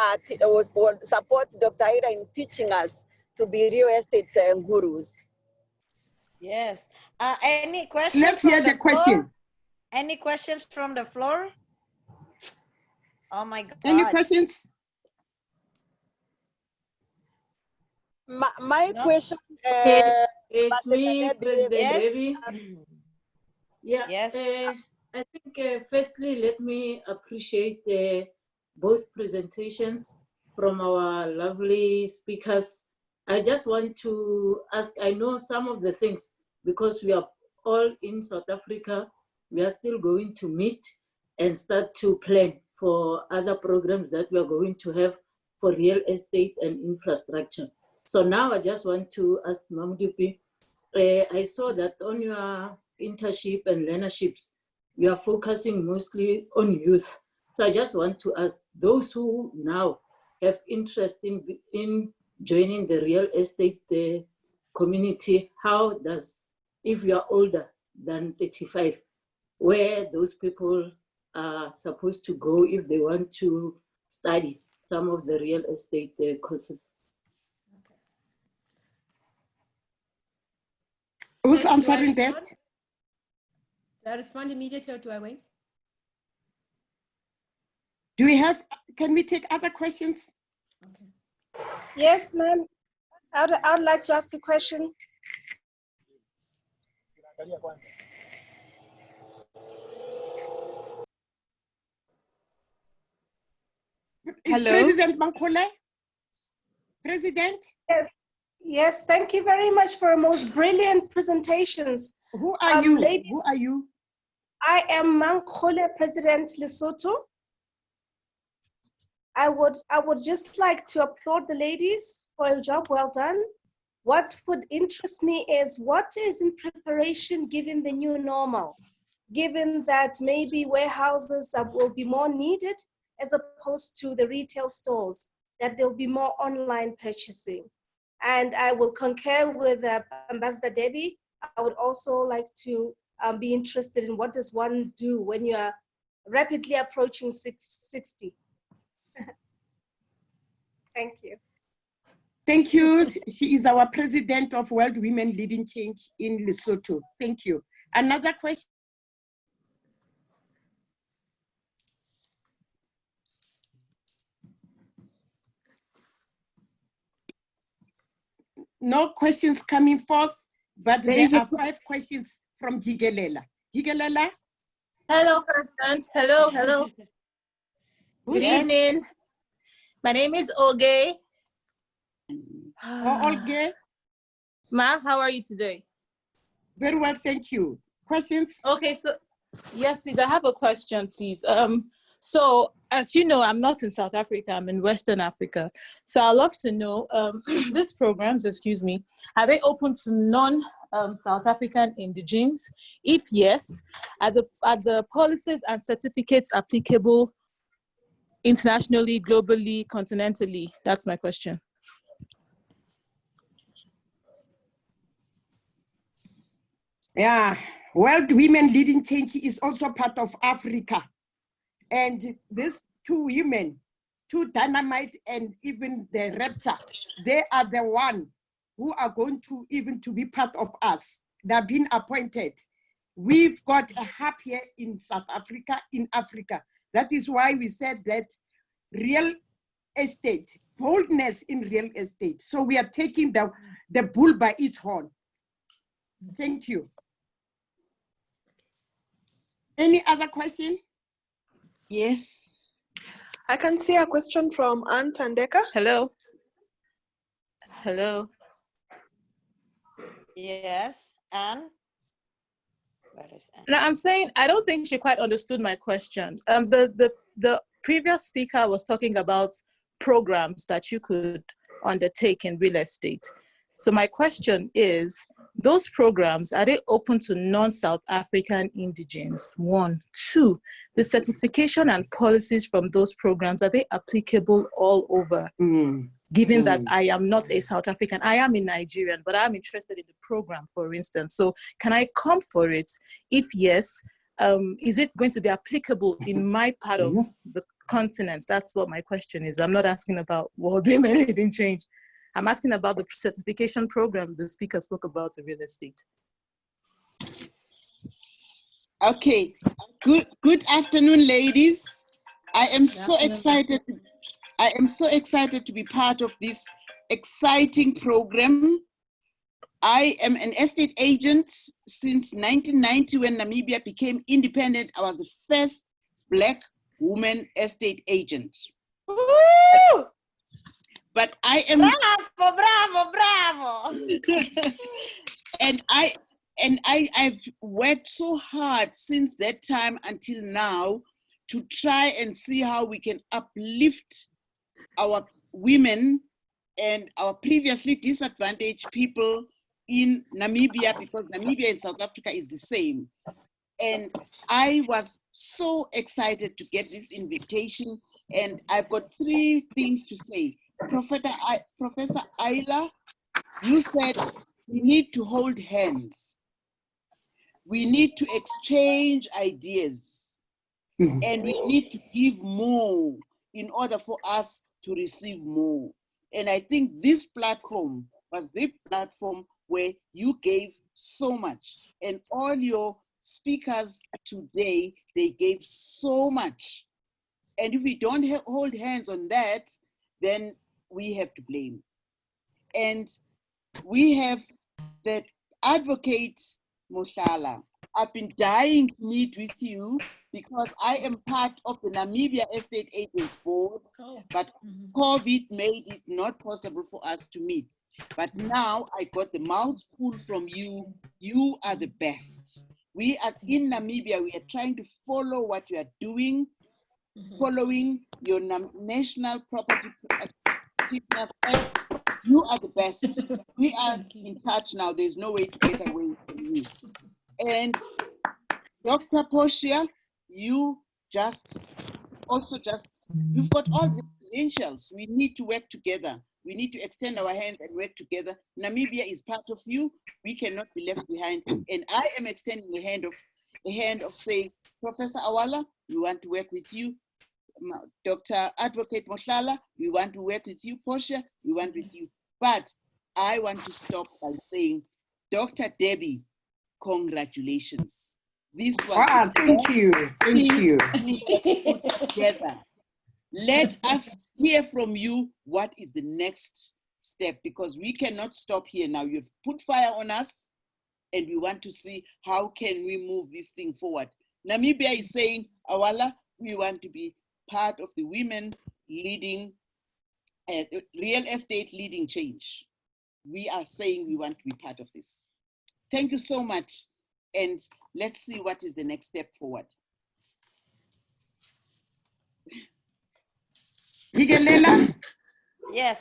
will support Dr. Ayla in teaching us to be real estate gurus. Yes. Any questions? Let's hear the question. Any questions from the floor? Oh my God. Any questions? My No? question. It's me, President Yes. Debbie. Yeah. Yes. I think firstly, let me appreciate both presentations from our lovely speakers. I just want to ask, I know some of the things, because we are all in South Africa, we are still going to meet and start to plan for other programs that we are going to have for real estate and infrastructure. So now I just want to ask Mamdupi, I saw that on your internship and learnerships, you are focusing mostly on youth. So I just want to ask those who now have interest in joining the real estate community, how does, if you are older than 35, where those people are supposed to go if they want to study some of the real estate courses? Who's answering that? Do I respond immediately or do I wait? Do we have, can we take other questions? Okay. Yes, ma'am. I'd like to ask a question. Is President Mankole? President? Yes. Yes, thank you very much for most brilliant presentations. Who are you? Lady, who are you? I am Mankole, President Lesotho. I would just like to applaud the ladies for a job well done. What would interest me is what is in preparation given the new normal, given that maybe warehouses will be more needed as opposed to the retail stores, that there'll be more online purchasing. And I will concur with Ambassador Debbie. I would also like to be interested in what does one do when you are rapidly approaching 60. Thank you. Thank you. She is our president of World Women Leading Change in Lesotho. Thank you. Another question? No questions coming forth, but there are 5 questions from Jigelela. Jigelela? Hello, President. Hello, hello. Good evening. My name is Oge. Olge? Ma, how are you today? Very well, thank you. Questions? Okay, so yes, please. I have a question, please. So as you know, I'm not in South Africa, I'm in Western Africa. So I'd love to know, these programs, excuse me, are they open to non-South African indigenes? If yes, are the policies and certificates applicable internationally, globally, continentally? That's my question. Yeah, World Women Leading Change is also part of Africa. And these 2 women, 2 Dynamite and even the Raptor, they are the one who are going to even to be part of us. They've been appointed. We've got a hub here in South Africa, in Africa. That is why we said that real estate, boldness in real estate. So we are taking the bull by its horn. Thank you. Any other question? Yes. I can see a question from Anne Tandeka. Hello. Hello. Yes, Anne? Where is Anne? No, I'm saying I don't think she quite understood my question. The previous speaker was talking about programs that you could undertake in real estate. So my question is, those programs, are they open to non-South African indigenes? 1. 2, the certification and policies from those programs, are they applicable all over? Given that I am not a South African, I am a Nigerian, but I'm interested in the program, for instance. So can I come for it? If yes, is it going to be applicable in my part of the continent? That's what my question is. I'm not asking about World Women Leading Change. I'm asking about the certification program the speaker spoke about in real estate. Okay, good afternoon, ladies. I am so excited. I am so excited to be part of this exciting program. I am an estate agent since 1990 when Namibia became independent. I was the first Black woman estate agent. Woo! But I am bravo, bravo. and I've worked so hard since that time until now to try and see how we can uplift our women and our previously disadvantaged people in Namibia, because Namibia and South Africa is the same. And I was so excited to get this invitation, and I've got 3 things to say. Professor Ayla, you said we need to hold hands. We need to exchange ideas, and we need to give more in order for us to receive more. And I think this platform was the platform where you gave so much, and all your speakers today, they gave so much. And if we don't hold hands on that, then we have to blame. And we have the advocate Moshala. I've been dying to meet with you because I am part of the Namibia Estate Agents Board, but COVID made it not possible for us to meet. But now I got the mouth full from you. You are the best. We are in Namibia, we are trying to follow what you are doing, following your National Property Practitioners Act. You are the best. We are in touch now. There's no way to get away from you. And Dr. Portia, you you've got all the credentials. We need to work together. We need to extend our hands and work together. Namibia is part of you. We cannot be left behind. And I am extending a hand of saying, Professor Awala, we want to work with you. Dr. Advocate Moshala, we want to work with you. Portia, we want with you. But I want to stop by saying, Dr. Debbie, congratulations. This was thank you. Together. Let us hear from you what is the next step, because we cannot stop here now. You've put fire on us and we want to see how can we move this thing forward. Namibia is saying, Awala, we want to be part of the women leading, real estate leading change. We are saying we want to be part of this. Thank you so much. And let's see what is the next step forward. Yes,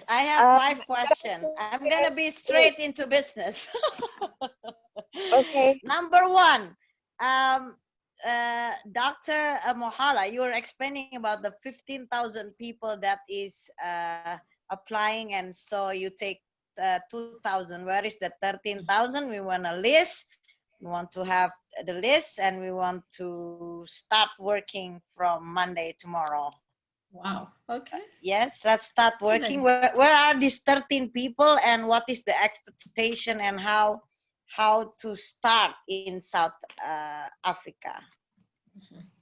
I have 5 questions. I'm going to be straight into business. Okay. Number 1, Dr. Mohala, you were explaining about the 15,000 people that is applying, and so you take 2,000. Where is the 13,000? We want a list. We want to have the list, and we want to start working from Monday tomorrow. Wow. Okay. Yes, let's start working. Where are these 13 people, and what is the expectation, and how to start in South Africa?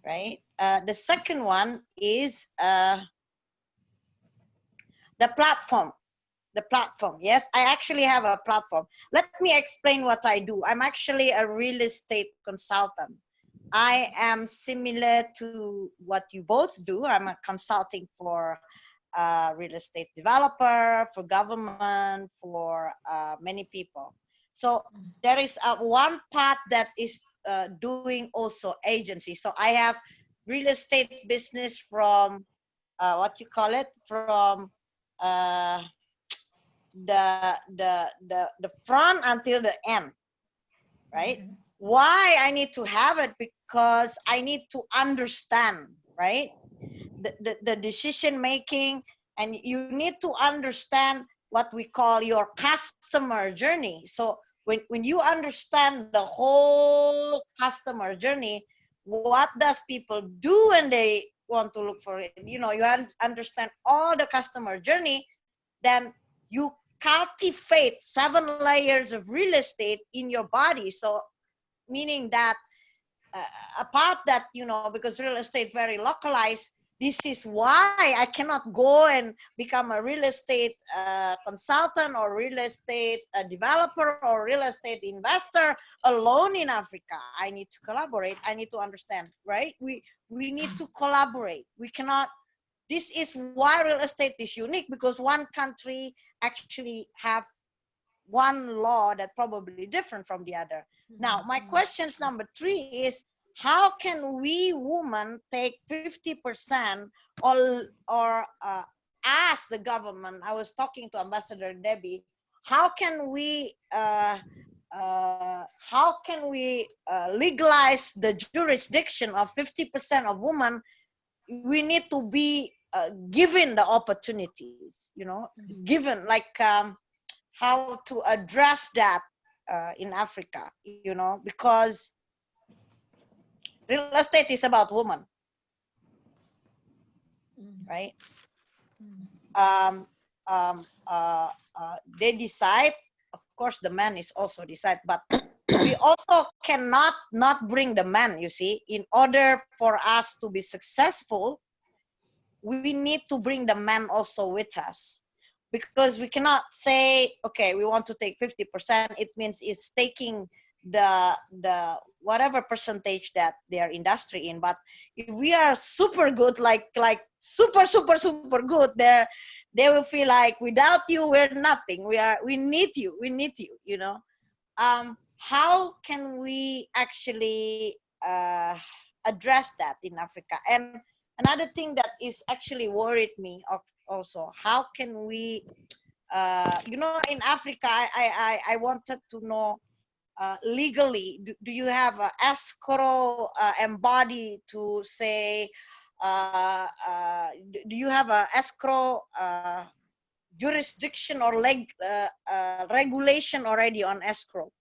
Right. The second one is the platform. The platform. Yes, I actually have a platform. Let me explain what I do. I'm actually a real estate consultant. I am similar to what you both do. I'm a consulting for real estate developer, for government, for many people. So there is one part that is doing also agency. So I have real estate business from what you call it, from the front until the end, right? Mm-hmm. Why I need to have it? Because I need to understand, right? The decision making, and you need to understand what we call your customer journey. So when you understand the whole customer journey, what does people do when they want to look for it? You know, you understand all the customer journey, then you cultivate 7 layers of real estate in your body. So meaning that apart that, you know, because real estate very localized, This is why I cannot go and become a real estate consultant or real estate developer or real estate investor alone in Africa. I need to collaborate. I need to understand, right? We need to collaborate. We cannot. This is why real estate is unique, because one country actually have one law that probably different from the other. Now, my questions number 3 is, how can we women take 50% or ask the government? I was talking to Ambassador Debbie. How can we legalize the jurisdiction of 50% of women? We need to be given the opportunities, you know, given like how to address that in Africa, you know, because real estate is about women, right? They decide, of course the man is also decide, but we also cannot not bring the man, you see. In order for us to be successful, we need to bring the man also with us, because we cannot say, okay, we want to take 50%. It means it's taking the whatever percentage that their industry in. But if we are super good, like super good, they will feel like, without you we're nothing. We need you, you know. How can we actually address that in Africa? And another thing that is actually worried me also, how can we you know, in Africa, I wanted to know legally, do you have an escrow embodied to say, do you have an escrow jurisdiction or regulation already on escrow?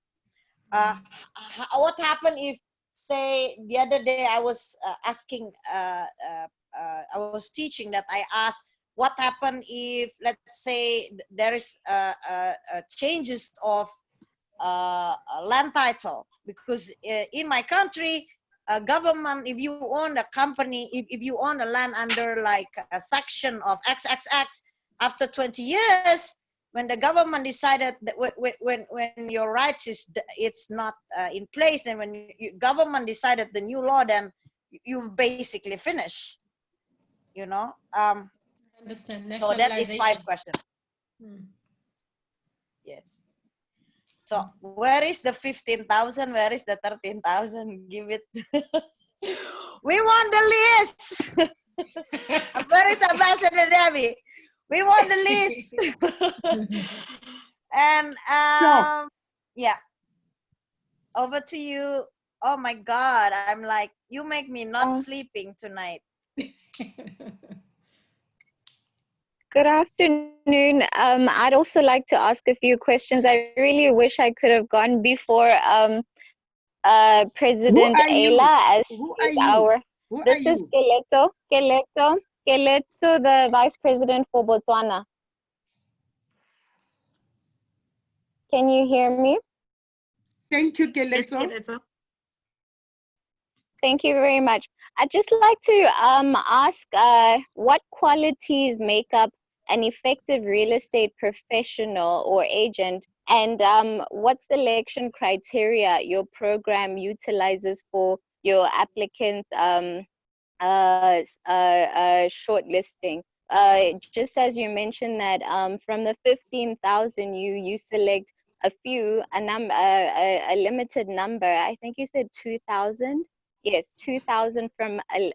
What happened if, say, the other day I was asking, I was teaching that I asked, what happened if, let's say, there is changes of land title? Because in my country, government, if you own a company, if you own a land under like a section of XXX, after 20 years, when the government decided that when your rights it's not in place, and when government decided the new law, then you basically finish, you know. Understand. So that is 5 questions. Yes. So where is the 15,000? Where is the 13,000? Give it. We want the list. Where is Ambassador Debbie? We want the list. And yeah, over to you. Oh my God, I'm like, you make me not sleeping tonight. Good afternoon. I'd also like to ask a few questions. I really wish I could have gone before President Ayla, as she's our. This is Keleto, the Vice President for Botswana. Can you hear me? Thank you, Keleto. Yes, Keleto. Thank you very much. I'd just like to ask what qualities make up an effective real estate professional or agent, and what selection criteria your program utilizes for your applicant shortlisting. Just as you mentioned that from the 15,000, you select a limited number. I think you said 2,000. Yes, 2,000 from a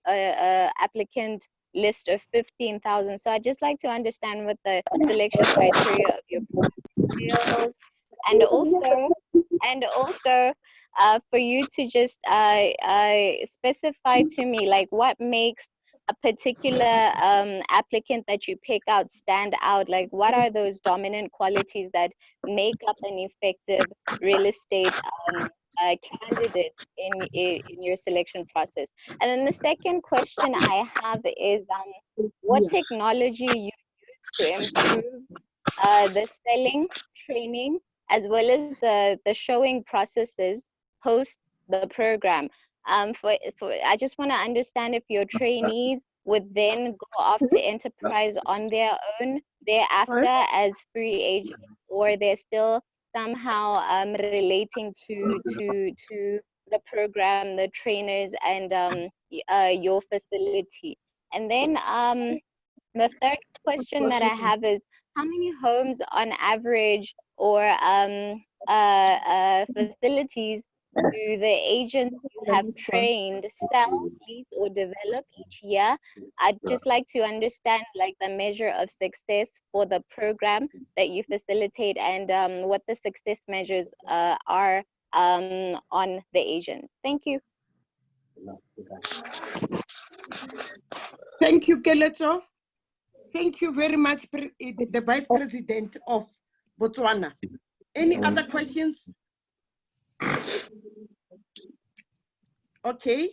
applicant list of 15,000. So I'd just like to understand what the selection criteria of your skills, and also for you to just specify to me, like, what makes a particular applicant that you pick out stand out. Like, what are those dominant qualities that make up an effective real estate candidate in your selection process? And then the second question I have is, what technology you use to improve the selling, training, as well as the showing processes post the program. I just want to understand if your trainees would then go off to enterprise on their own thereafter as free agents, or they're still somehow relating to the program, the trainers, and your facility. And then the third question that I have is, how many homes on average or facilities do the agents you have trained sell, lease, or develop each year? I'd just like to understand like the measure of success for the program that you facilitate, and what the success measures are on the agent. Thank you. Thank you, Keleto. Thank you very much, the Vice President of Botswana. Any other questions? Okay.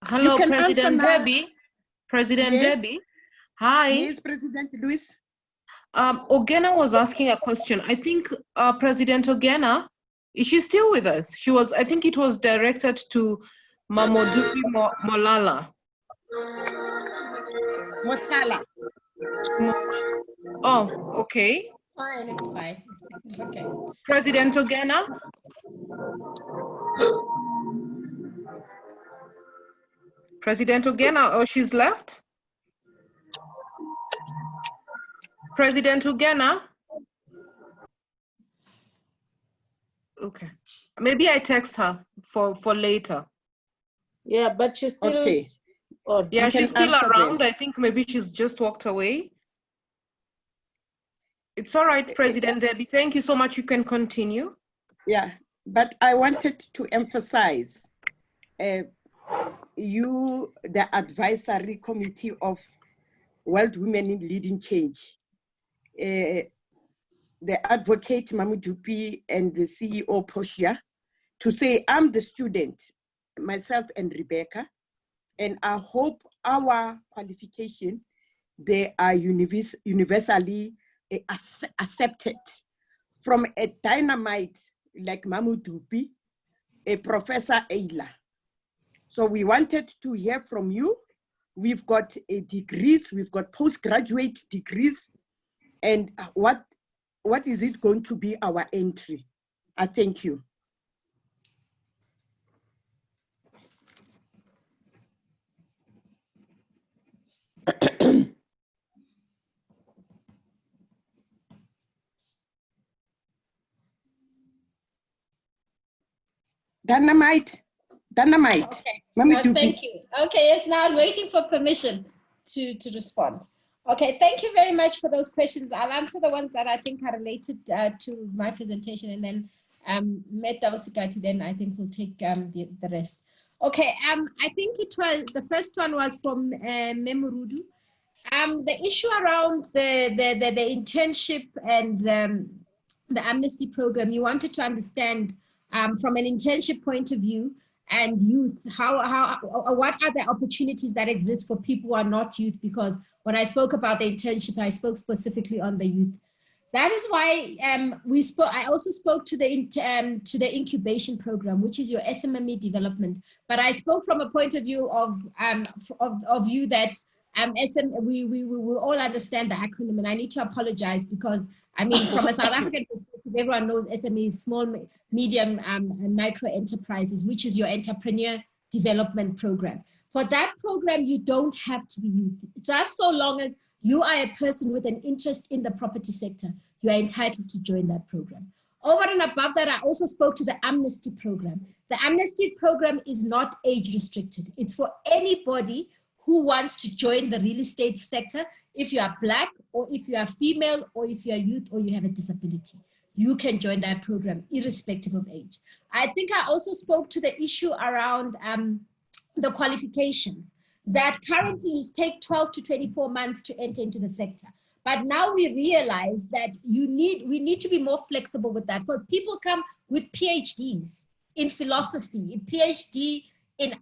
Hello, President Debbie. President Yes. Debbie. Hi. Yes, President Luis. Ogena was asking a question. I think President Ogena, is she still with us? She was, I think it was directed to Mamodupi Molala. Mosala. Oh, okay. Fine, it's fine. It's okay. President Ogena? President Ogena, oh, she's left? President Ogena? Okay. Maybe I text her for later. Yeah, but she's still... Okay. Oh, yeah, she's still around. Them. I think maybe she's just walked away. It's all right, President Debbie. Thank you so much. You can continue. Yeah, but I wanted to emphasize you, the advisory committee of World Women in Leading Change, the advocate Mamudupi and the CEO Poshia, to say I'm the student, myself and Rebecca, and I hope our qualification, they are universally accepted from a dynamite like Mamudupi, a Professor Ayla. So we wanted to hear from you. We've got degrees, we've got postgraduate degrees, and what is it going to be our entry? I thank you. Dynamite. Okay. Thank you. Okay, yes, now I was waiting for permission to respond. Okay, thank you very much for those questions. I'll answer the ones that I think are related to my presentation, and then Meta Osikati, then I think we'll take the rest. Okay, I think it was, the first one was from Memurudu. The issue around the internship and the amnesty program, you wanted to understand from an internship point of view and youth, what are the opportunities that exist for people who are not youth? Because when I spoke about the internship, I spoke specifically on the youth. That is why I also spoke to the incubation program, which is your SMME development. But I spoke from a point of view of you that we will all understand the acronym, and I need to apologize because I mean, from a South African perspective, everyone knows SME is small, medium, and micro enterprises, which is your entrepreneur development program. For that program, you don't have to be youth. Just so long as you are a person with an interest in the property sector, you are entitled to join that program. Over and above that, I also spoke to the amnesty program. The amnesty program is not age restricted. It's for anybody who wants to join the real estate sector. If you are Black, or if you are female, or if you are youth, or you have a disability, you can join that program irrespective of age. I think I also spoke to the issue around the qualifications that currently take 12 to 24 months to enter into the sector. But now we realize that we need to be more flexible with that, because people come with PhDs in philosophy, PhD in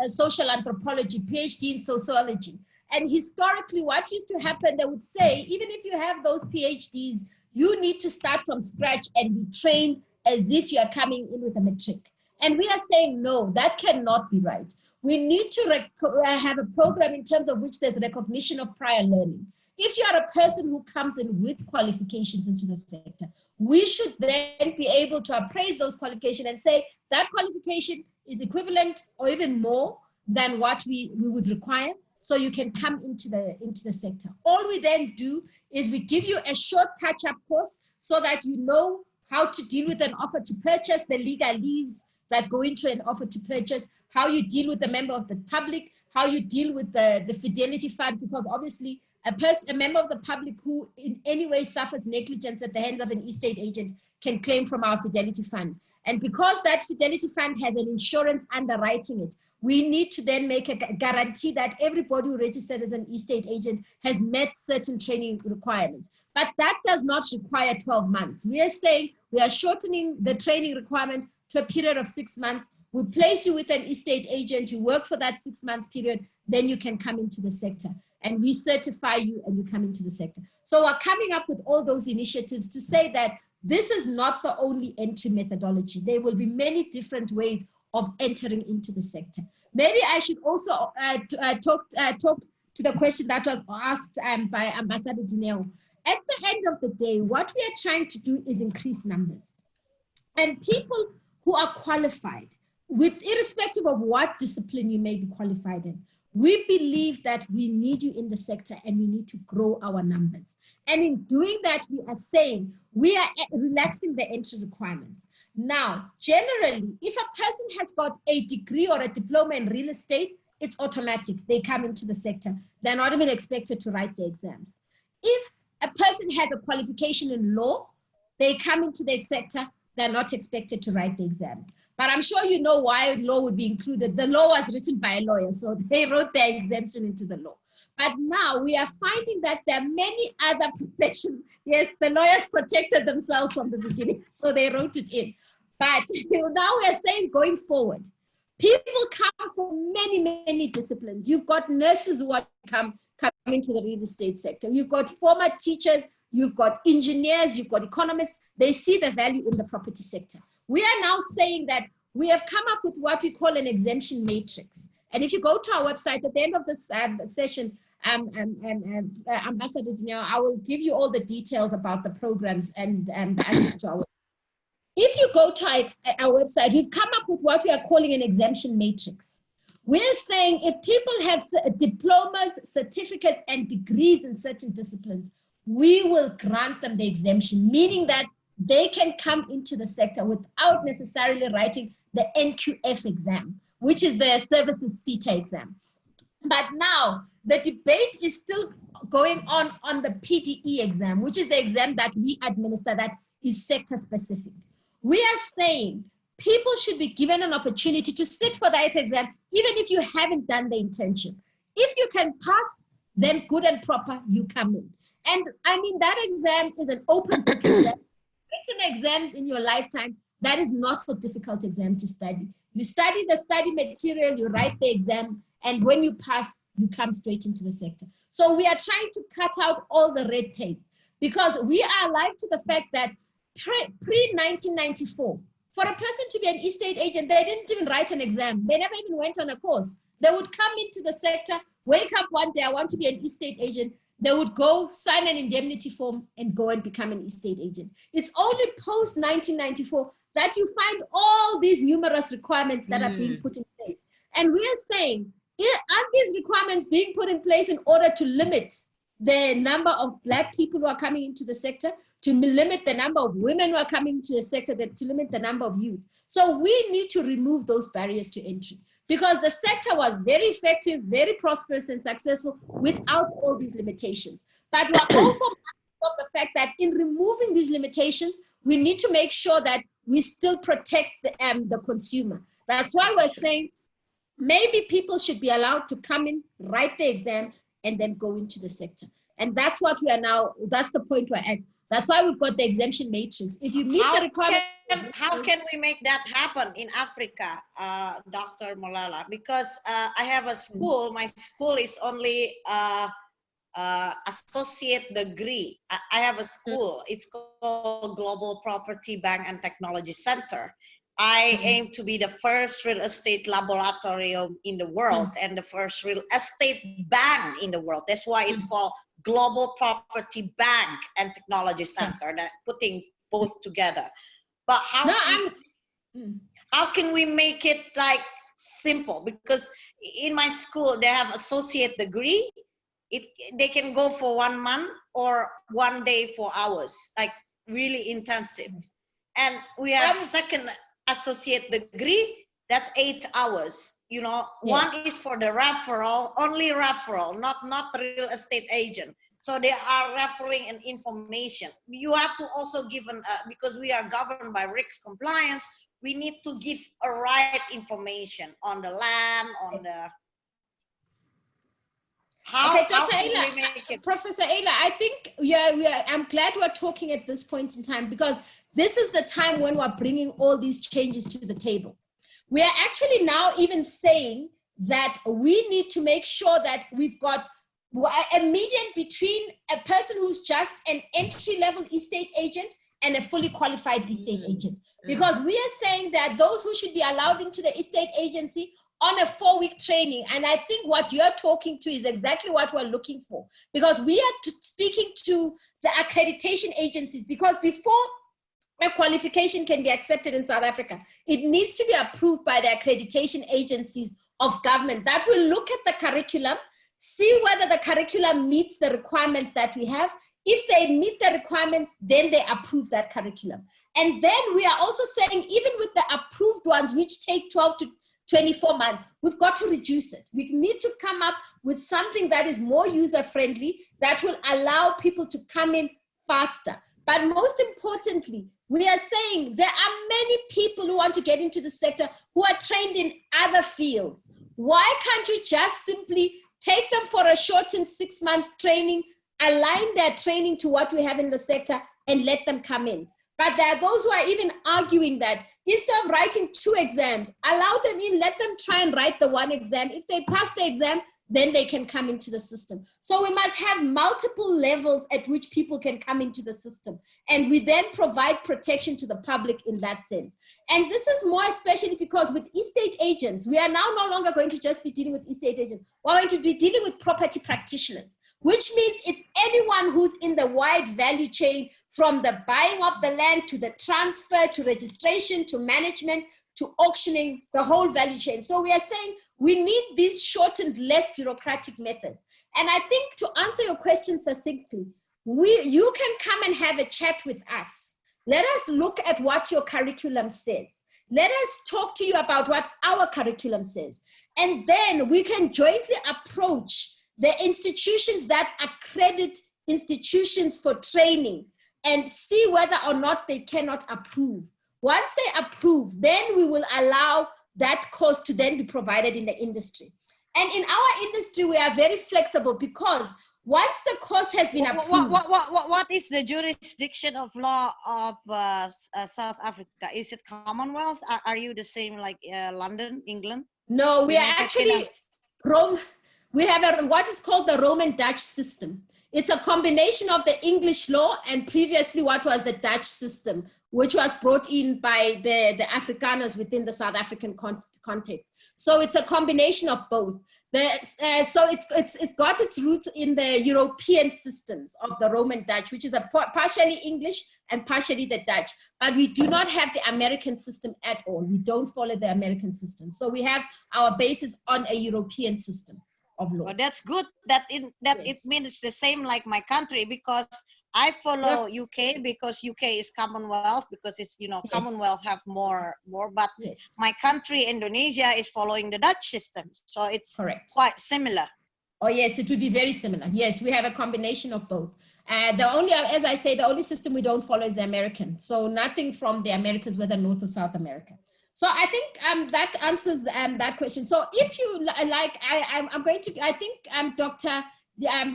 social anthropology, PhD in sociology. And historically, what used to happen, they would say, even if you have those PhDs, you need to start from scratch and be trained as if you're coming in with a matric. And we are saying, no, that cannot be right. We need to have a program in terms of which there's recognition of prior learning. If you are a person who comes in with qualifications into the sector, we should then be able to appraise those qualifications and say that qualification is equivalent or even more than what we would require, so you can come into the sector. All we then do is we give you a short touch-up course so that you know how to deal with an offer to purchase, the legalese that go into an offer to purchase, how you deal with a member of the public, how you deal with the fidelity fund, because obviously a member of the public who in any way suffers negligence at the hands of an estate agent can claim from our fidelity fund. And because that fidelity fund has an insurance underwriting it, we need to then make a guarantee that everybody who registers as an estate agent has met certain training requirements. But that does not require 12 months. We are saying we are shortening the training requirement to a period of 6 months. We place you with an estate agent, you work for that 6 month period, then you can come into the sector. And we certify you and you come into the sector. So we're coming up with all those initiatives to say that this is not the only entry methodology. There will be many different ways of entering into the sector. Maybe I should also talk to the question that was asked by Ambassador Dineo. At the end of the day, what we are trying to do is increase numbers. And people who are qualified, with irrespective of what discipline you may be qualified in, we believe that we need you in the sector and we need to grow our numbers. And in doing that, we are saying we are relaxing the entry requirements. Now, generally, if a person has got a degree or a diploma in real estate, it's automatic. They come into the sector. They're not even expected to write the exams. If a person has a qualification in law, they come into the sector, they're not expected to write the exams. But I'm sure you know why law would be included. The law was written by a lawyer, so they wrote their exemption into the law. But now we are finding that there are many other professions. Yes, the lawyers protected themselves from the beginning, so they wrote it in. But now we're saying going forward, people come from many, many disciplines. You've got nurses who are coming into the real estate sector. You've got former teachers, you've got engineers, you've got economists. They see the value in the property sector. We are now saying that we have come up with what we call an exemption matrix. And if you go to our website at the end of this session, Ambassador Dineo, I will give you all the details about the programs and the access to our website. If you go to our website, we've come up with what we are calling an exemption matrix. We're saying if people have diplomas, certificates, and degrees in certain disciplines, we will grant them the exemption, meaning that they can come into the sector without necessarily writing the NQF exam, which is the services CETA exam. But now the debate is still going on the PDE exam, which is the exam that we administer that is sector specific. We are saying people should be given an opportunity to sit for that exam, even if you haven't done the internship. If you can pass, then good and proper, you come in. And I mean, that exam is an open book exam. Written exams in your lifetime, that is not a difficult exam to study. You study the study material, you write the exam, and when you pass, you come straight into the sector. So we are trying to cut out all the red tape, because we are alive to the fact that pre-1994, for a person to be an estate agent, they didn't even write an exam. They never even went on a course. They would come into the sector, wake up one day, I want to be an estate agent. They would go sign an indemnity form and go and become an estate agent. It's only post-1994 that you find all these numerous requirements that are being put in place. And we are saying, are these requirements being put in place in order to limit the number of Black people who are coming into the sector, to limit the number of women who are coming into the sector, to limit the number of youth? So we need to remove those barriers to entry, because the sector was very effective, very prosperous and successful without all these limitations. But we're also mindful of the fact that in removing these limitations, we need to make sure that we still protect the consumer. That's why we're saying maybe people should be allowed to come in, write the exam, and then go into the sector. And that's what we are now, that's the point we're at. That's why we've got the exemption matrix. If you meet the requirement. How can we make that happen in Africa, Dr. Molala? Because I have a school, my school is only associate degree. I have a school, it's called Global Property Bank and Technology Center. I aim to be the first real estate laboratorium in the world and the first real estate bank in the world. That's why it's called Global Property Bank and Technology Center, that putting both together. But how can we make it like simple? Because in my school, they have associate degree. They can go for 1 month or 1 day, 4 hours, like really intensive. And we have second associate degree, that's 8 hours. You know, one is for the referral, only referral, not real estate agent. So they are referring an information. You have to also give because we are governed by risk compliance, we need to give a right information on the land, on the okay, Dr. Ayla, Professor Ayla, I think I'm glad we're talking at this point in time, because this is the time when we're bringing all these changes to the table. We are actually now even saying that we need to make sure that we've got a median between a person who's just an entry-level estate agent and a fully qualified estate agent. Because we are saying that those who should be allowed into the estate agency on a 4-week training, and I think what you're talking to is exactly what we're looking for, because we are speaking to the accreditation agencies, because before a qualification can be accepted in South Africa, it needs to be approved by the accreditation agencies of government that will look at the curriculum, see whether the curriculum meets the requirements that we have. If they meet the requirements, then they approve that curriculum. And then we are also saying, even with the approved ones, which take 12 to 24 months, we've got to reduce it. We need to come up with something that is more user-friendly, that will allow people to come in faster. But most importantly, we are saying there are many people who want to get into the sector who are trained in other fields. Why can't you just simply take them for a shortened 6-month training, align their training to what we have in the sector, and let them come in? But there are those who are even arguing that instead of writing 2 exams, allow them in, let them try and write the 1 exam. If they pass the exam, then they can come into the system. So we must have multiple levels at which people can come into the system. And we then provide protection to the public in that sense. And this is more especially because with estate agents, we are now no longer going to just be dealing with estate agents. We're going to be dealing with property practitioners, which means it's anyone who's in the wide value chain, from the buying of the land to the transfer, to registration, to management, to auctioning, the whole value chain. So we are saying we need these shortened, less bureaucratic methods. And I think, to answer your question succinctly, you can come and have a chat with us. Let us look at what your curriculum says. Let us talk to you about what our curriculum says. And then we can jointly approach the institutions that accredit institutions for training and see whether or not they cannot approve. Once they approve, then we will allow that course to then be provided in the industry. And in our industry, we are very flexible, because once the course has been approved. What is the jurisdiction of law of South Africa? Is it Commonwealth? Are you the same like London, England? No, we are actually Rome. We have what is called the Roman Dutch system. It's a combination of the English law and previously what was the Dutch system, which was brought in by the Afrikaners within the South African context. So it's a combination of both. So it's got its roots in the European systems of the Roman Dutch, which is partially English and partially the Dutch. But we do not have the American system at all. We don't follow the American system. So we have our basis on a European system of law. Well, that's good. It means the same like my country, because I follow UK because UK is Commonwealth, because it's, Commonwealth have more, but my country, Indonesia, is following the Dutch system. So it's quite similar. Oh yes, it would be very similar. Yes, we have a combination of both. The only system we don't follow is the American. So nothing from the Americas, whether North or South America. So I think that answers that question. So if you like, I think Dr.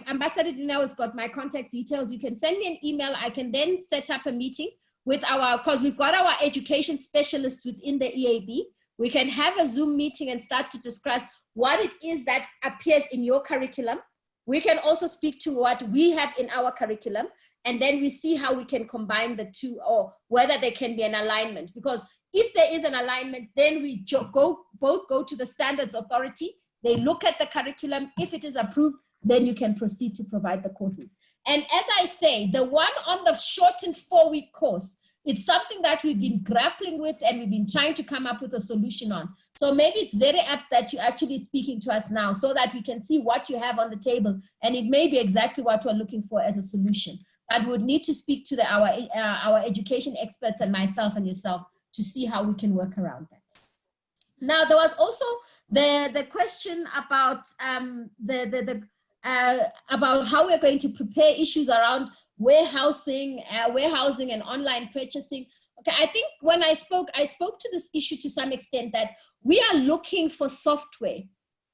Ambassador Dina has got my contact details. You can send me an email. I can then set up a meeting with because we've got our education specialists within the EAAB. We can have a Zoom meeting and start to discuss what it is that appears in your curriculum. We can also speak to what we have in our curriculum, and then we see how we can combine the two, or whether there can be an alignment, because If there is an alignment, then we both go to the standards authority. They look at the curriculum. If it is approved, then you can proceed to provide the courses. And as I say, the one on the shortened 4-week course, it's something that we've been grappling with and we've been trying to come up with a solution on. So maybe it's very apt that you're actually speaking to us now so that we can see what you have on the table. And it may be exactly what we're looking for as a solution. But we would need to speak to our education experts and myself and yourself to see how we can work around that. Now, there was also the question about about how we're going to prepare issues around warehousing and online purchasing. Okay, I think when I spoke to this issue to some extent, that we are looking for software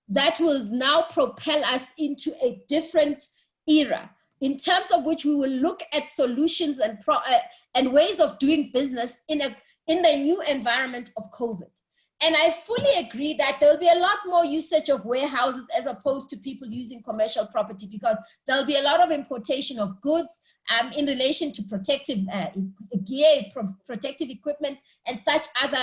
that will now propel us into a different era, in terms of which we will look at solutions and ways of doing business in the new environment of COVID. And I fully agree that there'll be a lot more usage of warehouses as opposed to people using commercial property, because there'll be a lot of importation of goods in relation to protective gear, protective equipment, and such other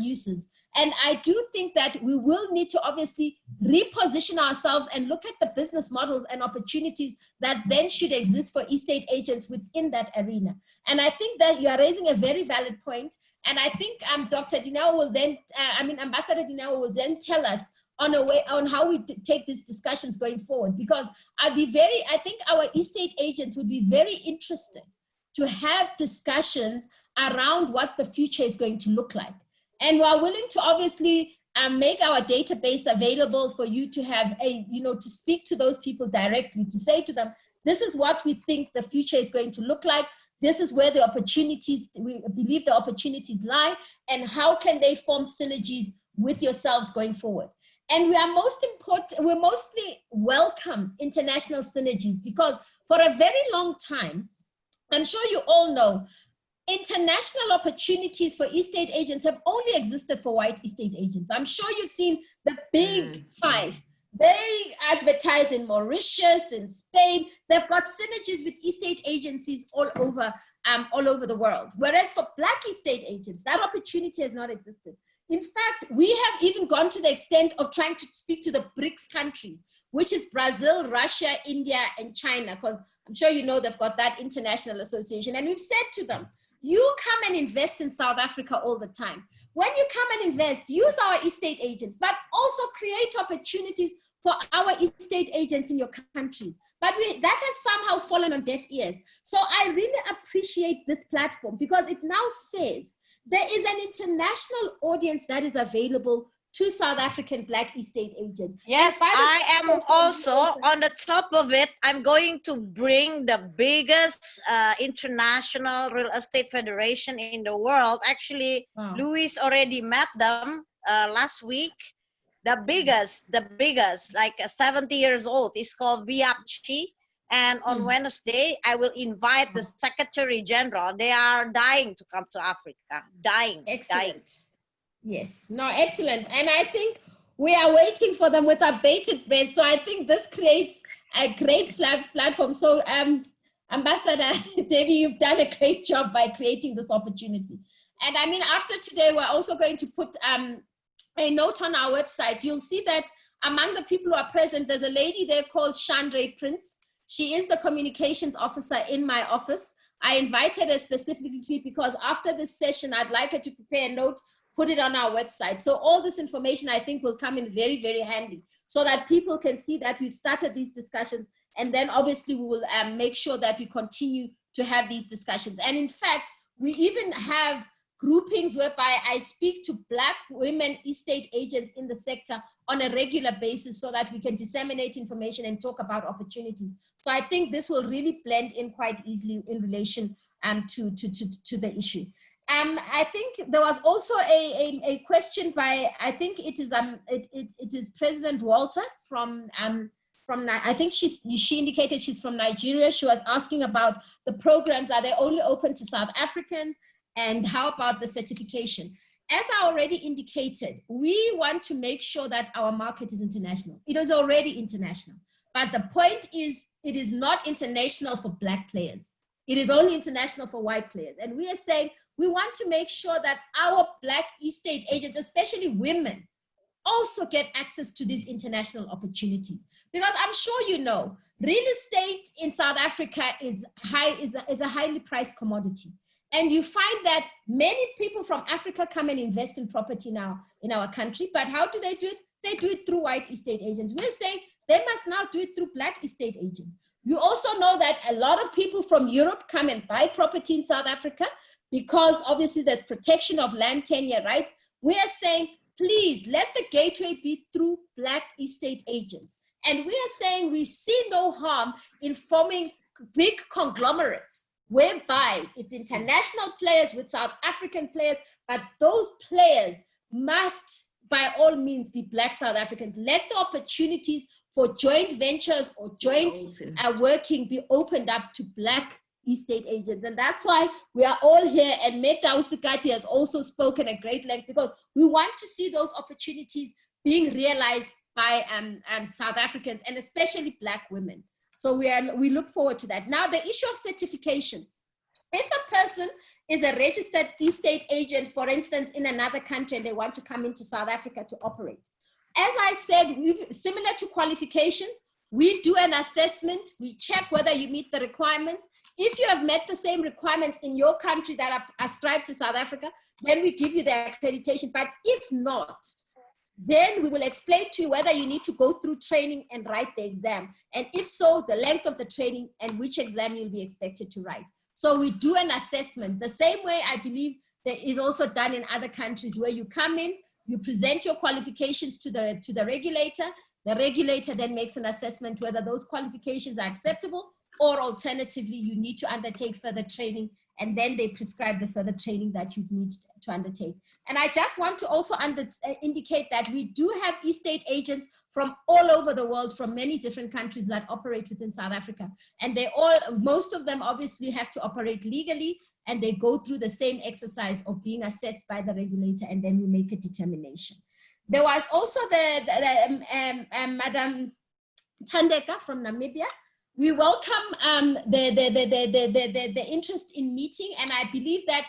uses. And I do think that we will need to obviously reposition ourselves and look at the business models and opportunities that then should exist for estate agents within that arena. And I think that you are raising a very valid point. And I think Dr. Dineo will then, Ambassador Dineo will then tell us on how we take these discussions going forward, because I think our estate agents would be very interested to have discussions around what the future is going to look like. And we're willing to obviously make our database available for you to have to speak to those people directly, to say to them, this is what we think the future is going to look like. This is where the opportunities, we believe the opportunities lie, and how can they form synergies with yourselves going forward. And we're mostly welcome international synergies, because for a very long time, I'm sure you all know, international opportunities for estate agents have only existed for white estate agents. I'm sure you've seen the big five. They advertise in Mauritius, in Spain. They've got synergies with estate agencies all over the world. Whereas for Black estate agents, that opportunity has not existed. In fact, we have even gone to the extent of trying to speak to the BRICS countries, which is Brazil, Russia, India, and China, because I'm sure you know they've got that international association. And we've said to them, you come and invest in South Africa all the time. When you come and invest, use our estate agents, but also create opportunities for our estate agents in your countries. But that has somehow fallen on deaf ears. So I really appreciate this platform, because it now says there is an international audience that is available to South African Black estate agents. Yes, I am also on the top of it. I'm going to bring the biggest international real estate federation in the world. Actually, wow. Luis already met them last week. The biggest, like 70 years old, is called VIAPCHI. And on Wednesday, I will invite the Secretary General. They are dying to come to Africa, dying. Yes, no, excellent. And I think we are waiting for them with our bated breath. So I think this creates a great platform. So Ambassador Devi, you've done a great job by creating this opportunity. And I mean, after today, we're also going to put a note on our website. You'll see that among the people who are present, there's a lady there called Chandra Prince. She is the communications officer in my office. I invited her specifically because after this session, I'd like her to prepare a note, put it on our website. So all this information, I think, will come in very, very handy, so that people can see that we've started these discussions. And then obviously we will make sure that we continue to have these discussions. And in fact, we even have groupings whereby I speak to Black women estate agents in the sector on a regular basis, so that we can disseminate information and talk about opportunities. So I think this will really blend in quite easily in relation to the issue. I think there was also a question by, I think it is President Walter from I think she indicated she's from Nigeria. She was asking about the programs, are they only open to South Africans? And how about the certification? As I already indicated, we want to make sure that our market is international. It is already international. But the point is, it is not international for Black players. It is only international for white players. And we are saying we want to make sure that our Black estate agents, especially women, also get access to these international opportunities. Because I'm sure you know, real estate in South Africa is a highly priced commodity. And you find that many people from Africa come and invest in property now in our country, but how do they do it? They do it through white estate agents. We're saying they must now do it through Black estate agents. You also know that a lot of people from Europe come and buy property in South Africa because obviously there's protection of land tenure rights. We are saying, please let the gateway be through Black estate agents. And we are saying we see no harm in forming big conglomerates whereby it's international players with South African players, but those players must by all means be Black South Africans. Let the opportunities for joint ventures or joint working be opened up to Black estate agents. And that's why we are all here, and Meta Usikati has also spoken at great length, because we want to see those opportunities being realized by South Africans and especially Black women. So we look forward to that. Now, the issue of certification. If a person is a registered estate agent, for instance, in another country, and they want to come into South Africa to operate, as I said, similar to qualifications, we do an assessment. We check whether you meet the requirements. If you have met the same requirements in your country that are ascribed to South Africa, then we give you the accreditation. But if not, then we will explain to you whether you need to go through training and write the exam. And if so, the length of the training and which exam you'll be expected to write. So we do an assessment. The same way I believe that is also done in other countries, where you come in, you present your qualifications to the regulator. The regulator then makes an assessment whether those qualifications are acceptable, or alternatively, you need to undertake further training, and then they prescribe the further training that you need to undertake. And I just want to also indicate that we do have estate agents from all over the world, from many different countries that operate within South Africa. And most of them obviously have to operate legally, and they go through the same exercise of being assessed by the regulator, and then we make a determination. There was also Madam Tandeka from Namibia. We welcome the interest in meeting, and I believe that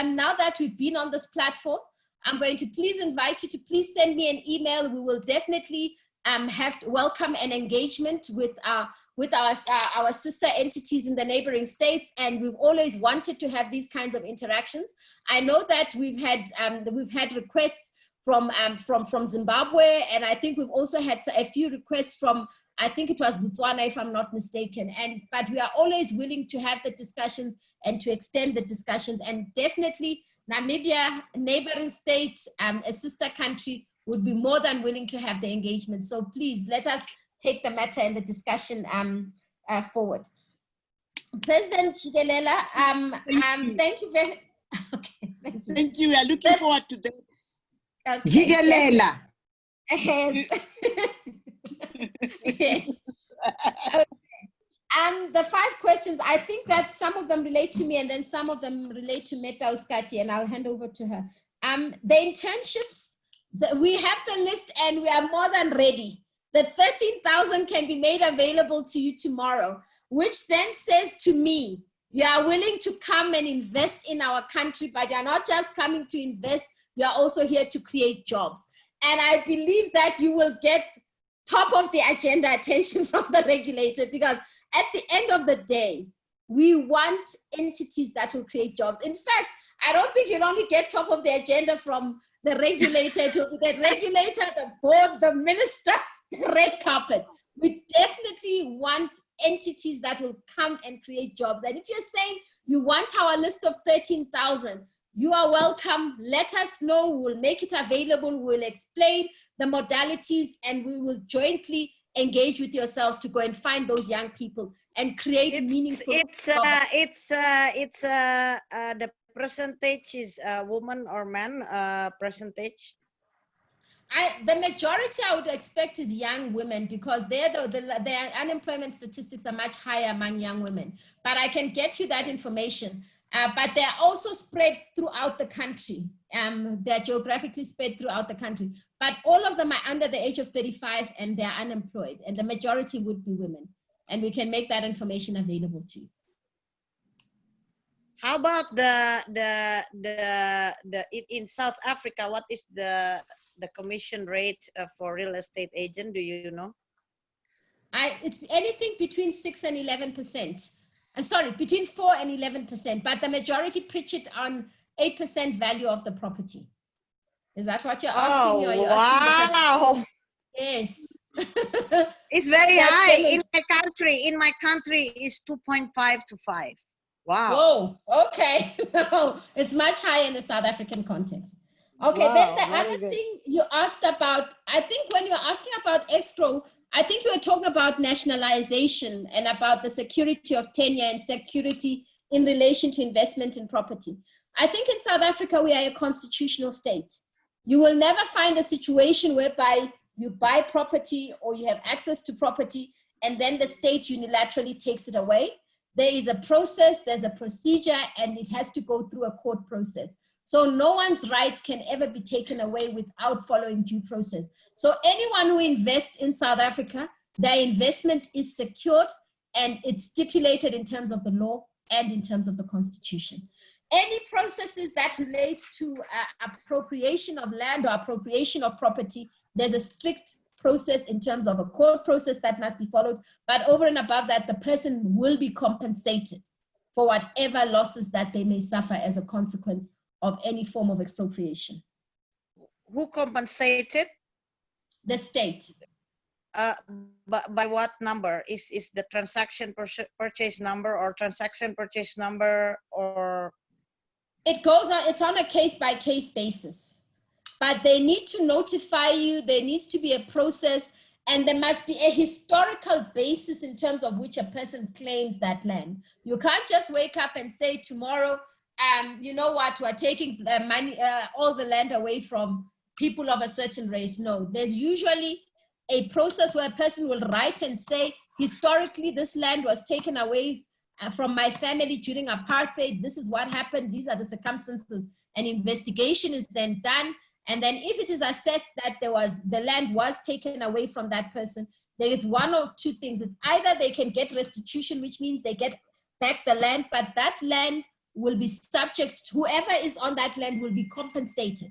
now that we've been on this platform, I'm going to please invite you to please send me an email. We will definitely have to welcome an engagement with our sister entities in the neighboring states, and we've always wanted to have these kinds of interactions. I know that we've had requests from Zimbabwe, and I think we've also had a few requests from, I think it was Botswana, if I'm not mistaken. But we are always willing to have the discussions and to extend the discussions. And definitely Namibia, neighboring state, a sister country, would be more than willing to have the engagement. So please let us take the matter and the discussion forward. President Chigelela, thank you very much. Okay, thank you. We are looking forward to this. Okay. Jigelela. Yes. Yes. Okay. The 5 questions, I think that some of them relate to me, and then some of them relate to Meta Usikati, and I'll hand over to her. The internships, we have the list, and we are more than ready. The 13,000 can be made available to you tomorrow, which then says to me, you are willing to come and invest in our country, but you're not just coming to invest, you're also here to create jobs. And I believe that you will get top of the agenda attention from the regulator, because at the end of the day, we want entities that will create jobs. In fact, I don't think you'll only get top of the agenda from the regulator, the board, the minister, the red carpet. We definitely want entities that will come and create jobs. And if you're saying you want our list of 13,000, you are welcome. Let us know. We'll make it available. We'll explain the modalities, and we will jointly engage with yourselves to go and find those young people and create meaningful. The percentage is woman or man percentage? The majority I would expect is young women, because their unemployment statistics are much higher among young women. But I can get you that information. But they're also spread throughout the country. They're geographically spread throughout the country. But all of them are under the age of 35, and they're unemployed. And the majority would be women. And we can make that information available to you. How about in South Africa? What is the commission rate for real estate agent? Do you know? It's anything between 6 and 11%. I'm sorry, between 4 and 11%, but the majority pitch it on 8% value of the property. Is that what you're asking me? Or you're wow! Yes. It's very high in my country. Is 2.5 to 5. Wow. Whoa. Okay. No, it's much higher in the South African context. Okay. Wow, then the other thing you asked about, I think when you're asking about escrow, I think you were talking about nationalization and about the security of tenure and security in relation to investment in property. I think in South Africa, we are a constitutional state. You will never find a situation whereby you buy property or you have access to property and then the state unilaterally takes it away. There is a process, there's a procedure, and it has to go through a court process. So no one's rights can ever be taken away without following due process. So anyone who invests in South Africa, their investment is secured and it's stipulated in terms of the law and in terms of the constitution. Any processes that relate to appropriation of land or appropriation of property, there's a strict process in terms of a court process that must be followed. But over and above that, the person will be compensated for whatever losses that they may suffer as a consequence of any form of expropriation. Who compensated? The state. By what number? Is the transaction purchase number or transaction purchase number or? It goes on, it's on a case-by-case basis. But they need to notify you, there needs to be a process, and there must be a historical basis in terms of which a person claims that land. You can't just wake up and say tomorrow, you know what, we're taking money, all the land away from people of a certain race. No, there's usually a process where a person will write and say, historically, this land was taken away from my family during apartheid. This is what happened. These are the circumstances. An investigation is then done. And then if it is assessed that the land was taken away from that person, there is one of two things. It's either they can get restitution, which means they get back the land, but that land will be subject, whoever is on that land will be compensated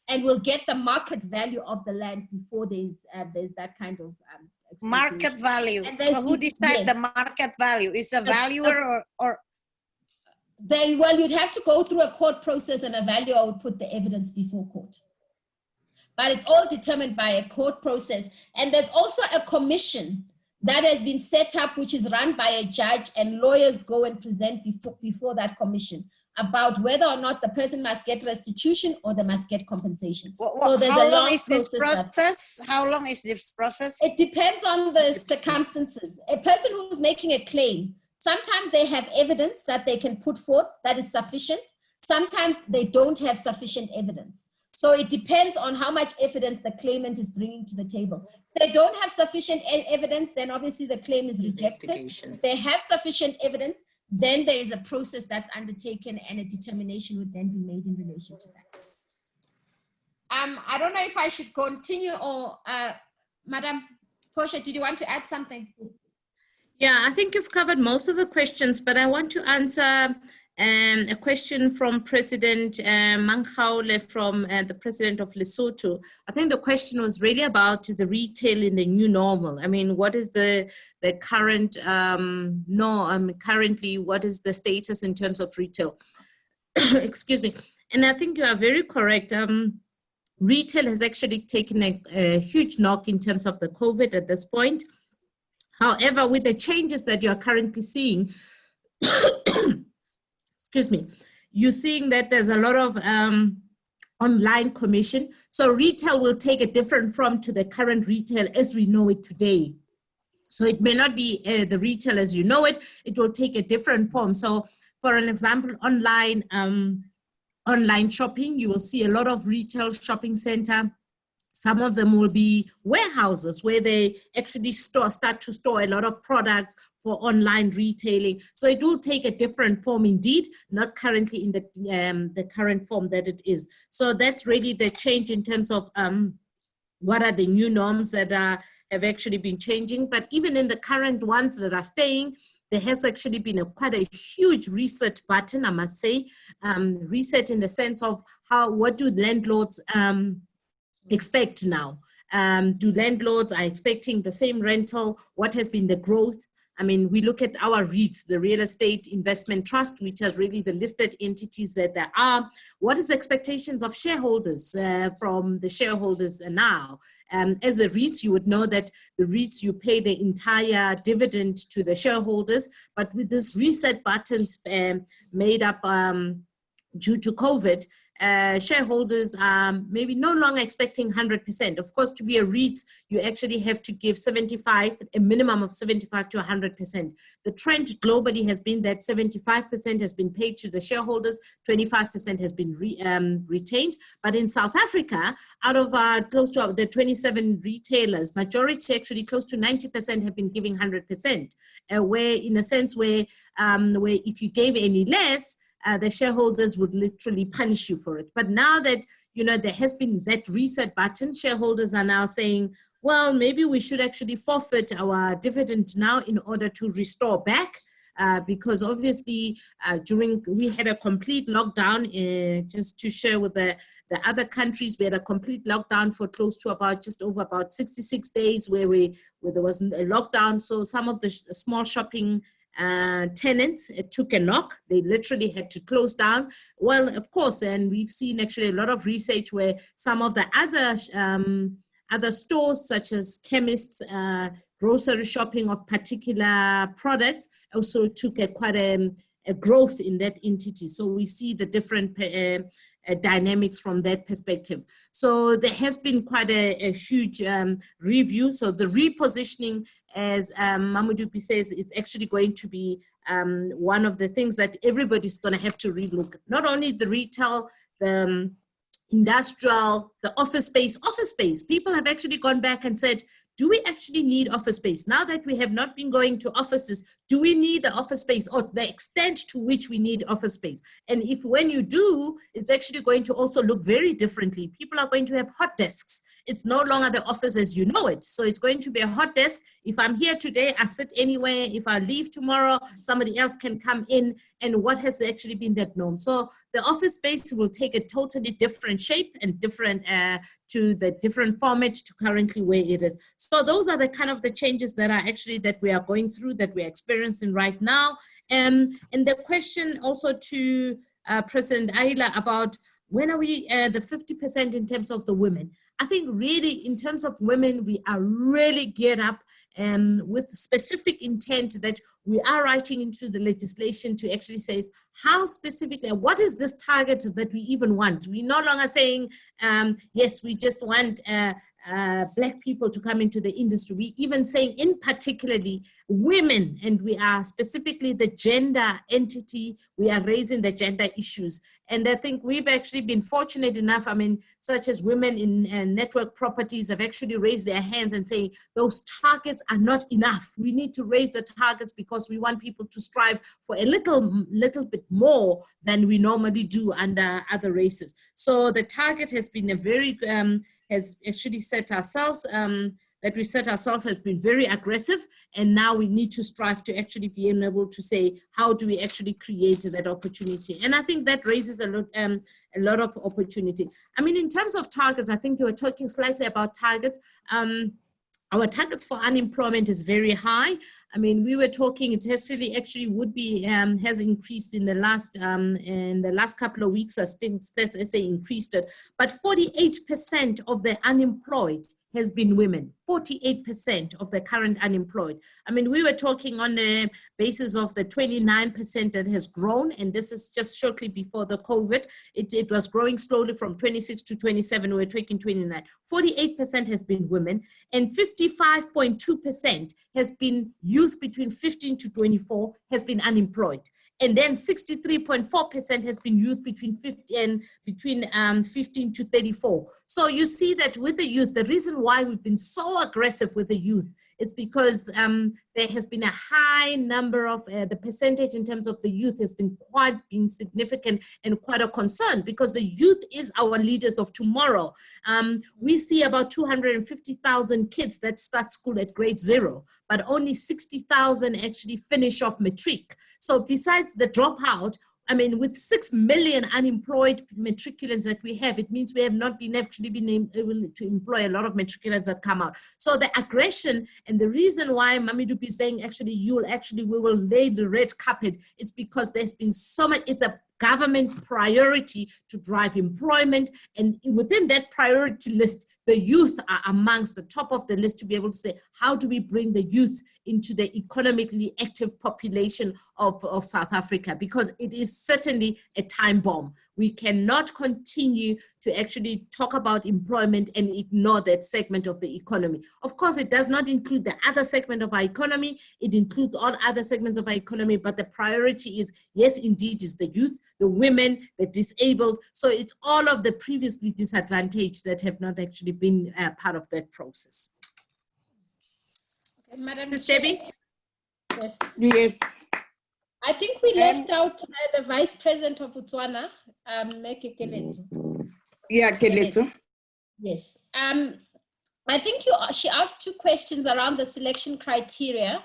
and will get the market value of the land before there's that kind of market value. So who decides the market value? Is a valuer or? Well, you'd have to go through a court process and a valuer would put the evidence before court. But it's all determined by a court process. And there's also a commission that has been set up, which is run by a judge, and lawyers go and present before that commission about whether or not the person must get restitution or they must get compensation. So there's how a long is this process? How long is this process? It depends on the circumstances. A person who's making a claim, sometimes they have evidence that they can put forth that is sufficient. Sometimes they don't have sufficient evidence. So it depends on how much evidence the claimant is bringing to the table. If they don't have sufficient evidence, then obviously the claim is rejected. If they have sufficient evidence, then there is a process that's undertaken and a determination would then be made in relation to that. I don't know if I should continue or, Madam Portia, did you want to add something? Yeah, I think you've covered most of the questions, but I want to answer a question from President Mangaule from the President of Lesotho. I think the question was really about the retail in the new normal. I mean, what is the current currently, what is the status in terms of retail? Excuse me. And I think you are very correct. Retail has actually taken a huge knock in terms of the COVID at this point. However, with the changes that you're currently seeing, excuse me, you're seeing that there's a lot of online commission. So retail will take a different form to the current retail as we know it today. So it may not be the retail as you know it, it will take a different form. So for an example, online shopping, you will see a lot of retail shopping center. Some of them will be warehouses where they actually start to store a lot of products for online retailing. So it will take a different form indeed, not currently in the current form that it is. So that's really the change in terms of what are the new norms that have actually been changing. But even in the current ones that are staying, there has actually been quite a huge reset button, I must say. Reset in the sense of what do landlords expect now? Do landlords are expecting the same rental? What has been the growth? I mean, we look at our REITs, the Real Estate Investment Trust, which is really the listed entities that there are. What is the expectations of shareholders from the shareholders now? As a REIT, you would know that the REITs, you pay the entire dividend to the shareholders, but with this reset buttons made up due to COVID, shareholders are maybe no longer expecting 100%. Of course, to be a REIT, you actually have to give a minimum of 75 to 100%. The trend globally has been that 75% has been paid to the shareholders, 25% has been retained. But in South Africa, out of close to the 27 retailers, majority, actually close to 90% have been giving 100%, where in a sense where if you gave any less, the shareholders would literally punish you for it. But now that, you know, there has been that reset button, shareholders are now saying, well, maybe we should actually forfeit our dividend now in order to restore back. Because obviously we had a complete lockdown, just to share with the other countries, we had a complete lockdown for close to just over 66 days where there was a lockdown. So some of the small shopping tenants took a knock. They literally had to close down. Well, of course, and we've seen actually a lot of research where some of the other stores, such as chemists, grocery shopping of particular products, also took quite a growth in that entity. So we see the different dynamics from that perspective. So there has been quite a huge review. So the repositioning, as Mamodupi says, is actually going to be one of the things that everybody's going to have to relook. Not only the retail, the industrial, the office space. People have actually gone back and said, do we actually need office space? Now that we have not been going to offices, do we need the office space, or the extent to which we need office space? And if when you do, it's actually going to also look very differently. People are going to have hot desks. It's no longer the office as you know it. So it's going to be a hot desk. If I'm here today, I sit anywhere. If I leave tomorrow, somebody else can come in. And what has actually been that norm? So the office space will take a totally different shape and different to the different format to currently where it is. So those are the kind of the changes that are actually that we are going through, that we're experiencing right now. And the question also to President Ayla about when are we the 50% in terms of the women? I think really in terms of women, we are really geared up with specific intent that we are writing into the legislation to actually say how specifically, what is this target that we even want? We're no longer saying, yes, we just want Black people to come into the industry. We even saying in particularly women, and we are specifically the gender entity, we are raising the gender issues. And I think we've actually been fortunate enough, I mean, such as women in network properties have actually raised their hands and saying those targets are not enough. We need to raise the targets because we want people to strive for a little bit more than we normally do under other races. So the target has been a very, has actually set ourselves, that we set ourselves has been very aggressive, and now we need to strive to actually be able to say, how do we actually create that opportunity? And I think that raises a lot of opportunity. I mean, in terms of targets, I think you were talking slightly about targets. Our targets for unemployment is very high. I mean, we were talking, it actually would be, has increased in the last couple of weeks, as SA increased it, but 48% of the unemployed has been women, 48% of the current unemployed. I mean, we were talking on the basis of the 29% that has grown, and this is just shortly before the COVID. It was growing slowly from 26 to 27, we're talking 29. 48% has been women, and 55.2% has been youth between 15 to 24 has been unemployed. And then 63.4% has been youth between 15 to 34. So you see that with the youth, the reason why we've been so so aggressive with the youth, it's because there has been a high number of, the percentage in terms of the youth has been quite significant and quite a concern, because the youth is our leaders of tomorrow. We see about 250,000 kids that start school at grade 0, but only 60,000 actually finish off matric. So besides the dropout, I mean, with 6 million unemployed matriculants that we have, it means we have not been actually been able to employ a lot of matriculants that come out. So the aggression, and the reason why Mamedupi is saying actually we will lay the red carpet, it's because there's been so much, it's a government priority to drive employment, and within that priority list, the youth are amongst the top of the list, to be able to say, how do we bring the youth into the economically active population of South Africa? Because it is certainly a time bomb. We cannot continue to actually talk about employment and ignore that segment of the economy. Of course, it does not include the other segment of our economy. It includes all other segments of our economy, but the priority is, yes, indeed, is the youth, the women, the disabled. So it's all of the previously disadvantaged that have not actually been part of that process. Okay, Madam Sister Debbie? Yes. Yes. I think we left out the Vice President of Botswana, Meke Keletso. Yeah, Keletso. Yes. I think she asked 2 questions around the selection criteria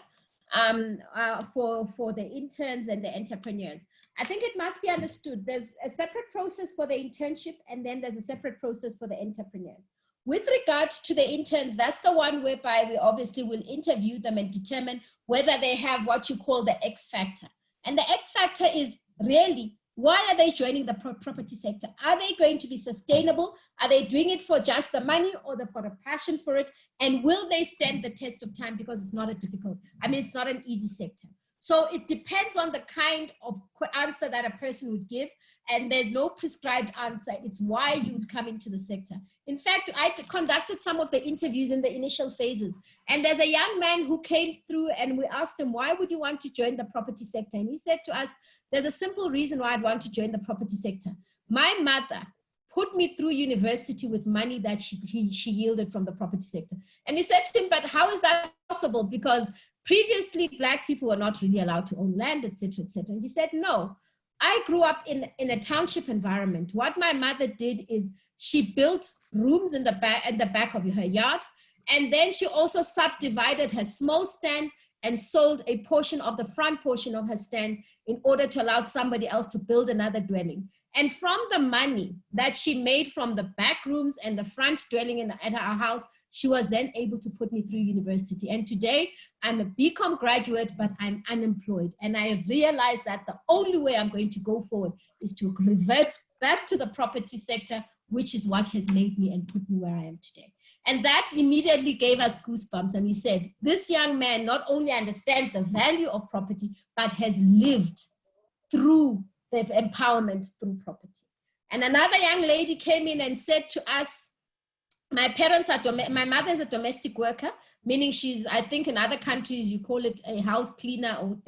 for the interns and the entrepreneurs. I think it must be understood there's a separate process for the internship, and then there's a separate process for the entrepreneurs. With regard to the interns, that's the one whereby we obviously will interview them and determine whether they have what you call the X factor. And the X factor is really, why are they joining the property sector? Are they going to be sustainable? Are they doing it for just the money, or they've got a passion for it? And will they stand the test of time? Because it's not it's not an easy sector. So it depends on the kind of answer that a person would give, and there's no prescribed answer. It's why you would come into the sector. In fact, I conducted some of the interviews in the initial phases, and there's a young man who came through, and we asked him, why would you want to join the property sector? And he said to us, there's a simple reason why I'd want to join the property sector. My mother put me through university with money that she yielded from the property sector. And he said to him, but how is that possible? Because previously, Black people were not really allowed to own land, etc., etc. And he said, no, I grew up in a township environment. What my mother did is she built rooms in the back of her yard, and then she also subdivided her small stand and sold a portion of the front portion of her stand in order to allow somebody else to build another dwelling. And from the money that she made from the back rooms and the front dwelling at our house, she was then able to put me through university. And today I'm a BCom graduate, but I'm unemployed. And I have realized that the only way I'm going to go forward is to revert back to the property sector, which is what has made me and put me where I am today. And that immediately gave us goosebumps. And we said, this young man not only understands the value of property, but has lived through the empowerment through property. And another young lady came in and said to us, my mother is a domestic worker, meaning she's, I think in other countries you call it a house cleaner or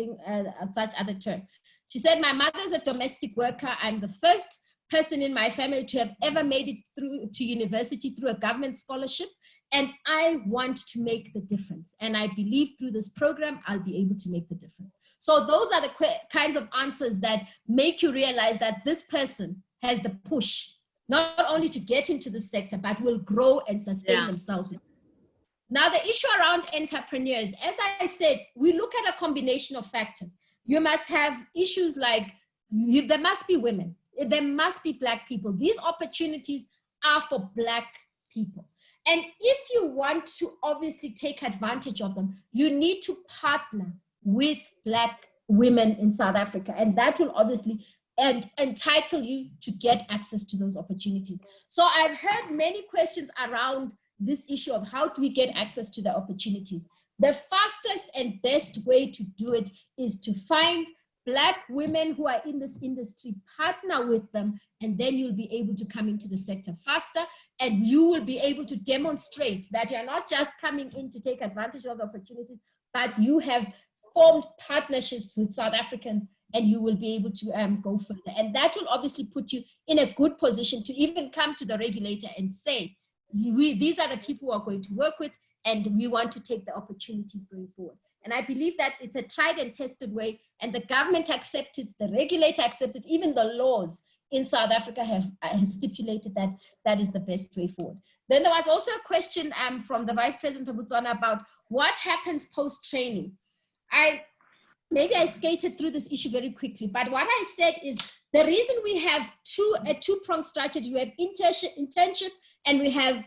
such other term. She said, my mother is a domestic worker. I'm the first person in my family to have ever made it through to university through a government scholarship, and I want to make the difference. And I believe through this program, I'll be able to make the difference. So those are the kinds of answers that make you realize that this person has the push, not only to get into the sector, but will grow and sustain themselves. Now, the issue around entrepreneurs, as I said, we look at a combination of factors. You must have issues like, there must be women, there must be Black people. These opportunities are for Black people. And if you want to obviously take advantage of them, you need to partner with Black women in South Africa. And that will obviously entitle you to get access to those opportunities. So I've heard many questions around this issue of how do we get access to the opportunities. The fastest and best way to do it is to find Black women who are in this industry, partner with them, and then you'll be able to come into the sector faster, and you will be able to demonstrate that you're not just coming in to take advantage of the opportunities, but you have formed partnerships with South Africans, and you will be able to go further. And that will obviously put you in a good position to even come to the regulator and say, these are the people who are going to work with, and we want to take the opportunities going forward. And I believe that it's a tried and tested way, and the government accepts it, the regulator accepts it, even the laws in South Africa have stipulated that that is the best way forward. Then there was also a question from the Vice President of Botswana about what happens post-training. Maybe I skated through this issue very quickly, but what I said is the reason we have a two-pronged strategy, we have internship and we have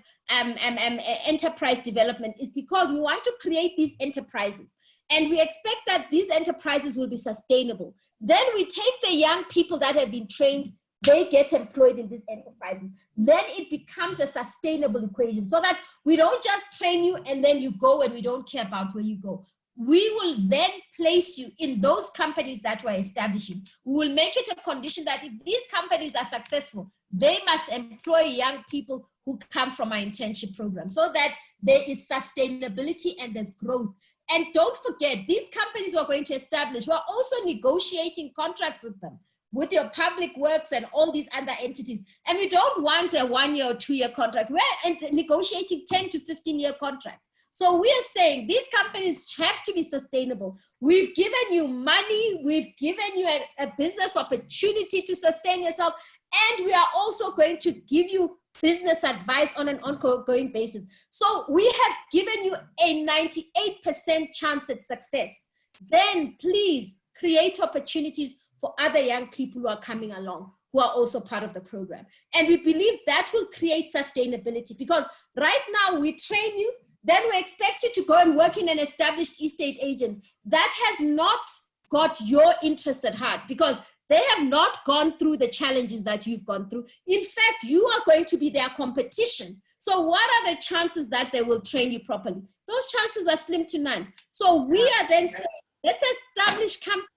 enterprise development, is because we want to create these enterprises. And we expect that these enterprises will be sustainable. Then we take the young people that have been trained, they get employed in these enterprises. Then it becomes a sustainable equation, so that we don't just train you and then you go and we don't care about where you go. We will then place you in those companies that we're establishing. We will make it a condition that if these companies are successful, they must employ young people who come from our internship program, so that there is sustainability and there's growth. And don't forget, these companies we're going to establish, we're also negotiating contracts with them, with your public works and all these other entities. And we don't want a 1 year or 2 year contract. We're negotiating 10 to 15-year contracts. So we are saying these companies have to be sustainable. We've given you money, we've given you a business opportunity to sustain yourself, and we are also going to give you business advice on an ongoing basis. So we have given you a 98% chance at success. Then please create opportunities for other young people who are coming along, who are also part of the program. And we believe that will create sustainability, because right now we train you, then we expect you to go and work in an established estate agent. That has not got your interest at heart, because they have not gone through the challenges that you've gone through. In fact, you are going to be their competition. So what are the chances that they will train you properly? Those chances are slim to none. So we are then saying, let's establish companies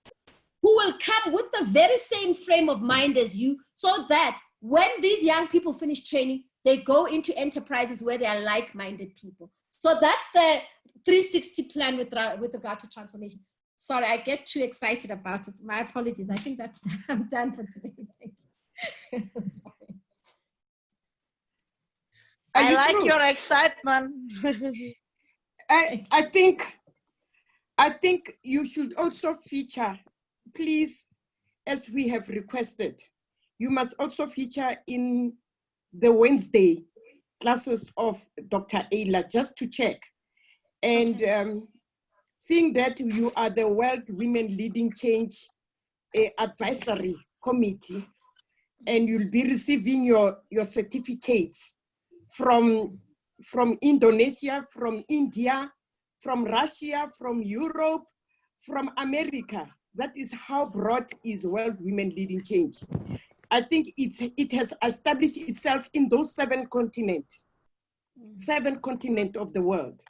who will come with the very same frame of mind as you, so that when these young people finish training, they go into enterprises where they are like-minded people. So that's the 360 plan with regard to transformation. Sorry, I get too excited about it. My apologies. I think that's I'm done for today. Thank you. I like your excitement. I think you should also feature, please, as we have requested, you must also feature in the Wednesday classes of Dr. Ayla, just to check. And seeing that you are the World Women Leading Change Advisory Committee, and you'll be receiving your certificates from Indonesia, from India, from Russia, from Europe, from America. That is how broad is World Women Leading Change. I think it has established itself in those 7 continents of the world.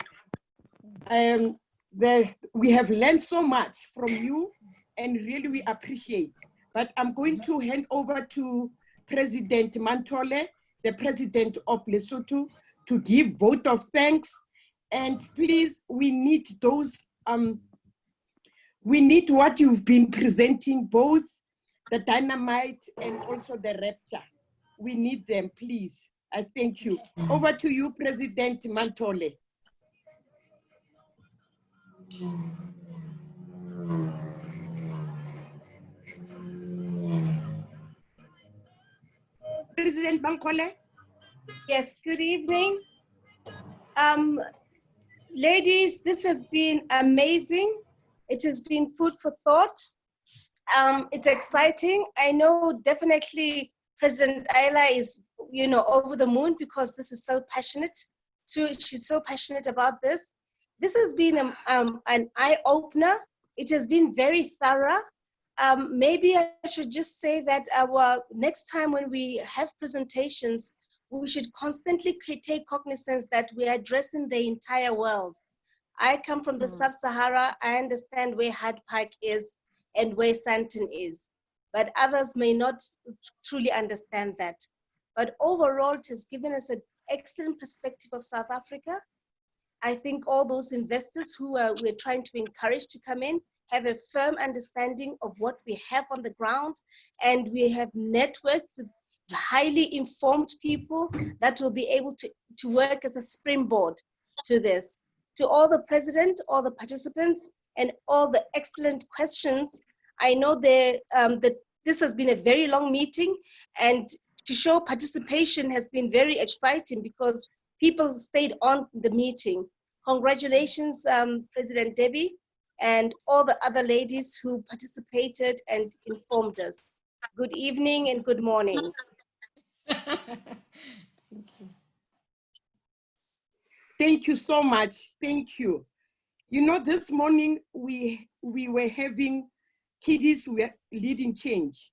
We have learned so much from you, and really we appreciate. But I'm going to hand over to President Mantole, the President of Lesotho, to give vote of thanks. And please, we need those, we need what you've been presenting, both the dynamite and also the rapture. We need them, please. I thank you. Over to you, President Mantole. President Bankole? Yes, good evening. Ladies, this has been amazing. It has been food for thought. It's exciting. I know definitely President Ayla is, over the moon, because this is so passionate. She's so passionate about this. This has been an eye-opener. It has been very thorough. Maybe I should just say that our next time when we have presentations, we should constantly take cognizance that we are addressing the entire world. I come from the Sub-Sahara. I understand where Hyde Park is and where Sandton is, but others may not truly understand that. But overall, it has given us an excellent perspective of South Africa. I think all those investors who we're trying to encourage to come in have a firm understanding of what we have on the ground, and we have networked with highly informed people that will be able to work as a springboard to this. To all the president, all the participants, and all the excellent questions. I know that this has been a very long meeting, and to show participation has been very exciting because people stayed on the meeting. Congratulations, President Debbie, and all the other ladies who participated and informed us. Good evening and good morning. Thank you so much. Thank you. You know, this morning we were having kiddies were leading change.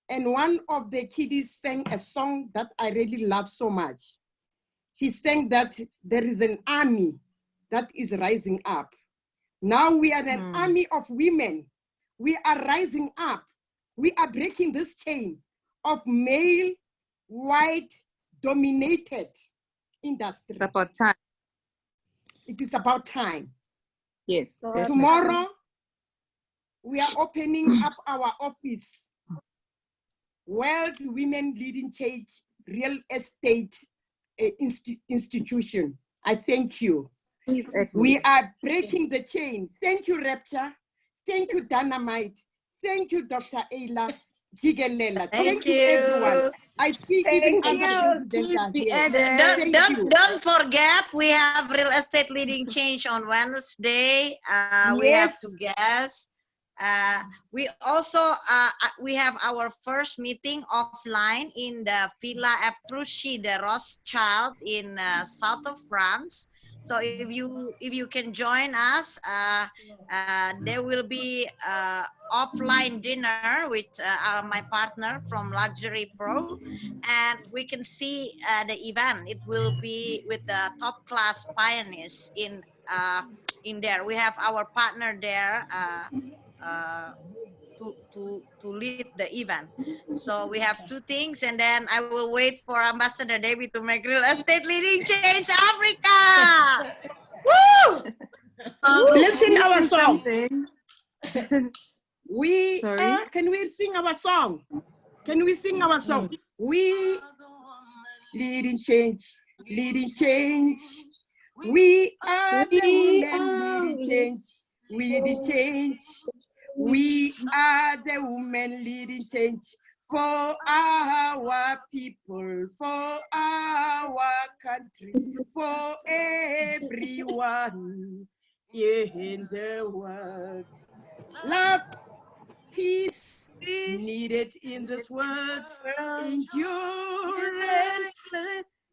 And one of the kiddies sang a song that I really love so much. She sang that there is an army that is rising up. Now we are an army of women. We are rising up. We are breaking this chain of male, white, dominated industry. It's about time. It is about time. Yes. Tomorrow, we are opening up our office, World Women Leading Change Real Estate Institution. I thank you. We are breaking the chain. Thank you, Rapture. Thank you, Dynamite. Thank you, Dr. Ayla Jigelela. Thank you, everyone. I see even other presidents are here. Don't forget, we have Real Estate Leading Change on Wednesday. We have two guests. We also we have our first meeting offline in the Villa Eprouchy de Rothschild in south of France. So if you can join us, there will be offline dinner with my partner from Luxury Pro, and we can see the event. It will be with the top class pioneers in there. We have our partner there to lead the event. So we have two things, and then I will wait for Ambassador Debbie to make Real Estate Leading Change Africa. Woo! Listen our song. Can we sing our song? Can we sing our song? We leading change, leading change. We are the women leading change, leading change. We are the women leading change for our people, for our countries, for everyone in the world. Love, peace, needed in this world. Endurance,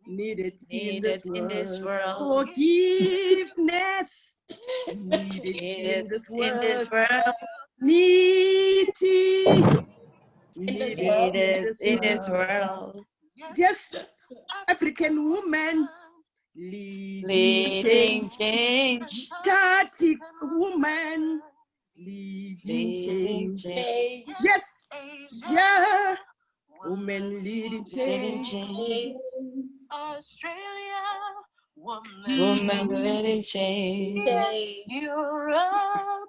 needed in this world. Forgiveness, needed in this world. Needed in this world. Yes, African woman leading change. Static woman leading change. Yes, yeah, woman leading change. Australia, woman leading change. Europe,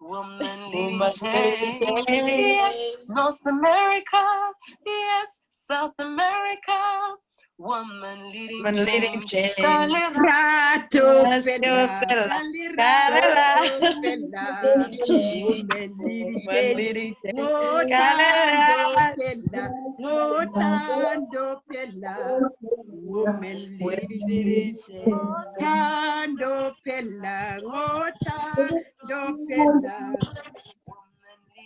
woman leading change. Yes, North America, yes, South America, woman leading change. Rato Fela, woman leading change. Motando Fela, woman leading change. Tando Fela, motando Fela,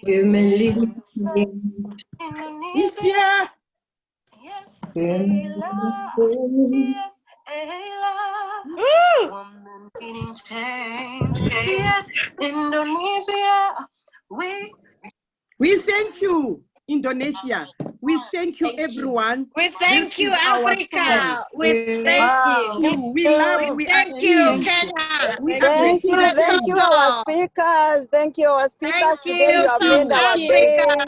woman leading change. Indonesia. Yes, Ayla. Yes, Ayla. Woman leading change. Yes, Indonesia. We thank you, Indonesia. We thank you, everyone. We thank you, Africa. We thank you. We love you. Thank you, Kenya. Thank you, our speakers. Thank you, our speakers. Today you have made our day.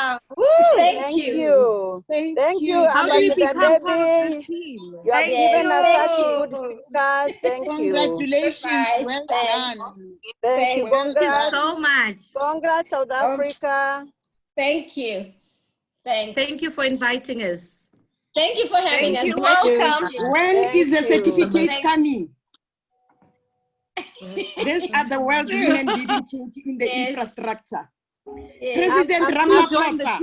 Thank you. Thank you, Ambassador Debbie. You have given us such good speakers. Thank you. Congratulations. Well done. Thank you. Thank you so much. Congrats, South Africa. Thank you. Thanks. Thank you for inviting us. Thank you for having us. Welcome. When is the certificate coming? These are the world women leading change in the infrastructure. Yes. President Ramaphosa.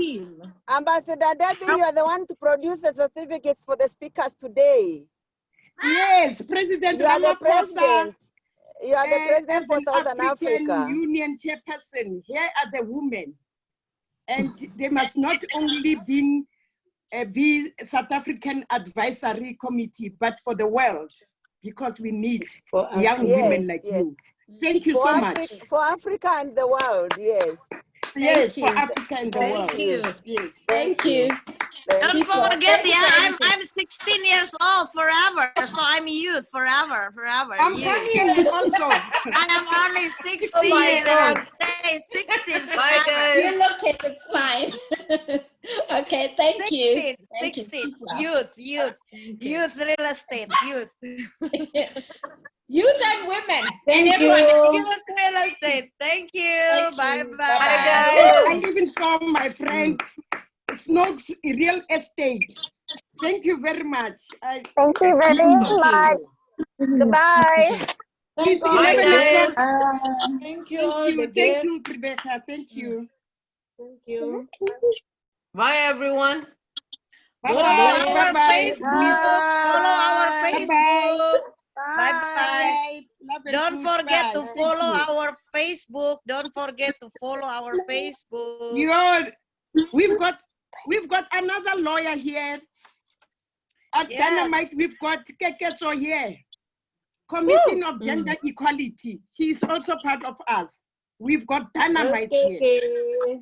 Ambassador Debbie, you are the one to produce the certificates for the speakers today. Yes, President You are the Ramaphosa. president. You are the president As for an Southern African Africa. Union chairperson, here are the women. And they must not only be South African Advisory Committee, but for the world, because we need young women like you. Thank you so much. For Africa and the world, yes. Yes, for Africa and the world. Thank you. Yes. Thank you. Don't forget, I'm 16 years old forever, so I'm youth forever. I'm youth. coming also. I am only 16. Oh my and God. I'm staying 16 Bye, forever. guys. You look it, it's fine. Okay, thank 16, you. 16. Youth, real estate, youth. Youth and women. Thank and you. everyone. Youth real estate. Thank you. Bye bye. Yes, I even saw my friend Snooks Real Estate. Thank you very much. Thank you very much. Goodbye. It's Bye, 11 o'clock. Thank you. Thank you, Rebecca. Thank you. Thank you. Bye, everyone. Follow our Facebook. Follow our Facebook. Bye bye. Don't forget to follow our Facebook. Don't forget to follow our Facebook. We've got another lawyer here. At Dynamite, we've got Keketso here. Commission of Gender Equality. She is also part of us. We've got Dynamite here.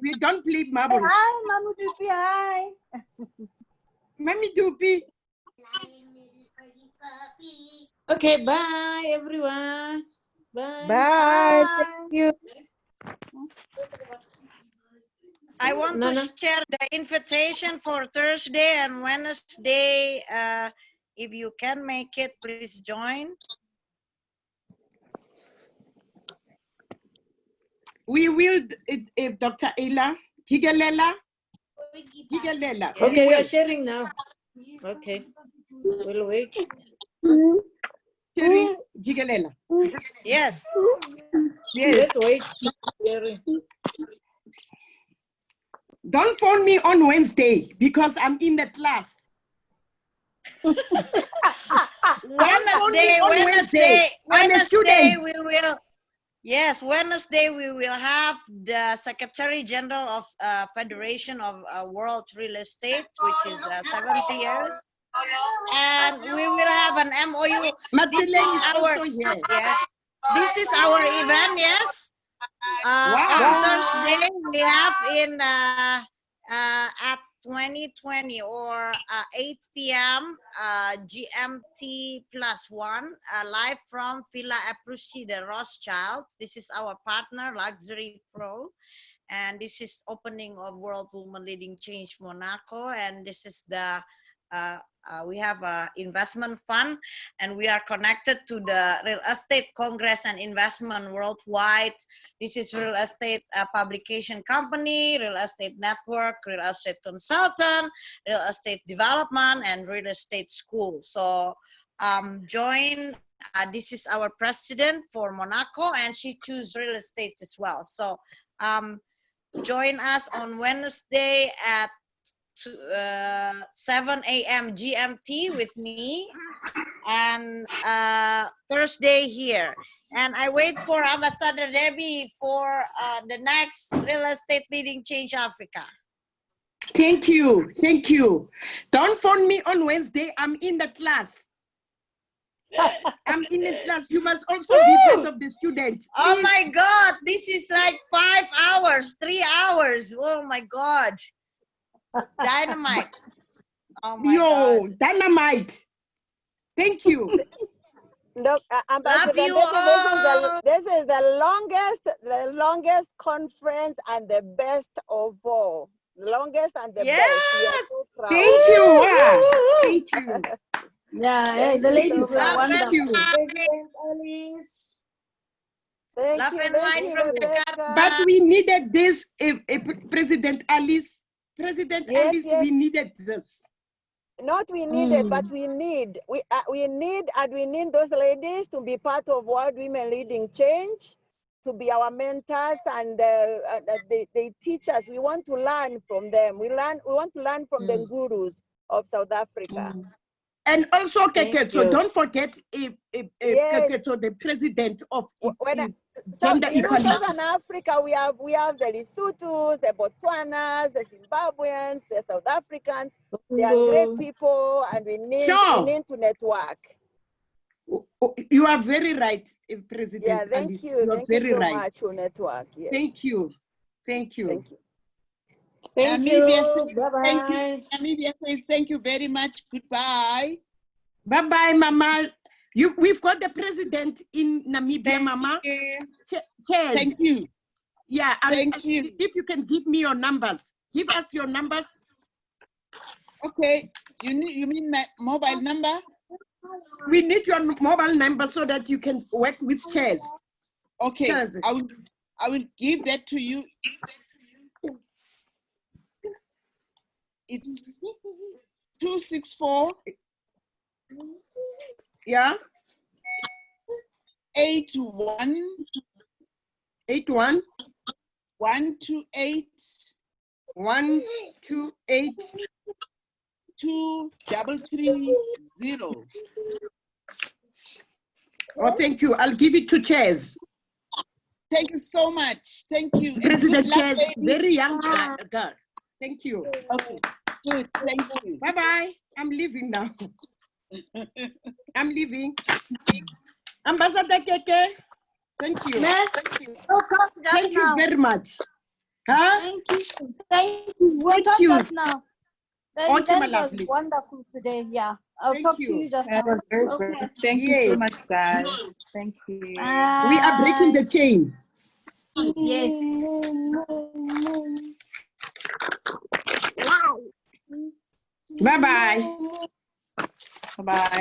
We don't play marbles. Hi, Mami Dupi. Hi. Mami Dupi. Okay, bye everyone. Bye. Bye. Thank you. I want to share the invitation for Thursday and Wednesday. If you can make it, please join. We will, Dr. Ayla, Jigalela. Okay, we are sharing now. Okay, we'll wait. Jigalela. Yes. Yes. Let's wait. Don't phone me on Wednesday because I'm in the class. Wednesday I'm a student. we will. Yes, Wednesday we will have the Secretary General of Federation of World Real Estate, which is 70 years, and we will have an MOU. This is our event. Yes. On Thursday we have in at 2020 or 8 p.m. GMT +1 live from Villa Eprusi de Rothschild. This is our partner Luxury Pro, and this is opening of World Women Leading Change Monaco, and this is the we have an investment fund, and we are connected to the Real Estate Congress and Investment Worldwide. This is real estate publication company, real estate network, real estate consultant, real estate development, and real estate school. So join. This is our president for Monaco, and she chooses real estate as well. So join us on Wednesday at 7 a.m. GMT with me, and Thursday here. And I wait for Ambassador Debbie for the next Real Estate Leading Change Africa. Thank you. Thank you. Don't phone me on Wednesday. I'm in the class. I'm in the class. You must also be part of the student. Please. Oh my God, this is like 5 hours, 3 hours. Oh my God. Dynamite. Oh my God. Dynamite. Thank you. Love you all. This is the longest conference and the best of all. The longest and the best. We are so proud. Thank you. Wow. Thank you. Yeah, hey, the ladies were wonderful. Thank Love and light from Jakarta. But we needed this, President Alice. President Alice, we needed this. Not we needed, but we need those ladies to be part of World Women Leading Change, to be our mentors, and they teach us. We want to learn from them. We want to learn from the gurus of South Africa. And also, Keketo, don't forget Yes. Keketo, the president of Gender Equality. Southern Africa, we have the Lesotho, the Botswanas, the Zimbabweans, the South Africans. They are great people, and we need to network. You are very right, President. Yeah, thank you. You are thank very you so right. much for network. Yes. Thank you. Thank you. Thank you. Thank Namibia you. says, Bye-bye. thank you. Namibia says thank you very much. Goodbye. Bye-bye, Mama. We've got the president in Namibia, Mama. Cheers. Thank you. Yeah, Thank you. If you can give me your numbers, give us your numbers. Okay, you mean my mobile number? We need your mobile number so that you can work with chairs. Okay, Chairs. I will give that to you. It's 264. Yeah. 81. 128. 2330. Oh, thank you. I'll give it to chairs. Thank you so much. Thank you. President Chairs, very young girl. Thank you. Okay, good. Thank you. Bye-bye. I'm leaving now. I'm leaving. Ambassador Keke, thank you. Thank you very much. Huh? Thank you. Thank you. We'll talk just now. The event was wonderful today. Yeah. I'll talk to you just now. Okay. Thank you so much, guys. Thank you. We are breaking the chain. Yes. Bye-bye. Bye-bye.